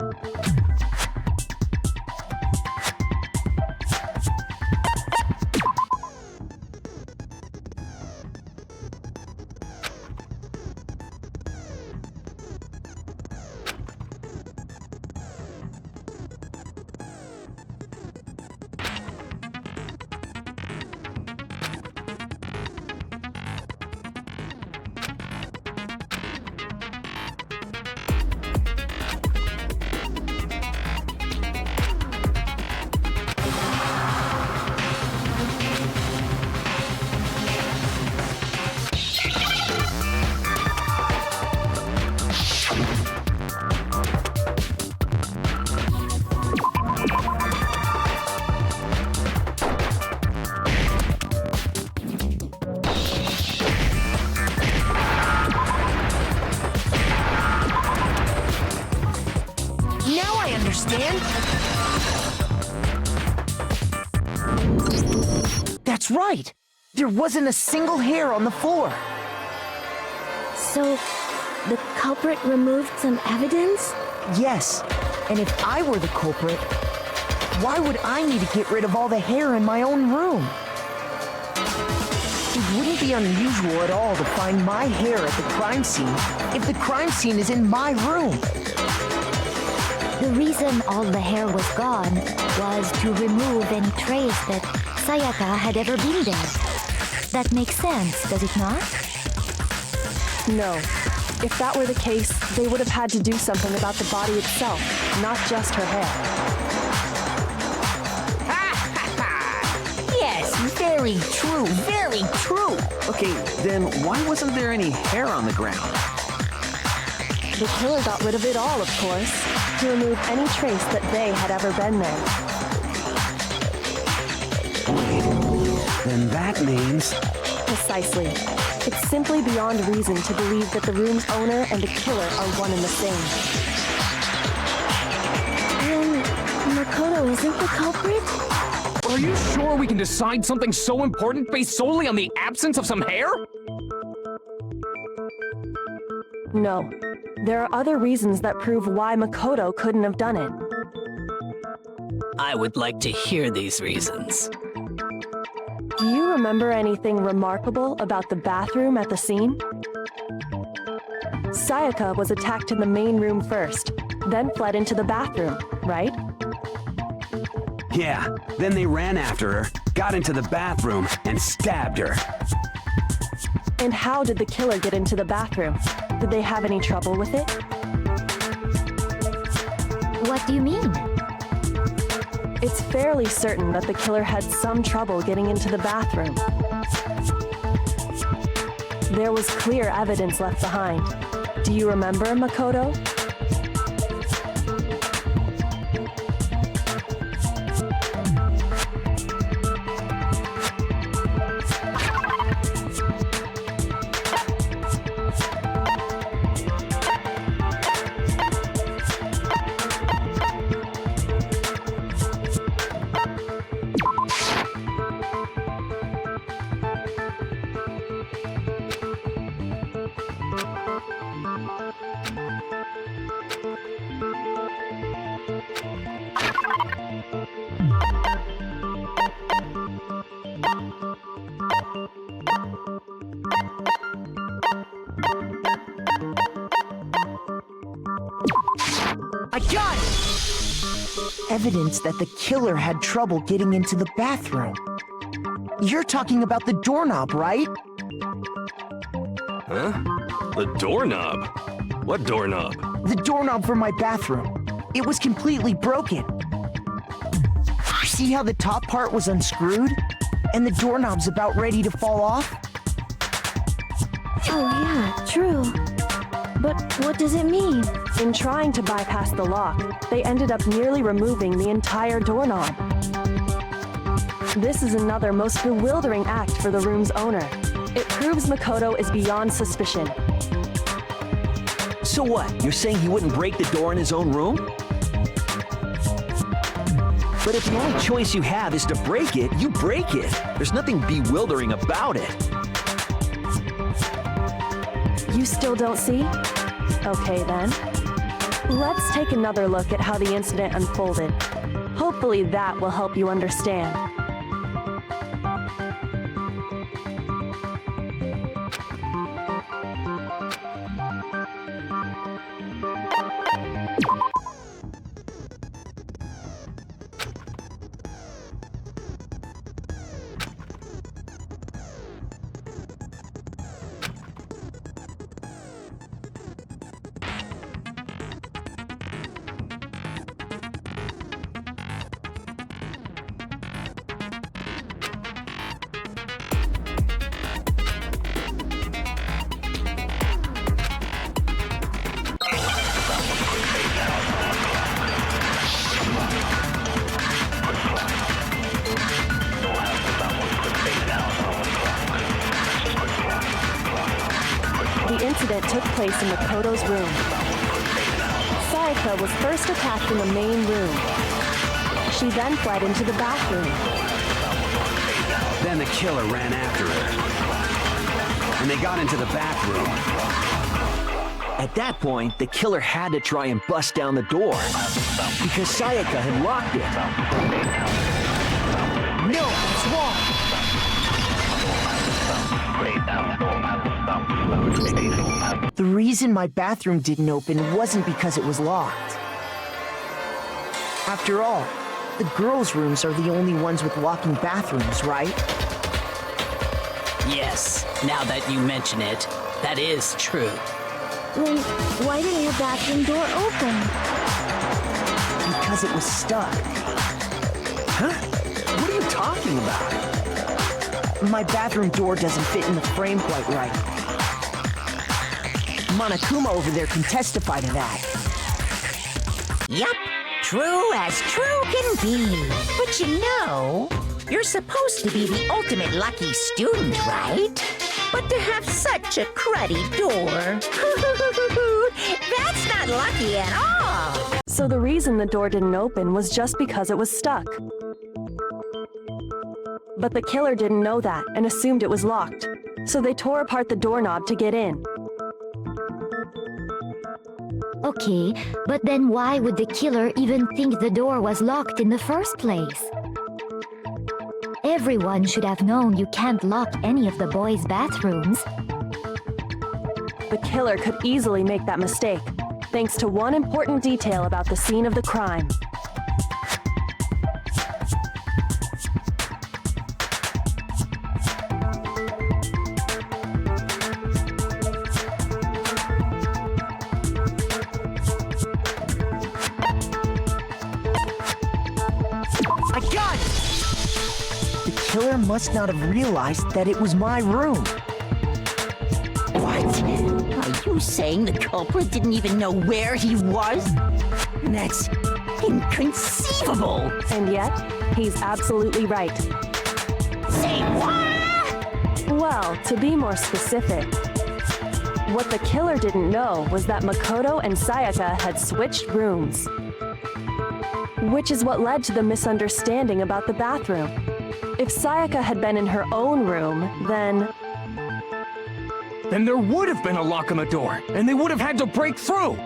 That's right! There wasn't a single hair on the floor! So, the culprit removed some evidence? Yes, and if I were the culprit, why would I need to get rid of all the hair in my own room? It wouldn't be unusual at all to find my hair at the crime scene if the crime scene is in my room. The reason all the hair was gone was to remove any trace that Sayaka had ever been there. That makes sense, does it not? No. If that were the case, they would have had to do something about the body itself, not just her hair. Yes, very true, very true. Okay, then why wasn't there any hair on the ground? The killer got rid of it all, of course, to remove any trace that they had ever been there. Wait, then that means... Precisely. It's simply beyond reason to believe that the room's owner and the killer are one and the same. Then Makoto isn't the culprit? Are you sure we can decide something so important based solely on the absence of some hair? No. There are other reasons that prove why Makoto couldn't have done it. I would like to hear these reasons. Do you remember anything remarkable about the bathroom at the scene? Sayaka was attacked in the main room first, then fled into the bathroom, right? Yeah, then they ran after her, got into the bathroom, and stabbed her. And how did the killer get into the bathroom? Did they have any trouble with it? What do you mean? It's fairly certain that the killer had some trouble getting into the bathroom. There was clear evidence left behind. Do you remember, Makoto? I got it! Evidence that the killer had trouble getting into the bathroom. You're talking about the doorknob, right? Huh? The doorknob? What doorknob? The doorknob for my bathroom. It was completely broken. See how the top part was unscrewed? And the doorknob's about ready to fall off? Oh yeah, true. But what does it mean? In trying to bypass the lock, they ended up nearly removing the entire doorknob. This is another most bewildering act for the room's owner. It proves Makoto is beyond suspicion. So what? You're saying he wouldn't break the door in his own room? But if the only choice you have is to break it, you break it. There's nothing bewildering about it. You still don't see? Okay then. Let's take another look at how the incident unfolded. Hopefully that will help you understand. The incident took place in Makoto's room. Sayaka was first attacked in the main room. She then fled into the bathroom. Then the killer ran after her. And they got into the bathroom. At that point, the killer had to try and bust down the door, because Sayaka had locked it. No, it's wrong. The reason my bathroom didn't open wasn't because it was locked. After all, the girls' rooms are the only ones with locking bathrooms, right? Yes, now that you mention it, that is true. Then why didn't your bathroom door open? Because it was stuck. Huh? What are you talking about? My bathroom door doesn't fit in the frame quite right. Monokuma over there can testify to that. Yup, true as true can be. But you know, you're supposed to be the ultimate lucky student, right? But to have such a cruddy door, that's not lucky at all. So the reason the door didn't open was just because it was stuck. But the killer didn't know that and assumed it was locked. So they tore apart the doorknob to get in. Okay, but then why would the killer even think the door was locked in the first place? Everyone should have known you can't lock any of the boys' bathrooms. The killer could easily make that mistake, thanks to one important detail about the scene of the crime. I got it! The killer must not have realized that it was my room. What? Are you saying the culprit didn't even know where he was? That's inconceivable. And yet, he's absolutely right. Say what? Well, to be more specific, what the killer didn't know was that Makoto and Sayaka had switched rooms. Which is what led to the misunderstanding about the bathroom. If Sayaka had been in her own room, then there would have been a lock on the door, and they would have had to break through!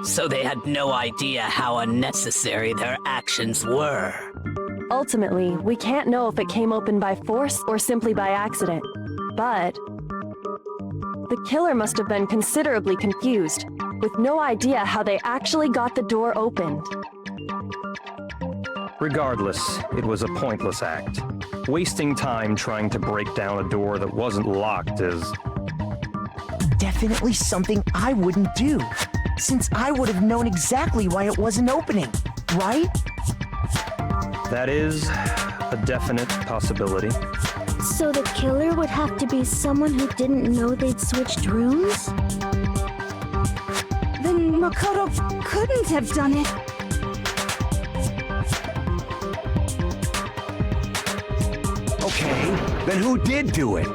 So they had no idea how unnecessary their actions were. ultimately, we can't know if it came open by force or simply by accident. But the killer must have been considerably confused, with no idea how they actually got the door opened. Regardless, it was a pointless act. Wasting time trying to break down a door that wasn't locked is... definitely something I wouldn't do, since I would have known exactly why it wasn't opening, right? That is a definite possibility. So the killer would have to be someone who didn't know they'd switched rooms? Then Makoto couldn't have done it. Okay, then who did do it?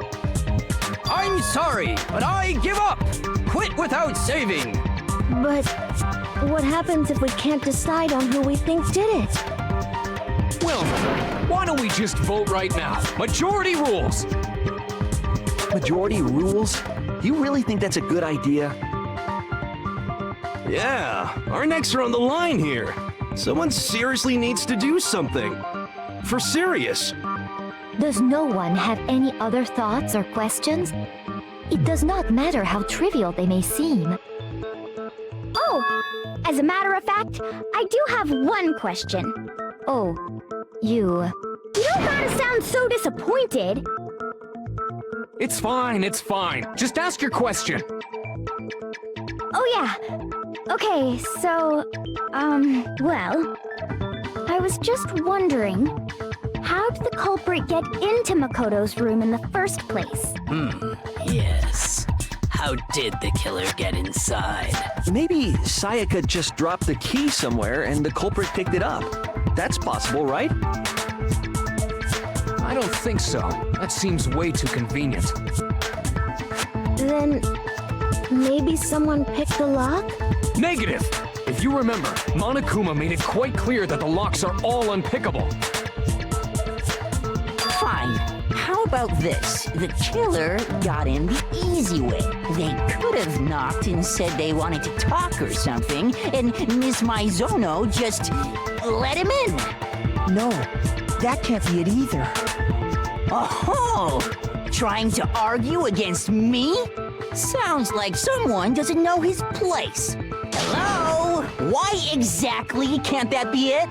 I'm sorry, but I give up! Quit without saving! But what happens if we can't decide on who we think did it? Well, why don't we just vote right now? Majority rules! majority rules? You really think that's a good idea? Yeah, our necks are on the line here. Someone seriously needs to do something. For serious. Does no one have any other thoughts or questions? It does not matter how trivial they may seem. Oh, as a matter of fact, I do have one question. Oh, you... You don't gotta sound so disappointed. It's fine, it's fine. Just ask your question. Oh yeah. Okay, so, well, I was just wondering, how did the culprit get into Makoto's room in the first place? Yes. How did the killer get inside? Maybe Sayaka just dropped the key somewhere and the culprit picked it up. That's possible, right? I don't think so. That seems way too convenient. Then maybe someone picked the lock? Negative! If you remember, Monokuma made it quite clear that the locks are all unpickable. Fine. How about this? The killer got in the easy way. They could have knocked and said they wanted to talk or something, and Miss Maizono just let him in. No, that can't be it either. Oh, trying to argue against me? Sounds like someone doesn't know his place. Hello? Why exactly can't that be it?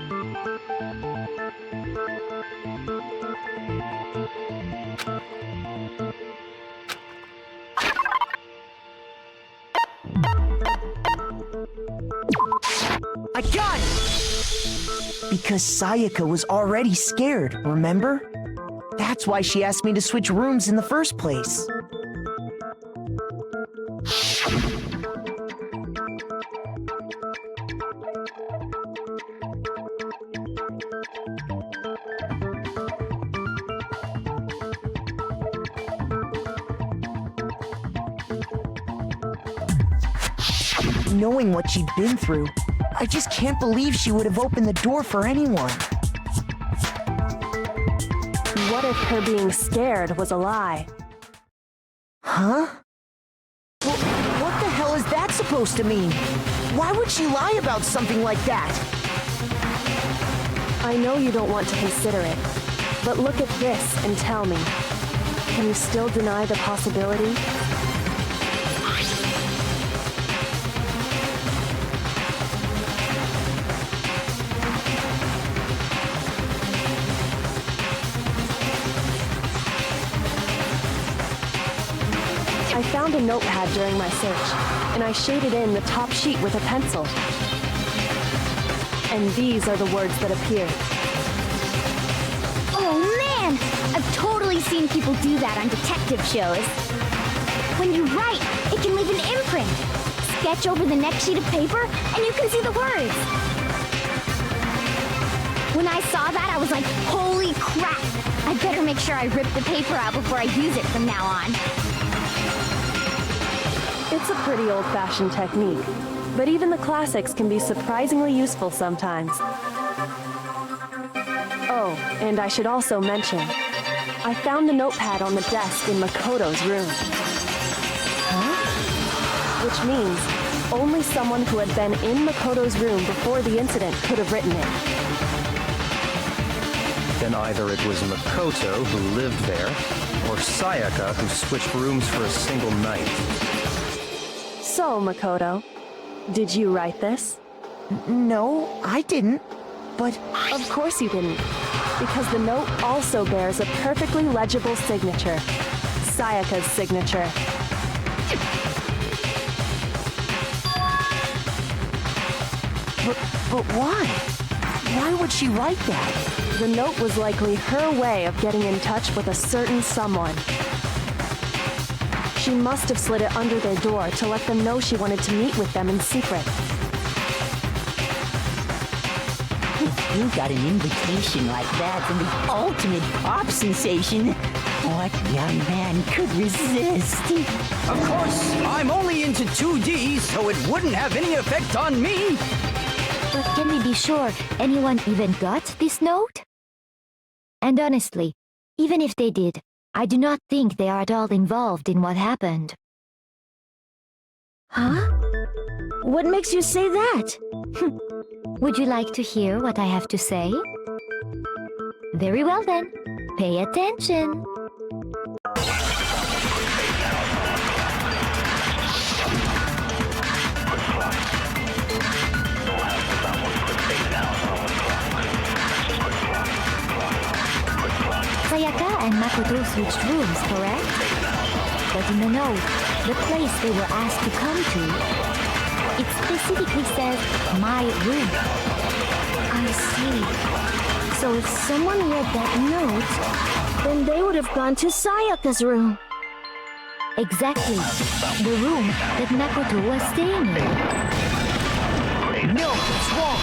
I got it! Because Sayaka was already scared, remember? That's why she asked me to switch rooms in the first place. Knowing what she'd been through, I just can't believe she would have opened the door for anyone. What if her being scared was a lie? Huh? Well, what the hell is that supposed to mean? Why would she lie about something like that? I know you don't want to consider it, but look at this and tell me. Can you still deny the possibility? I found a notepad during my search, and I shaded in the top sheet with a pencil. And these are the words that appeared. Oh man! I've totally seen people do that on detective shows. When you write, it can leave an imprint. Sketch over the next sheet of paper, and you can see the words. When I saw that, I was like, holy crap! I better make sure I rip the paper out before I use it from now on. It's a pretty old-fashioned technique, but even the classics can be surprisingly useful sometimes. Oh, and I should also mention, I found the notepad on the desk in Makoto's room. Huh? Which means only someone who had been in Makoto's room before the incident could have written it. Then either it was Makoto who lived there, or Sayaka who switched rooms for a single night. So, Makoto, did you write this? No, I didn't. But of course you didn't, because the note also bears a perfectly legible signature. Sayaka's signature. But why? Why would she write that? The note was likely her way of getting in touch with a certain someone. She must have slid it under their door to let them know she wanted to meet with them in secret. If you got an invitation like that from the ultimate pop sensation, what young man could resist? Of course, I'm only into 2D, so it wouldn't have any effect on me. But can we be sure anyone even got this note? And honestly, even if they did, I do not think they are at all involved in what happened. Huh? What makes you say that? Would you like to hear what I have to say? Very well then. Pay attention. Sayaka and Makoto switched rooms, correct? But in the note, the place they were asked to come to, it specifically says, my room. I see. So if someone read that note, then they would have gone to Sayaka's room. Exactly. The room that Makoto was staying in. No, it's wrong!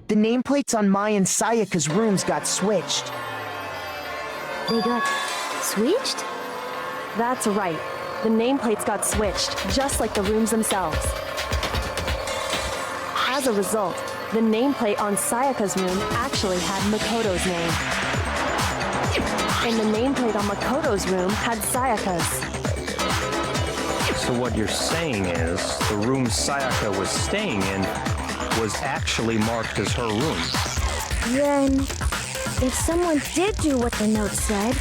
The nameplates on Mai and Sayaka's rooms got switched. They got switched? That's right. The nameplates got switched, just like the rooms themselves. As a result, the nameplate on Sayaka's room actually had Makoto's name. And the nameplate on Makoto's room had Sayaka's. So what you're saying is, the room Sayaka was staying in was actually marked as her room. Then, if someone did do what the note said,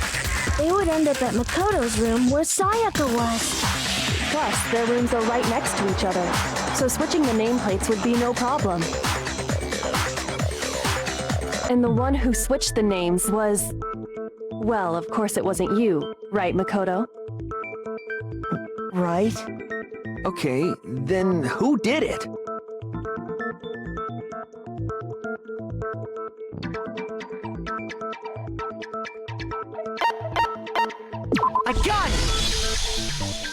they would end up at Makoto's room where Sayaka was. Plus, their rooms are right next to each other, so switching the nameplates would be no problem. And the one who switched the names was... Well, of course it wasn't you, right, Makoto? Right. Okay, then who did it? I got it!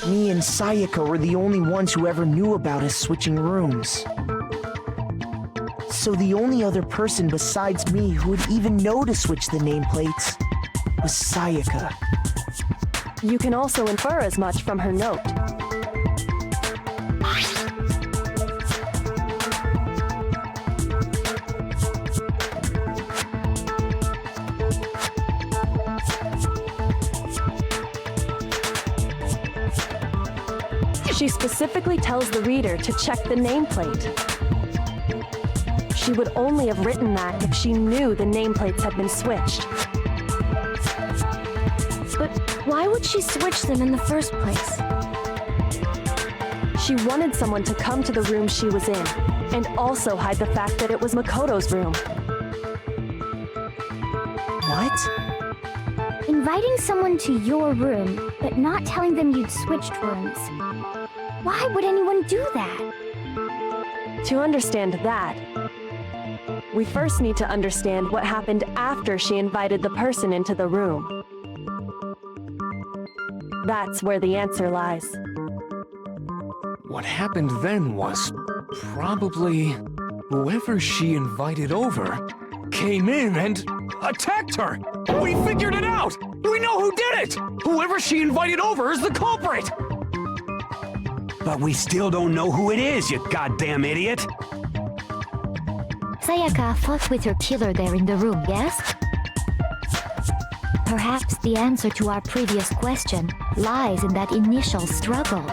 Me and Sayaka were the only ones who ever knew about us switching rooms. So the only other person besides me who would even know to switch the nameplates was Sayaka. You can also infer as much from her note. She specifically tells the reader to check the nameplate. She would only have written that if she knew the nameplates had been switched. But why would she switch them in the first place? She wanted someone to come to the room she was in, and also hide the fact that it was Makoto's room. What? Inviting someone to your room, but not telling them you'd switched rooms. Why would anyone do that? To understand that, we first need to understand what happened after she invited the person into the room. That's where the answer lies. What happened then was probably whoever she invited over came in and attacked her. We figured it out. We know who did it. Whoever she invited over is the culprit. But we still don't know who it is, you goddamn idiot! Sayaka fought with her killer there in the room, yes? Perhaps the answer to our previous question lies in that initial struggle.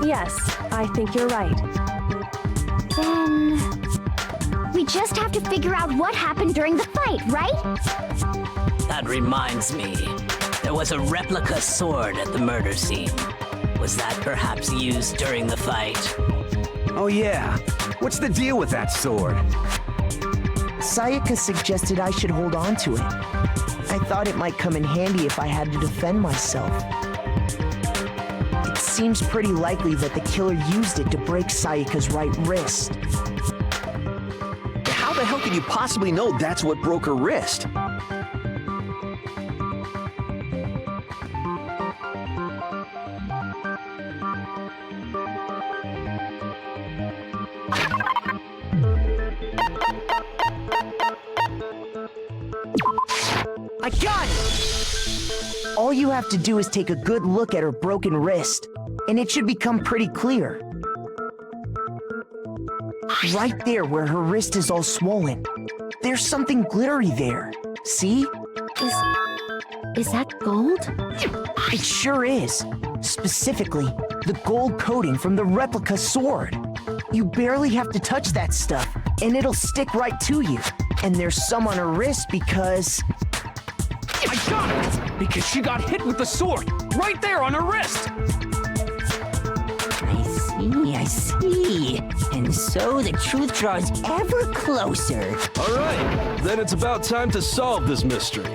Yes, I think you're right. Then... we just have to figure out what happened during the fight, right? That reminds me. There was a replica sword at the murder scene. Was that perhaps used during the fight? Oh yeah. What's the deal with that sword? Sayaka suggested I should hold on to it. I thought it might come in handy if I had to defend myself. It seems pretty likely that the killer used it to break Sayaka's right wrist. How the hell could you possibly know that's what broke her wrist? I got it! All you have to do is take a good look at her broken wrist, and it should become pretty clear. Right there where her wrist is all swollen. There's something glittery there. See? Is that gold? It sure is. Specifically, the gold coating from the replica sword. You barely have to touch that stuff, and it'll stick right to you. And there's some on her wrist because... I got it! Because she got hit with the sword, right there on her wrist! I see. And so the truth draws ever closer. All right, then it's about time to solve this mystery.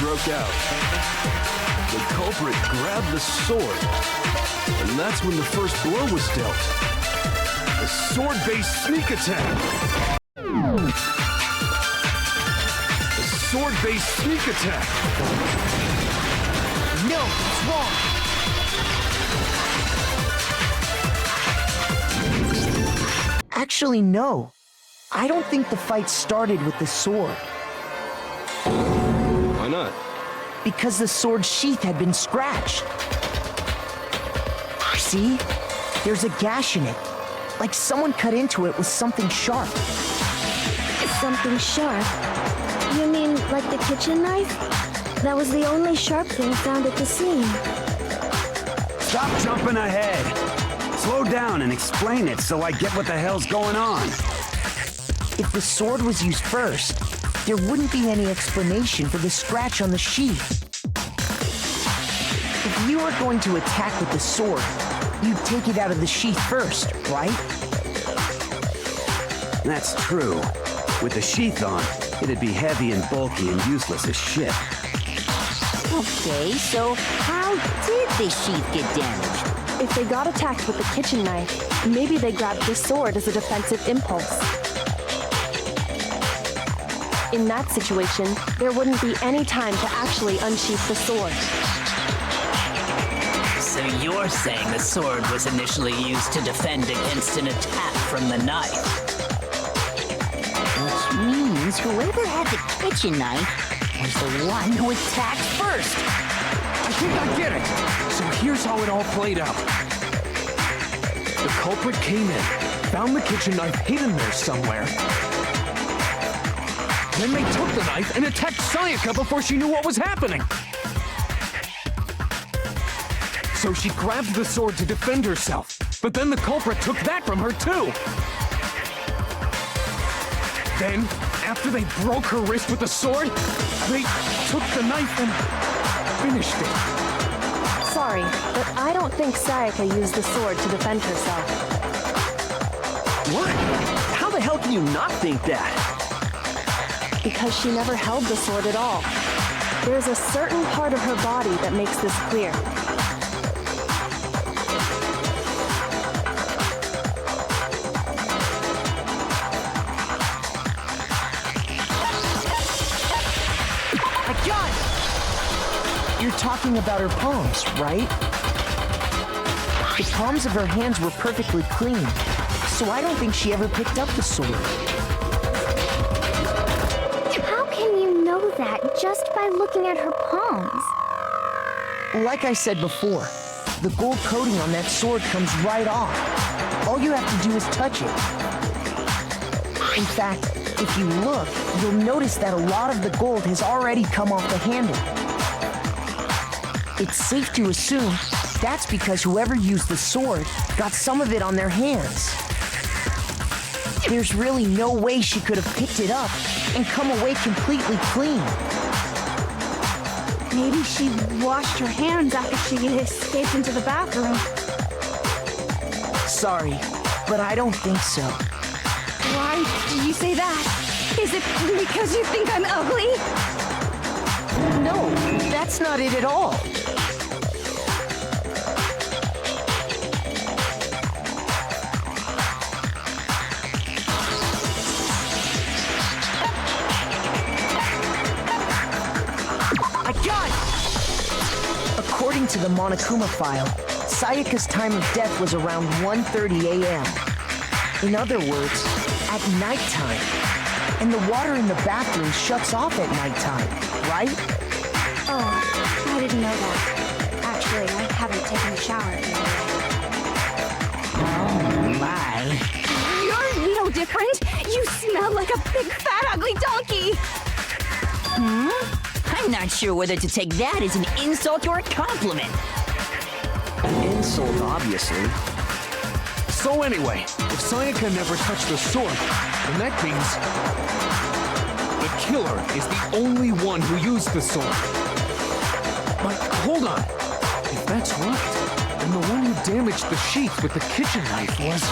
Broke out. The culprit grabbed the sword, and that's when the first blow was dealt. A sword-based sneak attack. A sword-based sneak attack. No, it's wrong. Actually, no. I don't think the fight started with the sword. Why not? Because the sword sheath had been scratched. See? There's a gash in it. Like someone cut into it with something sharp. Something sharp? You mean like the kitchen knife? That was the only sharp thing found at the scene. Stop jumping ahead. Slow down and explain it so I get what the hell's going on. If the sword was used first, there wouldn't be any explanation for the scratch on the sheath. If you were going to attack with the sword, you'd take it out of the sheath first, right? That's true. With the sheath on, it'd be heavy and bulky and useless as shit. Okay, so how did the sheath get damaged? If they got attacked with the kitchen knife, maybe they grabbed the sword as a defensive impulse. In that situation, there wouldn't be any time to actually unsheath the sword. So you're saying the sword was initially used to defend against an attack from the knife? Which means whoever had the kitchen knife was the one who attacked first. I think I get it. So here's how it all played out. The culprit came in, found the kitchen knife hidden there somewhere. Then they took the knife and attacked Sayaka before she knew what was happening. So she grabbed the sword to defend herself. But then the culprit took that from her too. Then, after they broke her wrist with the sword, they took the knife and finished it. Sorry, but I don't think Sayaka used the sword to defend herself. What? How the hell can you not think that? Because she never held the sword at all. There's a certain part of her body that makes this clear. I got it! You're talking about her palms, right? The palms of her hands were perfectly clean, so I don't think she ever picked up the sword. That just by looking at her palms. Like I said before, the gold coating on that sword comes right off. All you have to do is touch it. In fact, if you look, you'll notice that a lot of the gold has already come off the handle. It's safe to assume that's because whoever used the sword got some of it on their hands. There's really no way she could have picked it up and come away completely clean. Maybe she washed her hands after she escaped into the bathroom. Sorry, but I don't think so. Why do you say that? Is it because you think I'm ugly? No, that's not it at all. I got it! According to the Monokuma file, Sayaka's time of death was around 1:30 a.m. In other words, at nighttime. And the water in the bathroom shuts off at nighttime, right? Oh, I didn't know that. Actually, I haven't taken a shower in a while. Oh, my. You're no different. You smell like a big, fat, ugly donkey. I'm not sure whether to take that as an insult or a compliment. An insult, obviously. So anyway, if Sayaka never touched the sword, then that means the killer is the only one who used the sword. But hold on. If that's right, then the one who damaged the sheath with the kitchen knife was...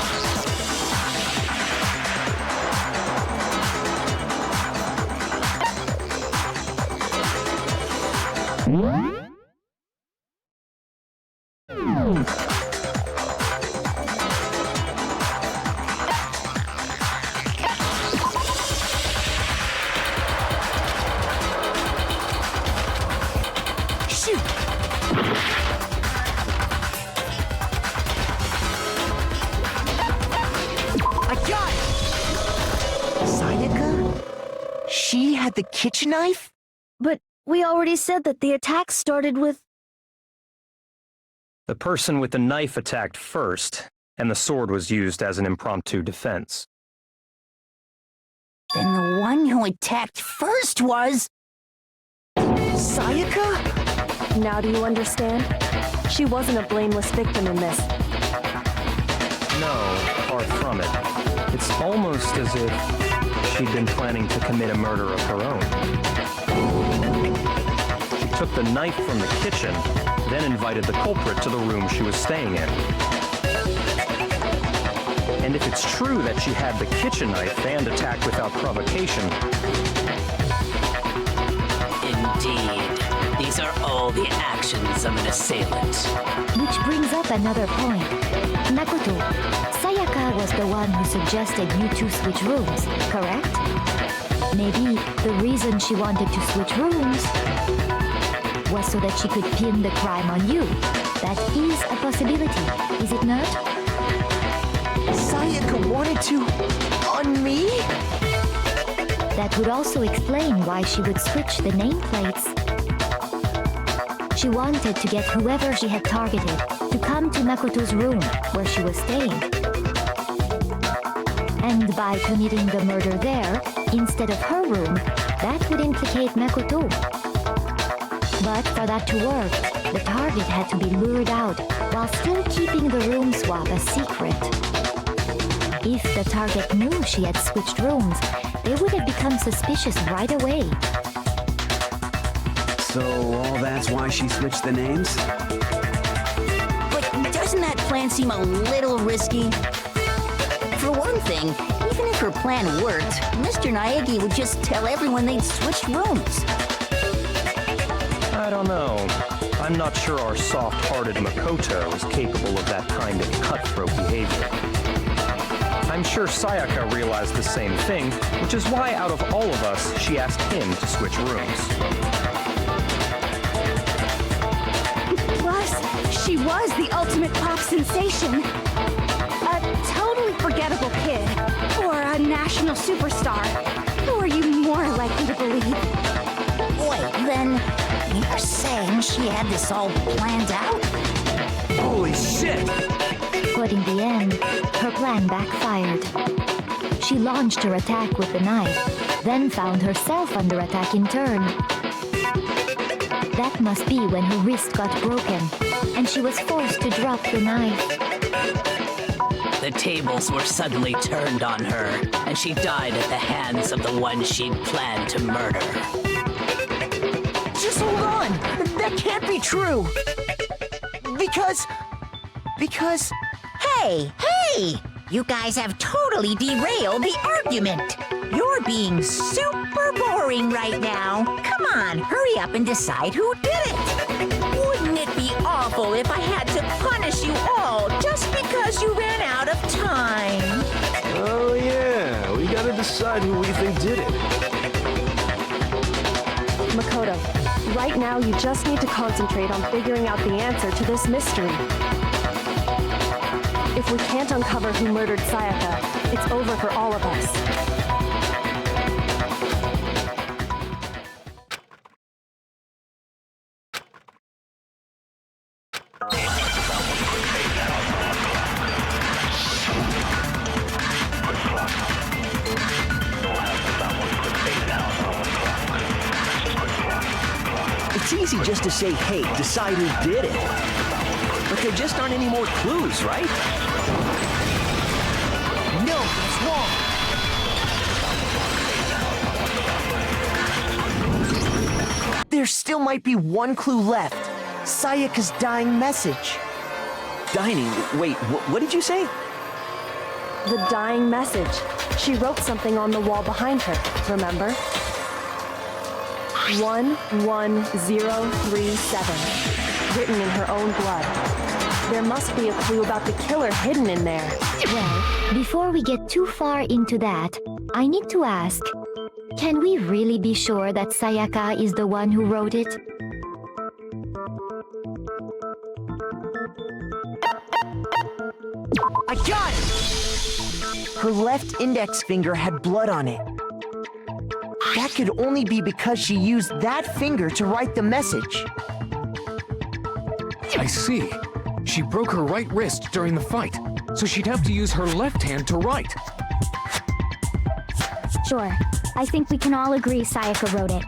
She had the kitchen knife? But we already said that the attack started with... The person with the knife attacked first, and the sword was used as an impromptu defense. Then the one who attacked first was... Sayaka? Now do you understand? She wasn't a blameless victim in this. No, far from it. It's almost as if she'd been planning to commit a murder of her own. She took the knife from the kitchen, then invited the culprit to the room she was staying in. And if it's true that she had the kitchen knife and attacked without provocation... Indeed. These are all the actions of an assailant. Which brings up another point. Makoto, Sayaka was the one who suggested you two switch rooms, correct? Maybe the reason she wanted to switch rooms was so that she could pin the crime on you. That is a possibility, is it not? Sayaka wanted to... on me? That would also explain why she would switch the nameplates. She wanted to get whoever she had targeted to come to Makoto's room where she was staying. And by committing the murder there, instead of her room, that would implicate Makoto. But for that to work, the target had to be lured out while still keeping the room swap a secret. If the target knew she had switched rooms, they would have become suspicious right away. So all that's why she switched the names? But doesn't that plan seem a little risky? For one thing, even if her plan worked, Mr. Naegi would just tell everyone they'd switched rooms. I don't know. I'm not sure our soft-hearted Makoto is capable of that kind of cutthroat behavior. I'm sure Sayaka realized the same thing, which is why out of all of us, she asked him to switch rooms. Plus, she was the ultimate pop sensation. A totally forgettable kid. Or a national superstar. Who are you more likely to believe? Wait, then you're saying she had this all planned out? Holy shit! But in the end, her plan backfired. She launched her attack with the knife, then found herself under attack in turn. That must be when her wrist got broken, and she was forced to drop the knife. The tables were suddenly turned on her, and she died at the hands of the one she'd planned to murder. Just hold on! That can't be true! Because... Hey! You guys have totally derailed the argument. You're being super boring right now. Come on, hurry up and decide who did it. Wouldn't it be awful if I had to punish you all just because you ran out of time? Oh yeah, we gotta decide who we think did it. Makoto, right now you just need to concentrate on figuring out the answer to this mystery. If we can't uncover who murdered Sayaka, it's over for all of us. It's easy just to say, hey, decide who did it. But there just aren't any more clues, right? No, it's wrong! There still might be one clue left. Sayaka's dying message. Dining? Wait, what did you say? The dying message. She wrote something on the wall behind her, remember? 11037. Written in her own blood. There must be a clue about the killer hidden in there. Well, before we get too far into that, I need to ask, can we really be sure that Sayaka is the one who wrote it? I got it! Her left index finger had blood on it. That could only be because she used that finger to write the message. I see. She broke her right wrist during the fight, so she'd have to use her left hand to write. Sure, I think we can all agree Sayaka wrote it.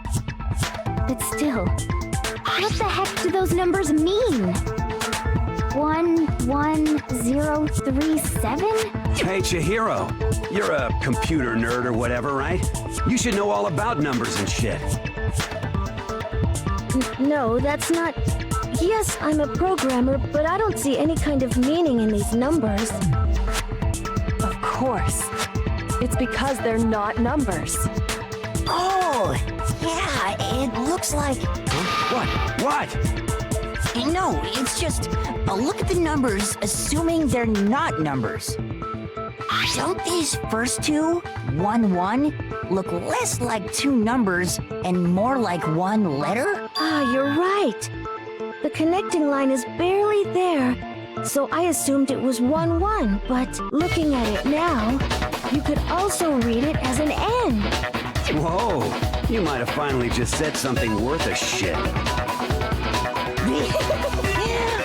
But still, what the heck do those numbers mean? 11037? Hey, Chihiro. You're a computer nerd or whatever, right? You should know all about numbers and shit. No, that's not... Yes, I'm a programmer, but I don't see any kind of meaning in these numbers. Of course. It's because they're not numbers. Oh, yeah, it looks like... Huh? What? No, it's just look at the numbers, assuming they're not numbers. Don't these first two, 1-1, look less like two numbers and more like one letter? Ah, you're right. The connecting line is barely there, so I assumed it was 1-1, but looking at it now, you could also read it as an N. Whoa, you might have finally just said something worth a shit.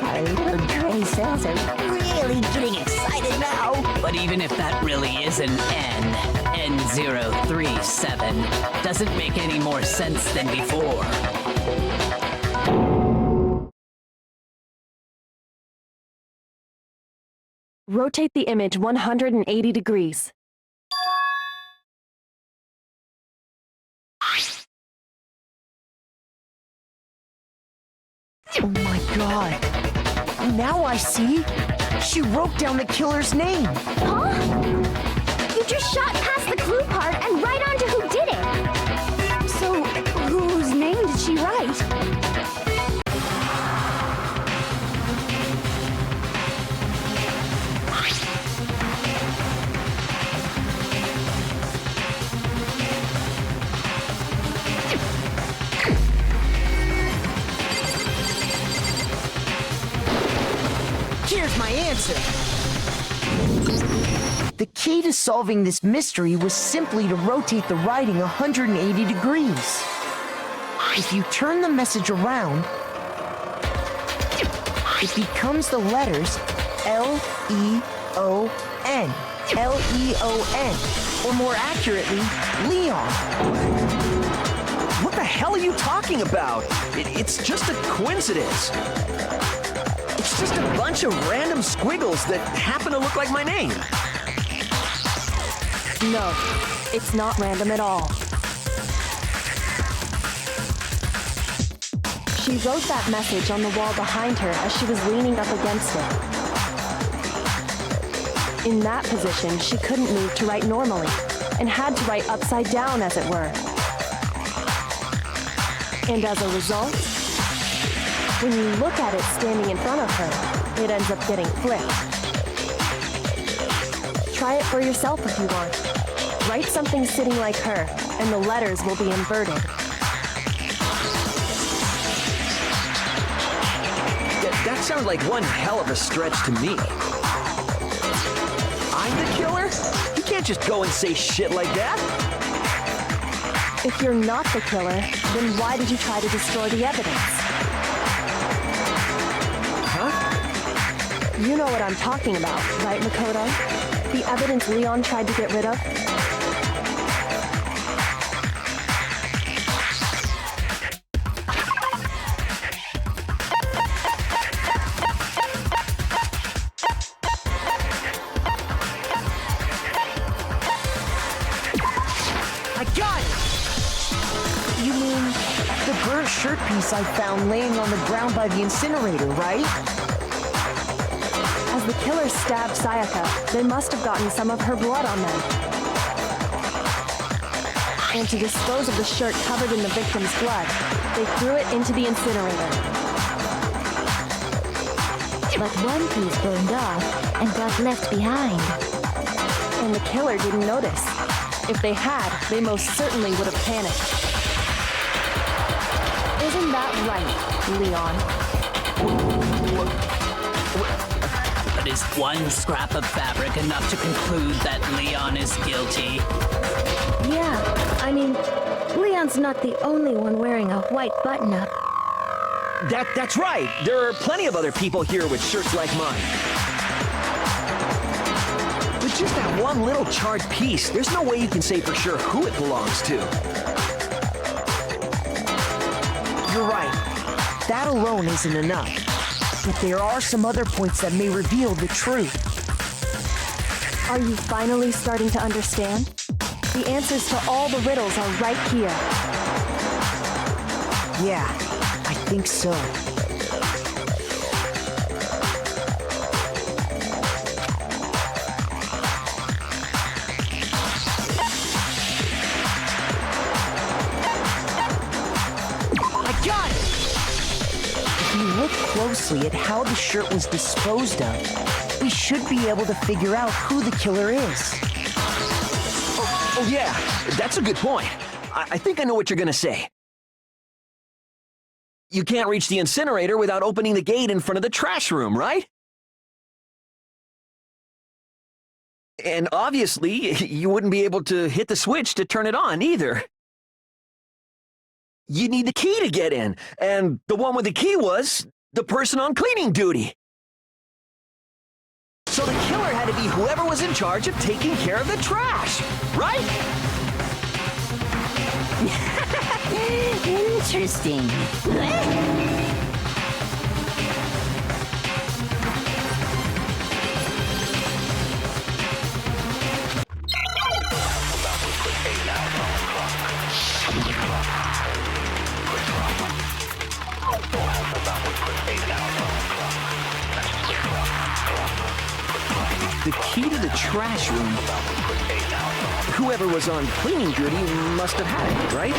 Our little gray cells are really getting excited now. But even if that really is an N037, doesn't make any more sense than before. Rotate the image 180 degrees. Oh my god. Now I see. She wrote down the killer's name. Huh? You just shot past the clue part and right onto who did it. So, whose name did she write? Here's my answer. The key to solving this mystery was simply to rotate the writing 180 degrees. If you turn the message around, it becomes the letters L-E-O-N. L-E-O-N. Or more accurately, Leon. What the hell are you talking about? It's just a coincidence. It's just a bunch of random squiggles that happen to look like my name. No, it's not random at all. She wrote that message on the wall behind her as she was leaning up against it. In that position, she couldn't move to write normally, and had to write upside down, as it were. And as a result, when you look at it standing in front of her, it ends up getting flipped. Try it for yourself if you want. Write something sitting like her, and the letters will be inverted. That sounds like one hell of a stretch to me. I'm the killer? You can't just go and say shit like that. If you're not the killer, then why did you try to destroy the evidence? Huh? You know what I'm talking about, right, Makoto? The evidence Leon tried to get rid of? I got it! You mean the burnt shirt piece I found laying on the ground by the incinerator, right? As the killer stabbed Sayaka, they must have gotten some of her blood on them. And to dispose of the shirt covered in the victim's blood, they threw it into the incinerator. But one piece burned off and got left behind. And the killer didn't notice. If they had, they most certainly would have panicked. Isn't that right, Leon? But is one scrap of fabric enough to conclude that Leon is guilty? Yeah, I mean, Leon's not the only one wearing a white button-up. That's right. There are plenty of other people here with shirts like mine. With just that one little charred piece, there's no way you can say for sure who it belongs to. You're right. That alone isn't enough. But there are some other points that may reveal the truth. Are you finally starting to understand? The answers to all the riddles are right here. Yeah, I think so. I got it! If you look closely at how the shirt was disposed of, we should be able to figure out who the killer is. Oh yeah, that's a good point. I think I know what you're gonna say. You can't reach the incinerator without opening the gate in front of the trash room, right? And obviously, you wouldn't be able to hit the switch to turn it on either. You need the key to get in, and the one with the key was the person on cleaning duty. So the killer had to be whoever was in charge of taking care of the trash, right? Interesting. The key to the trash room. Whoever was on cleaning duty must have had it, right?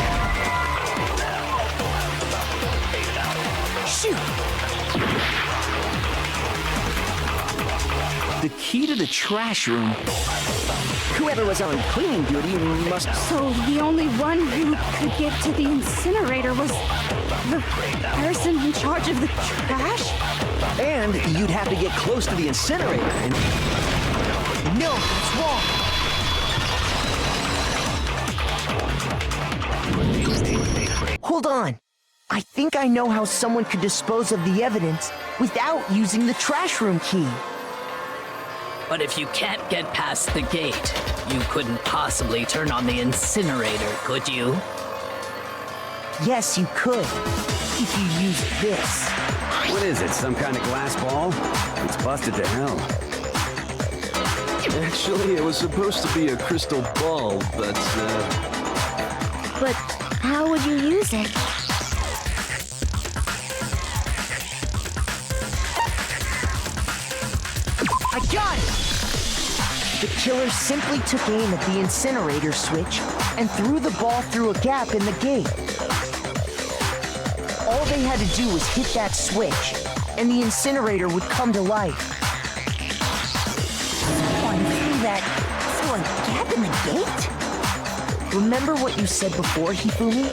Shoot! The key to the trash room. Whoever was on cleaning duty must have... So the only one who could get to the incinerator was the person in charge of the trash? And you'd have to get close to the incinerator and... No, it's wrong. Hold on. I think I know how someone could dispose of the evidence without using the trash room key. But if you can't get past the gate, you couldn't possibly turn on the incinerator, could you? Yes, you could. If you used this. What is it, some kind of glass ball? It's busted to hell. Actually, it was supposed to be a crystal ball, but, But how would you use it? I got it! The killer simply took aim at the incinerator switch and threw the ball through a gap in the gate. All they had to do was hit that switch, and the incinerator would come to life. Someone threw a gap in the gate? Remember what you said before, Hifumi?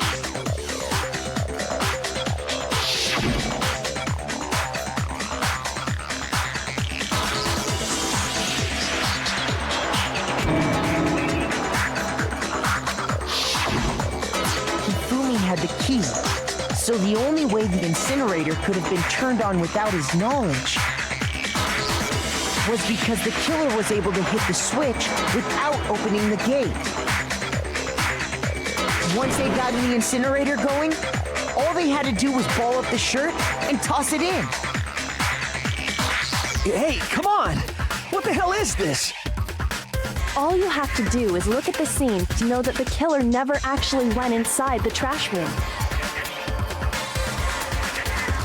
Had the key, so the only way the incinerator could have been turned on without his knowledge was because the killer was able to hit the switch without opening the gate. Once they got the incinerator going, all they had to do was ball up the shirt and toss it in. Hey, come on! What the hell is this? All you have to do is look at the scene to know that the killer never actually went inside the trash room.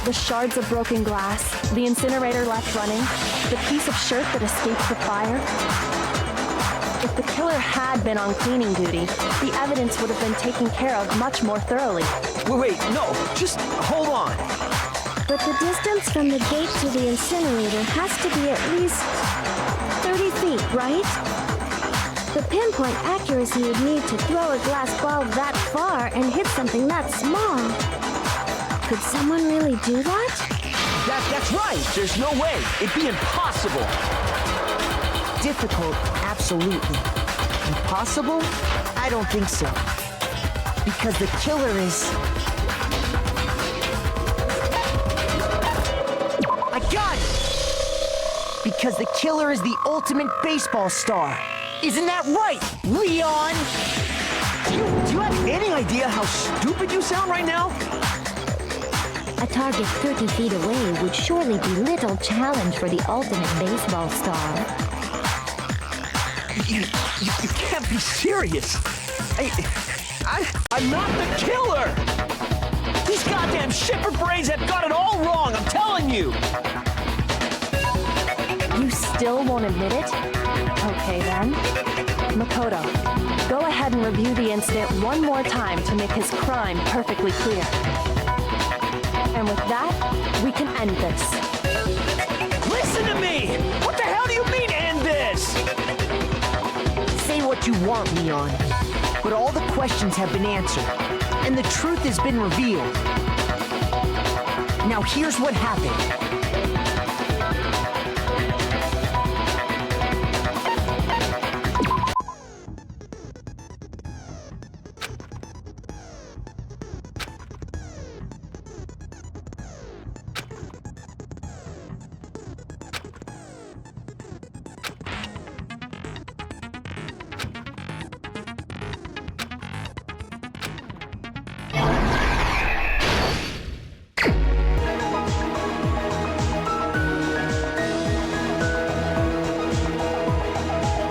The shards of broken glass, the incinerator left running, the piece of shirt that escaped the fire. If the killer had been on cleaning duty, the evidence would have been taken care of much more thoroughly. Wait, no, just hold on. But the distance from the gate to the incinerator has to be at least 30 feet, right? The pinpoint accuracy you'd need to throw a glass ball that far and hit something that small. Could someone really do that? That's right! There's no way! It'd be impossible! Difficult, absolutely. Impossible? I don't think so. Because the killer is... I got it! Because the killer is the ultimate baseball star. Isn't that right, Leon? Do you have any idea how stupid you sound right now? A target 30 feet away would surely be little challenge for the ultimate baseball star. You can't be serious. I'm not the killer! These goddamn shipper brains have got it all wrong, I'm telling you! You still won't admit it? Okay then. Makoto, go ahead and review the incident one more time to make his crime perfectly clear. And with that, we can end this. Listen to me! What the hell do you mean, end this? Say what you want, Leon. But all the questions have been answered, and the truth has been revealed. Now here's what happened.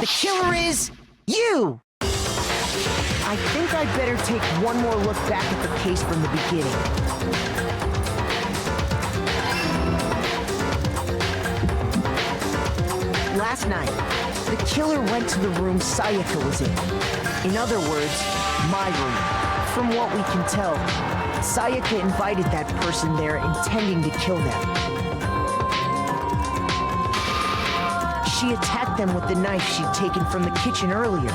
The killer is you! I think I'd better take one more look back at the case from the beginning. Last night, the killer went to the room Sayaka was in. In other words, my room. From what we can tell, Sayaka invited that person there intending to kill them. She attacked them with the knife she'd taken from the kitchen earlier.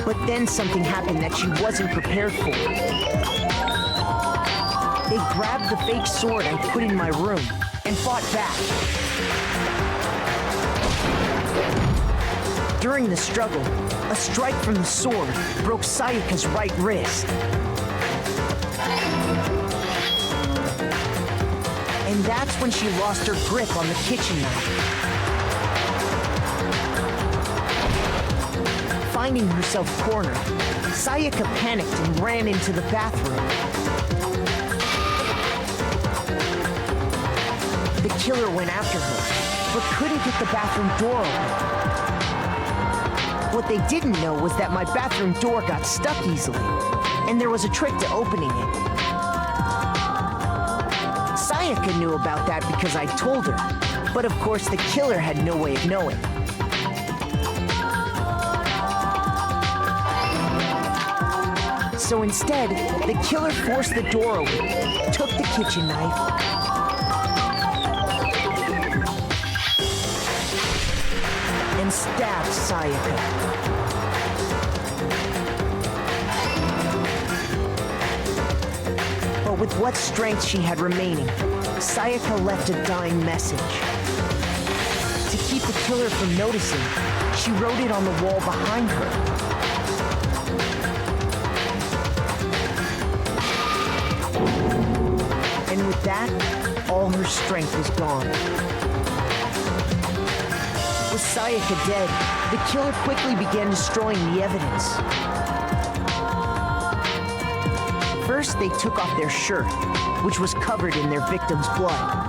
But then something happened that she wasn't prepared for. They grabbed the fake sword I put in my room and fought back. During the struggle, a strike from the sword broke Sayaka's right wrist. And that's when she lost her grip on the kitchen knife. finding herself cornered, Sayaka panicked and ran into the bathroom. The killer went after her, but couldn't get the bathroom door open. What they didn't know was that my bathroom door got stuck easily, and there was a trick to opening it. Sayaka knew about that because I told her, but of course the killer had no way of knowing. So instead, the killer forced the door open, took the kitchen knife, and stabbed Sayaka. But with what strength she had remaining, Sayaka left a dying message. To keep the killer from noticing, she wrote it on the wall behind her. And with that, all her strength was gone. With Sayaka dead, the killer quickly began destroying the evidence. First, they took off their shirt, which was covered in their victim's blood.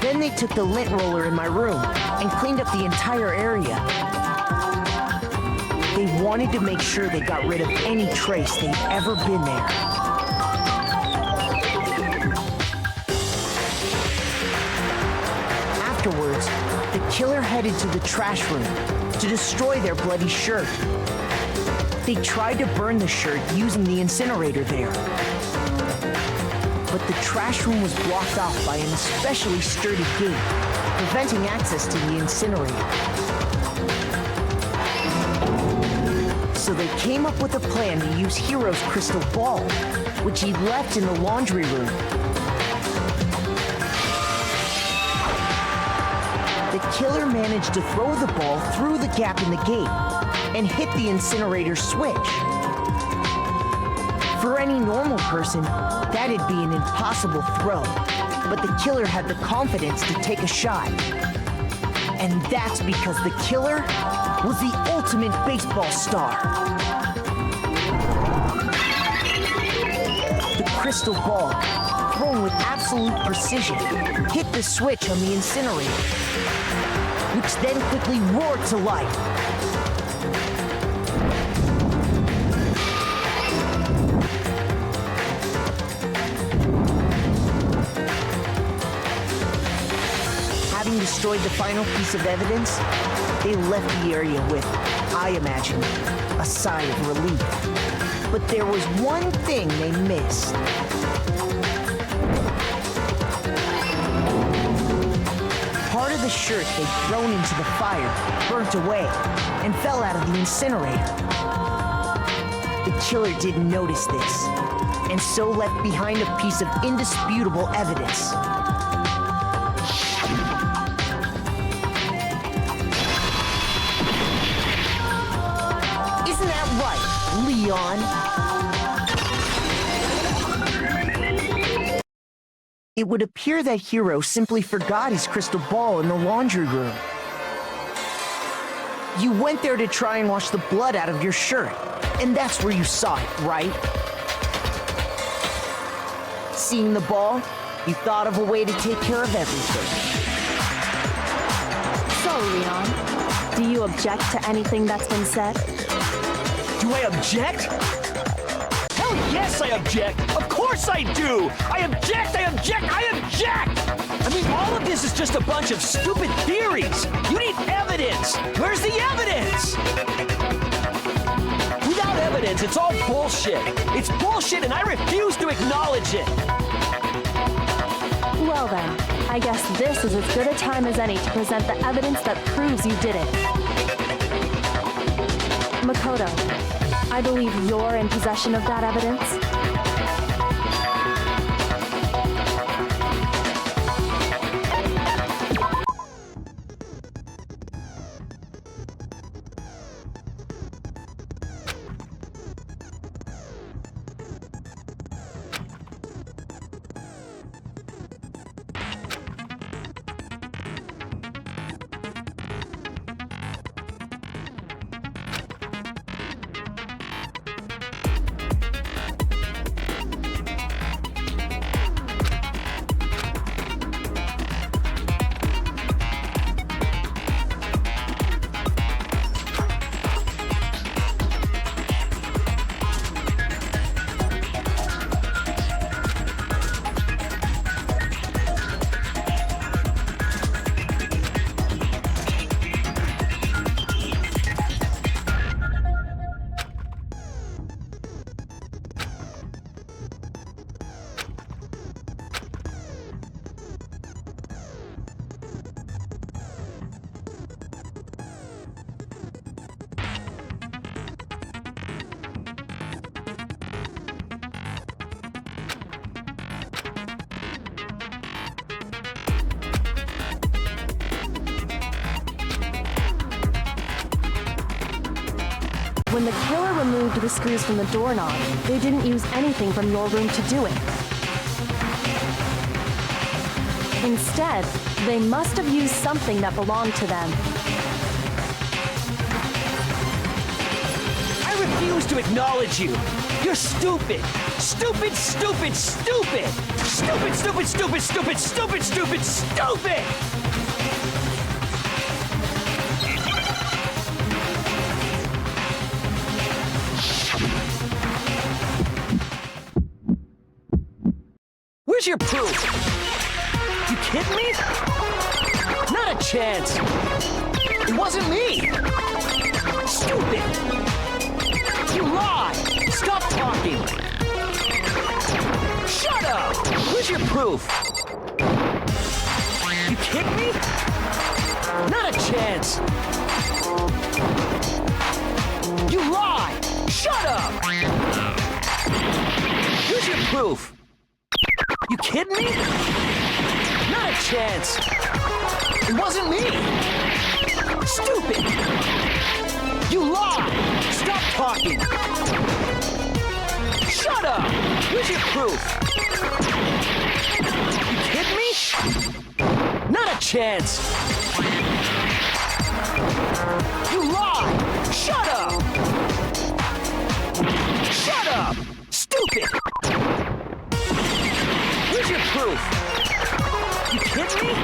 Then they took the lint roller in my room and cleaned up the entire area. They wanted to make sure they got rid of any trace they'd ever been there. Afterwards, the killer headed to the trash room to destroy their bloody shirt. They tried to burn the shirt using the incinerator there. But the trash room was blocked off by an especially sturdy gate, preventing access to the incinerator. So they came up with a plan to use Hiro's crystal ball, which he'd left in the laundry room. The killer managed to throw the ball through the gap in the gate and hit the incinerator switch. For any normal person, that'd be an impossible throw, but the killer had the confidence to take a shot. And that's because the killer was the ultimate baseball star. The crystal ball, thrown with absolute precision, hit the switch on the incinerator, which then quickly roared to life. Having destroyed the final piece of evidence, they left the area with, I imagine, a sigh of relief. But there was one thing they missed. Part of the shirt they'd thrown into the fire burnt away and fell out of the incinerator. The killer didn't notice this, and so left behind a piece of indisputable evidence. Isn't that right, Leon? It would appear that Hiro simply forgot his crystal ball in the laundry room. You went there to try and wash the blood out of your shirt, and that's where you saw it, right? Seeing the ball, you thought of a way to take care of everything. So, Leon, do you object to anything that's been said? Do I object? Hell yes, I object! Of course I do! I object! I object! I object! I mean, all of this is just a bunch of stupid theories! You need evidence! Where's the evidence? Without evidence, it's all bullshit! It's bullshit and I refuse to acknowledge it! Well then, I guess this is as good a time as any to present the evidence that proves you did it. Makoto, I believe you're in possession of that evidence. When the killer removed the screws from the doorknob, they didn't use anything from your room to do it. Instead, they must have used something that belonged to them. I refuse to acknowledge you. You're stupid. Stupid, stupid, stupid. Stupid, stupid, stupid, stupid, stupid, stupid, stupid! Where's your proof? You kidding me? Not a chance. It wasn't me. Stupid. You lie. Stop talking. Shut up. Where's your proof? You kidding me? Not a chance. You lie. Shut up. Where's your proof? You kidding me? Not a chance. It wasn't me. Stupid. You lie. Stop talking. Shut up. Where's your proof? You kidding me? Not a chance. You lie. Shut up. Shut up. Stupid. Where's your proof? You kidding me?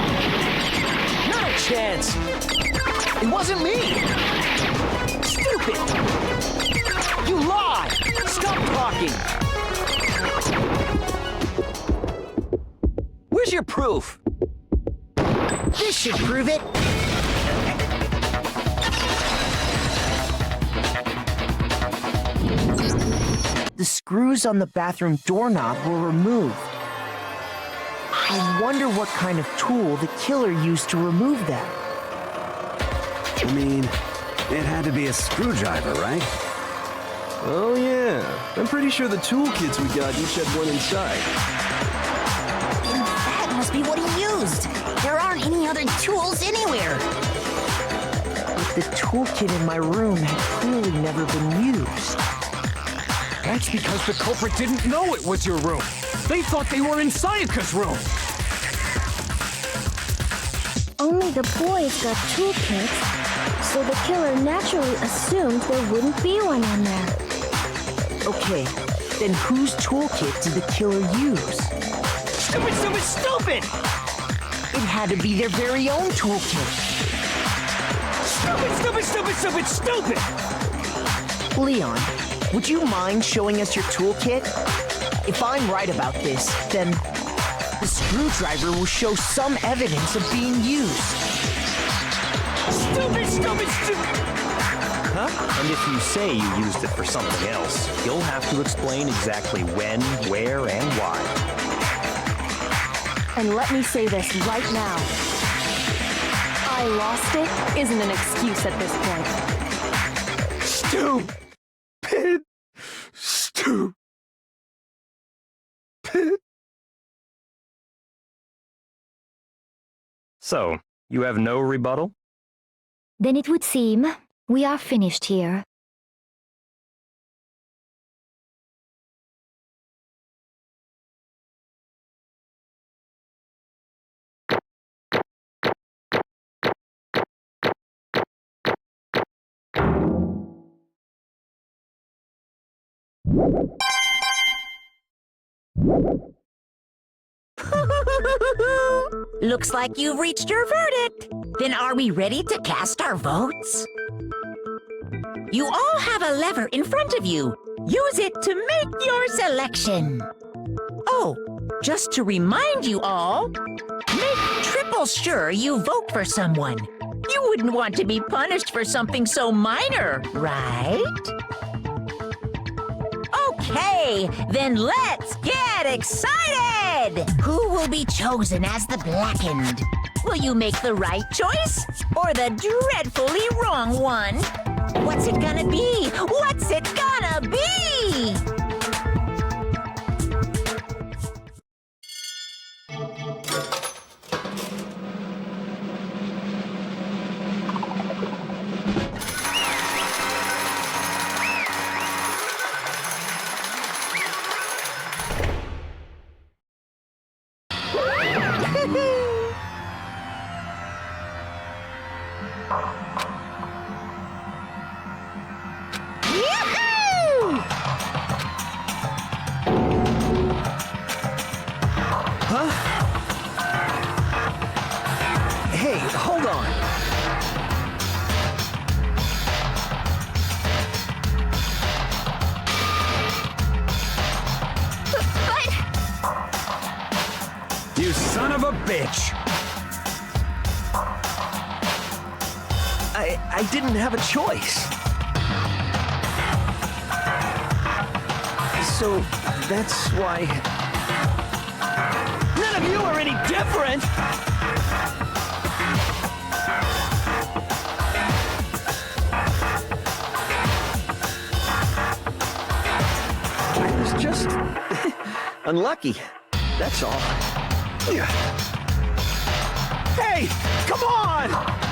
Not a chance. It wasn't me. Stupid. You lie. Stop talking. Where's your proof? This should prove it. The screws on the bathroom doorknob were removed. I wonder what kind of tool the killer used to remove them. I mean, it had to be a screwdriver, right? Oh yeah, I'm pretty sure the toolkits we got each had one inside. That must be what he used. There aren't any other tools anywhere. But the toolkit in my room had clearly never been used. That's because the culprit didn't know it was your room. They thought they were in Sayaka's room. Only the boys got toolkits, so the killer naturally assumed there wouldn't be one in there. Okay, then whose toolkit did the killer use? Stupid, stupid, stupid! It had to be their very own toolkit. Stupid, stupid, stupid, stupid, stupid! Leon, would you mind showing us your toolkit? If I'm right about this, then the screwdriver will show some evidence of being used. Stupid, stupid, stupid! Huh? And if you say you used it for something else, you'll have to explain exactly when, where, and why. And let me say this right now. I lost it isn't an excuse at this point. Stupid. Stupid. So, you have no rebuttal? Then it would seem we are finished here. Looks like you've reached your verdict. Then are we ready to cast our votes? You all have a lever in front of you. Use it to make your selection. Oh, just to remind you all, make triple sure you vote for someone. You wouldn't want to be punished for something so minor, right? Okay, then let's get excited! Who will be chosen as the blackened? Will you make the right choice or the dreadfully wrong one? What's it gonna be? What's it gonna be? son of a bitch! I didn't have a choice. So that's why... None of you are any different! I was just... unlucky. That's all. Hey! Come on!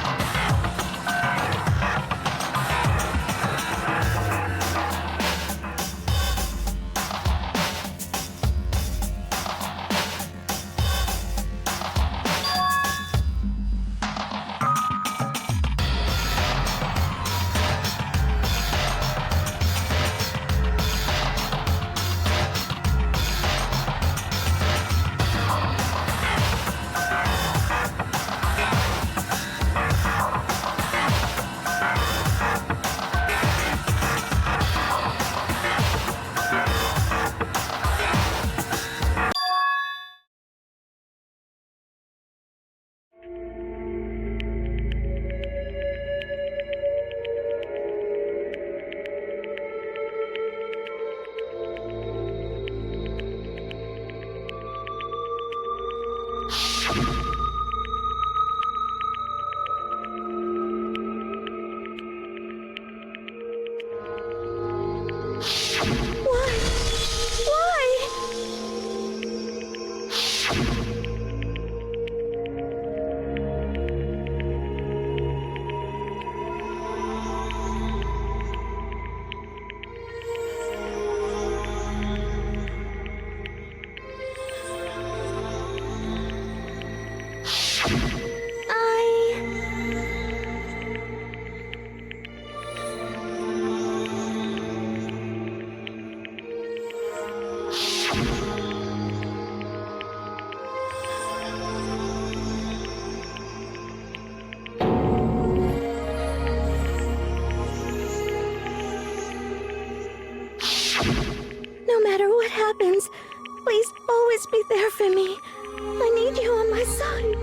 No matter what happens, please always be there for me. I need you on my side.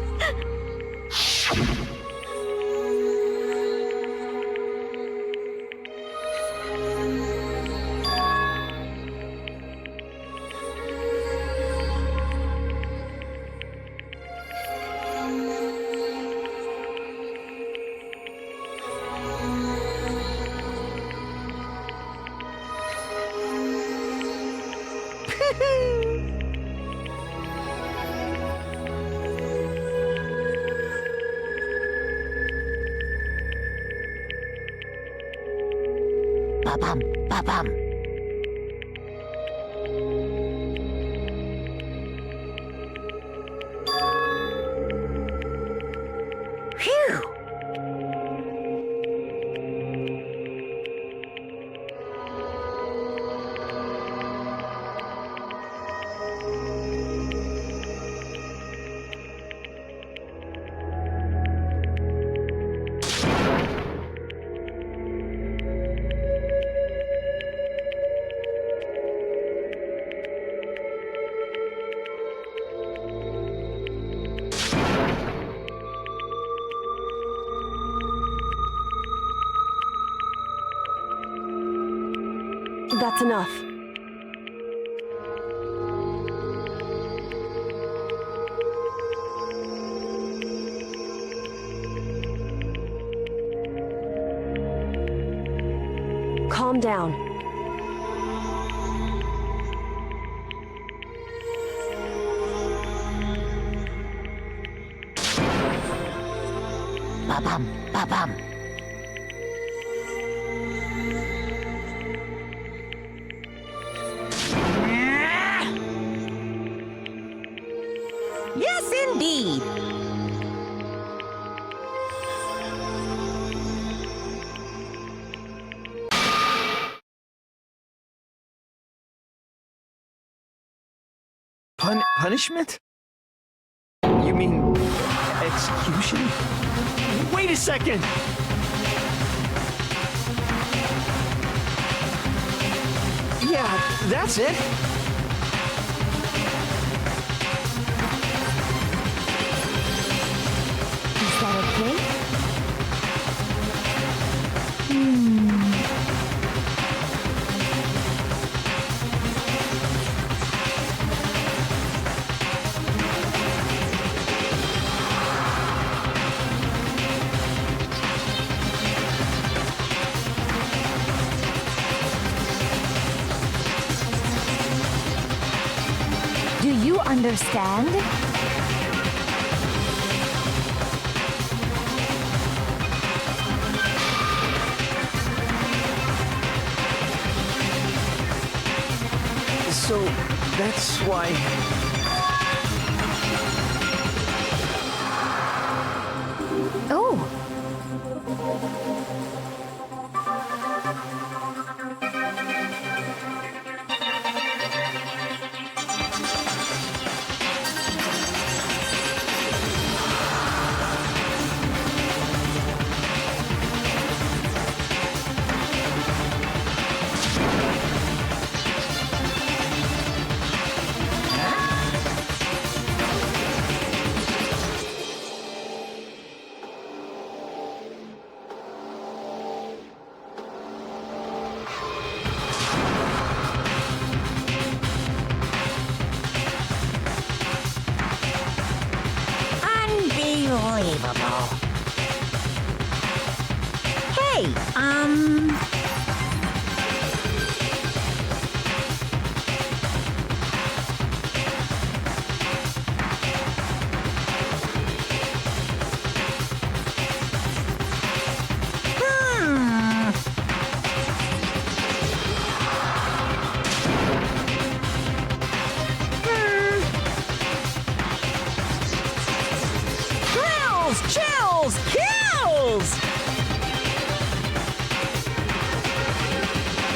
Ba-bum, ba-bum. Phew! That's enough. Calm down. Ba-bum, ba-bum. Yes, indeed. Punishment? You mean execution? Wait a second! Yeah, that's it. think? Do you understand? So, that's why... Oh! Unbelievable. Hey, Chills! Kills!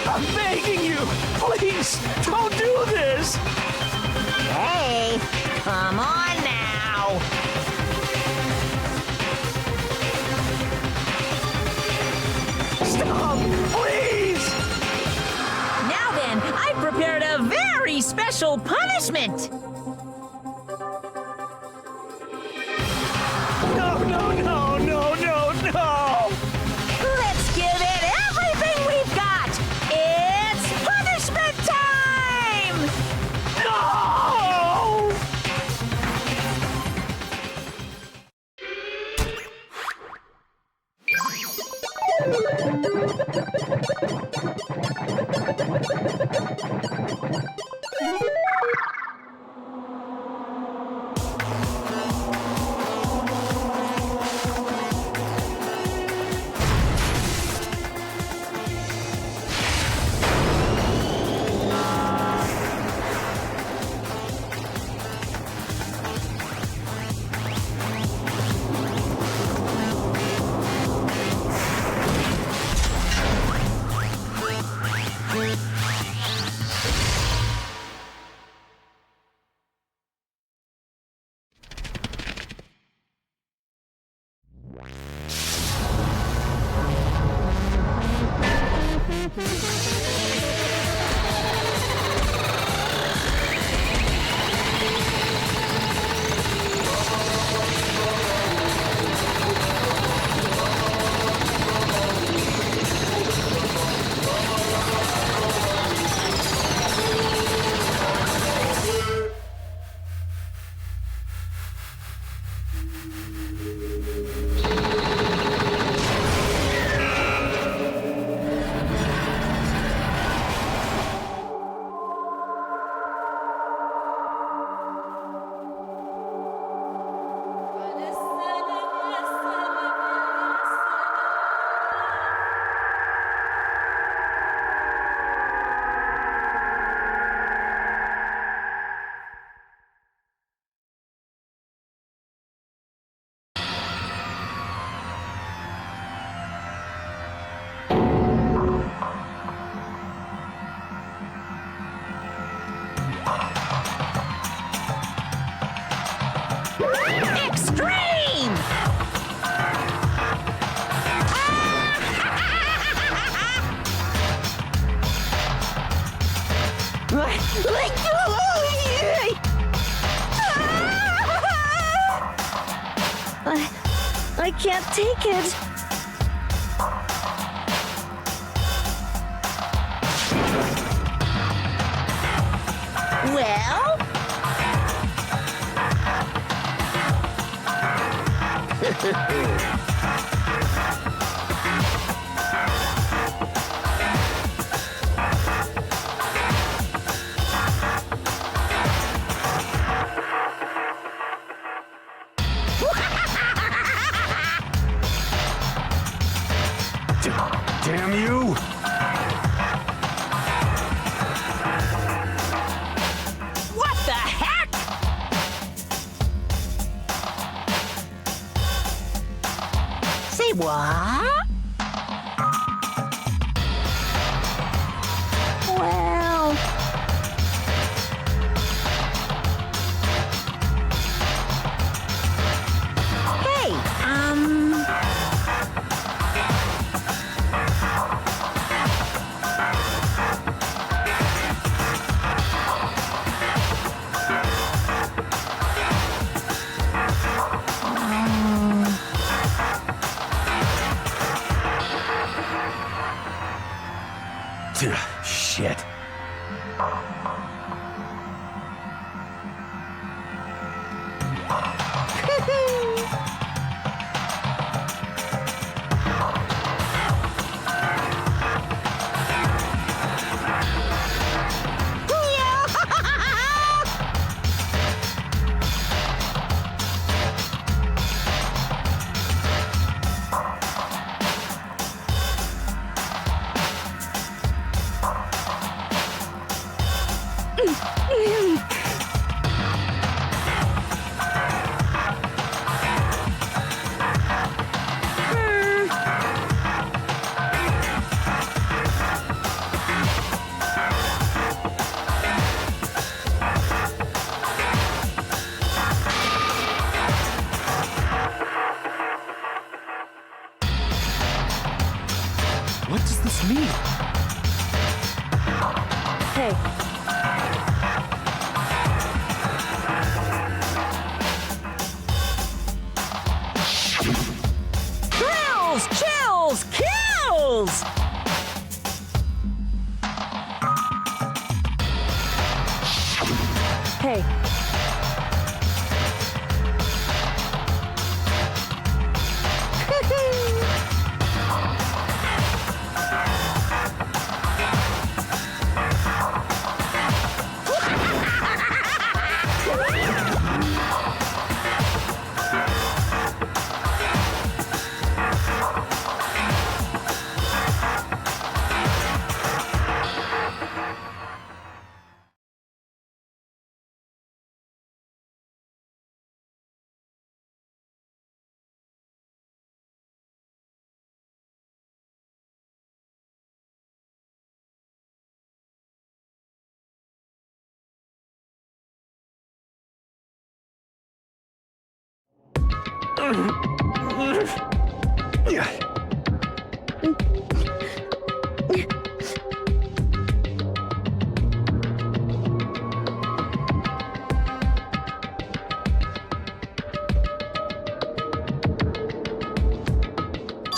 I'm begging you! Please, don't do this! Hey, come on now! Stop! Please! Now then, I've prepared a very special punishment! No! Let's give it everything we've got! It's punishment time! No! I can't take it. Well? Damn you! What the heck? Say what? Well... Hey, Shit. What does this mean? Hey, kills, kills, kills! hey.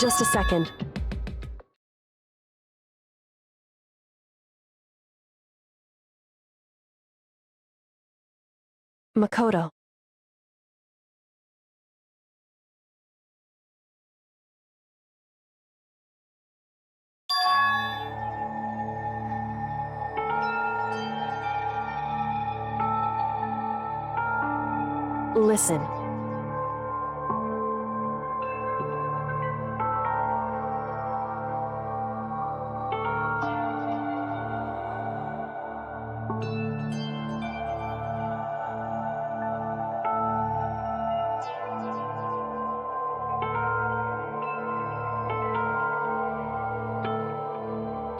Just a second. Makoto. Listen.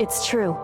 It's true.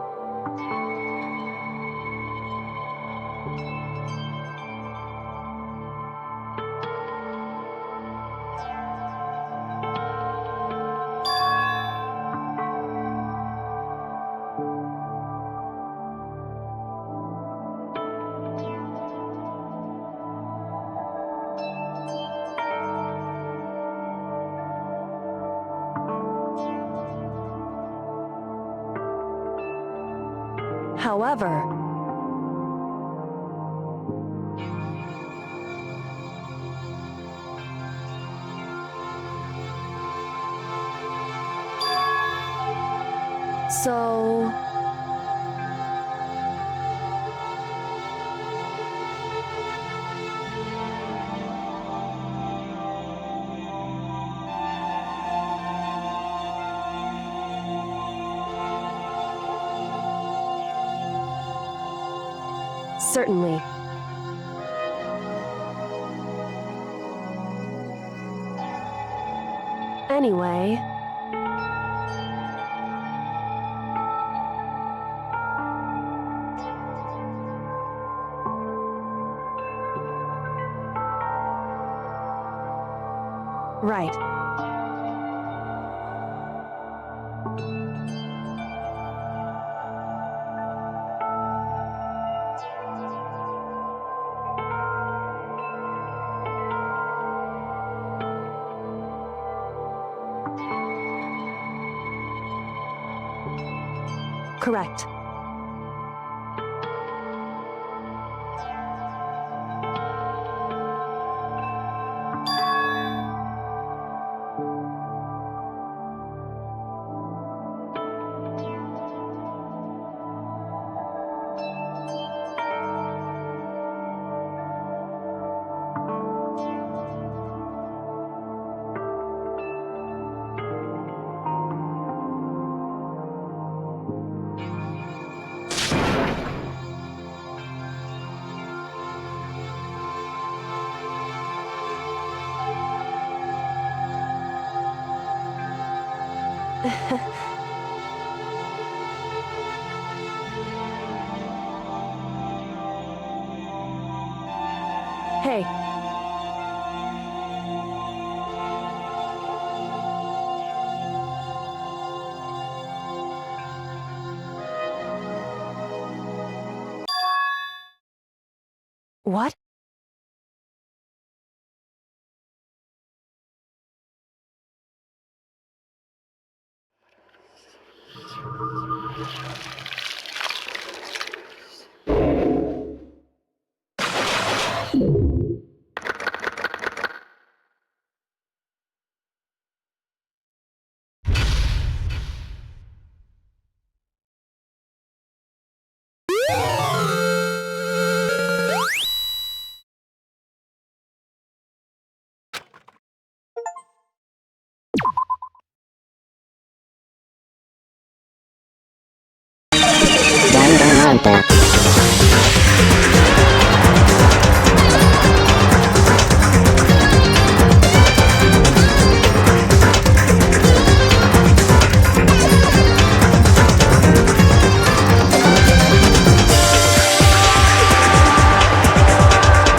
However, so... Certainly. Anyway... Right. Correct. Hey. What? Danganronpa.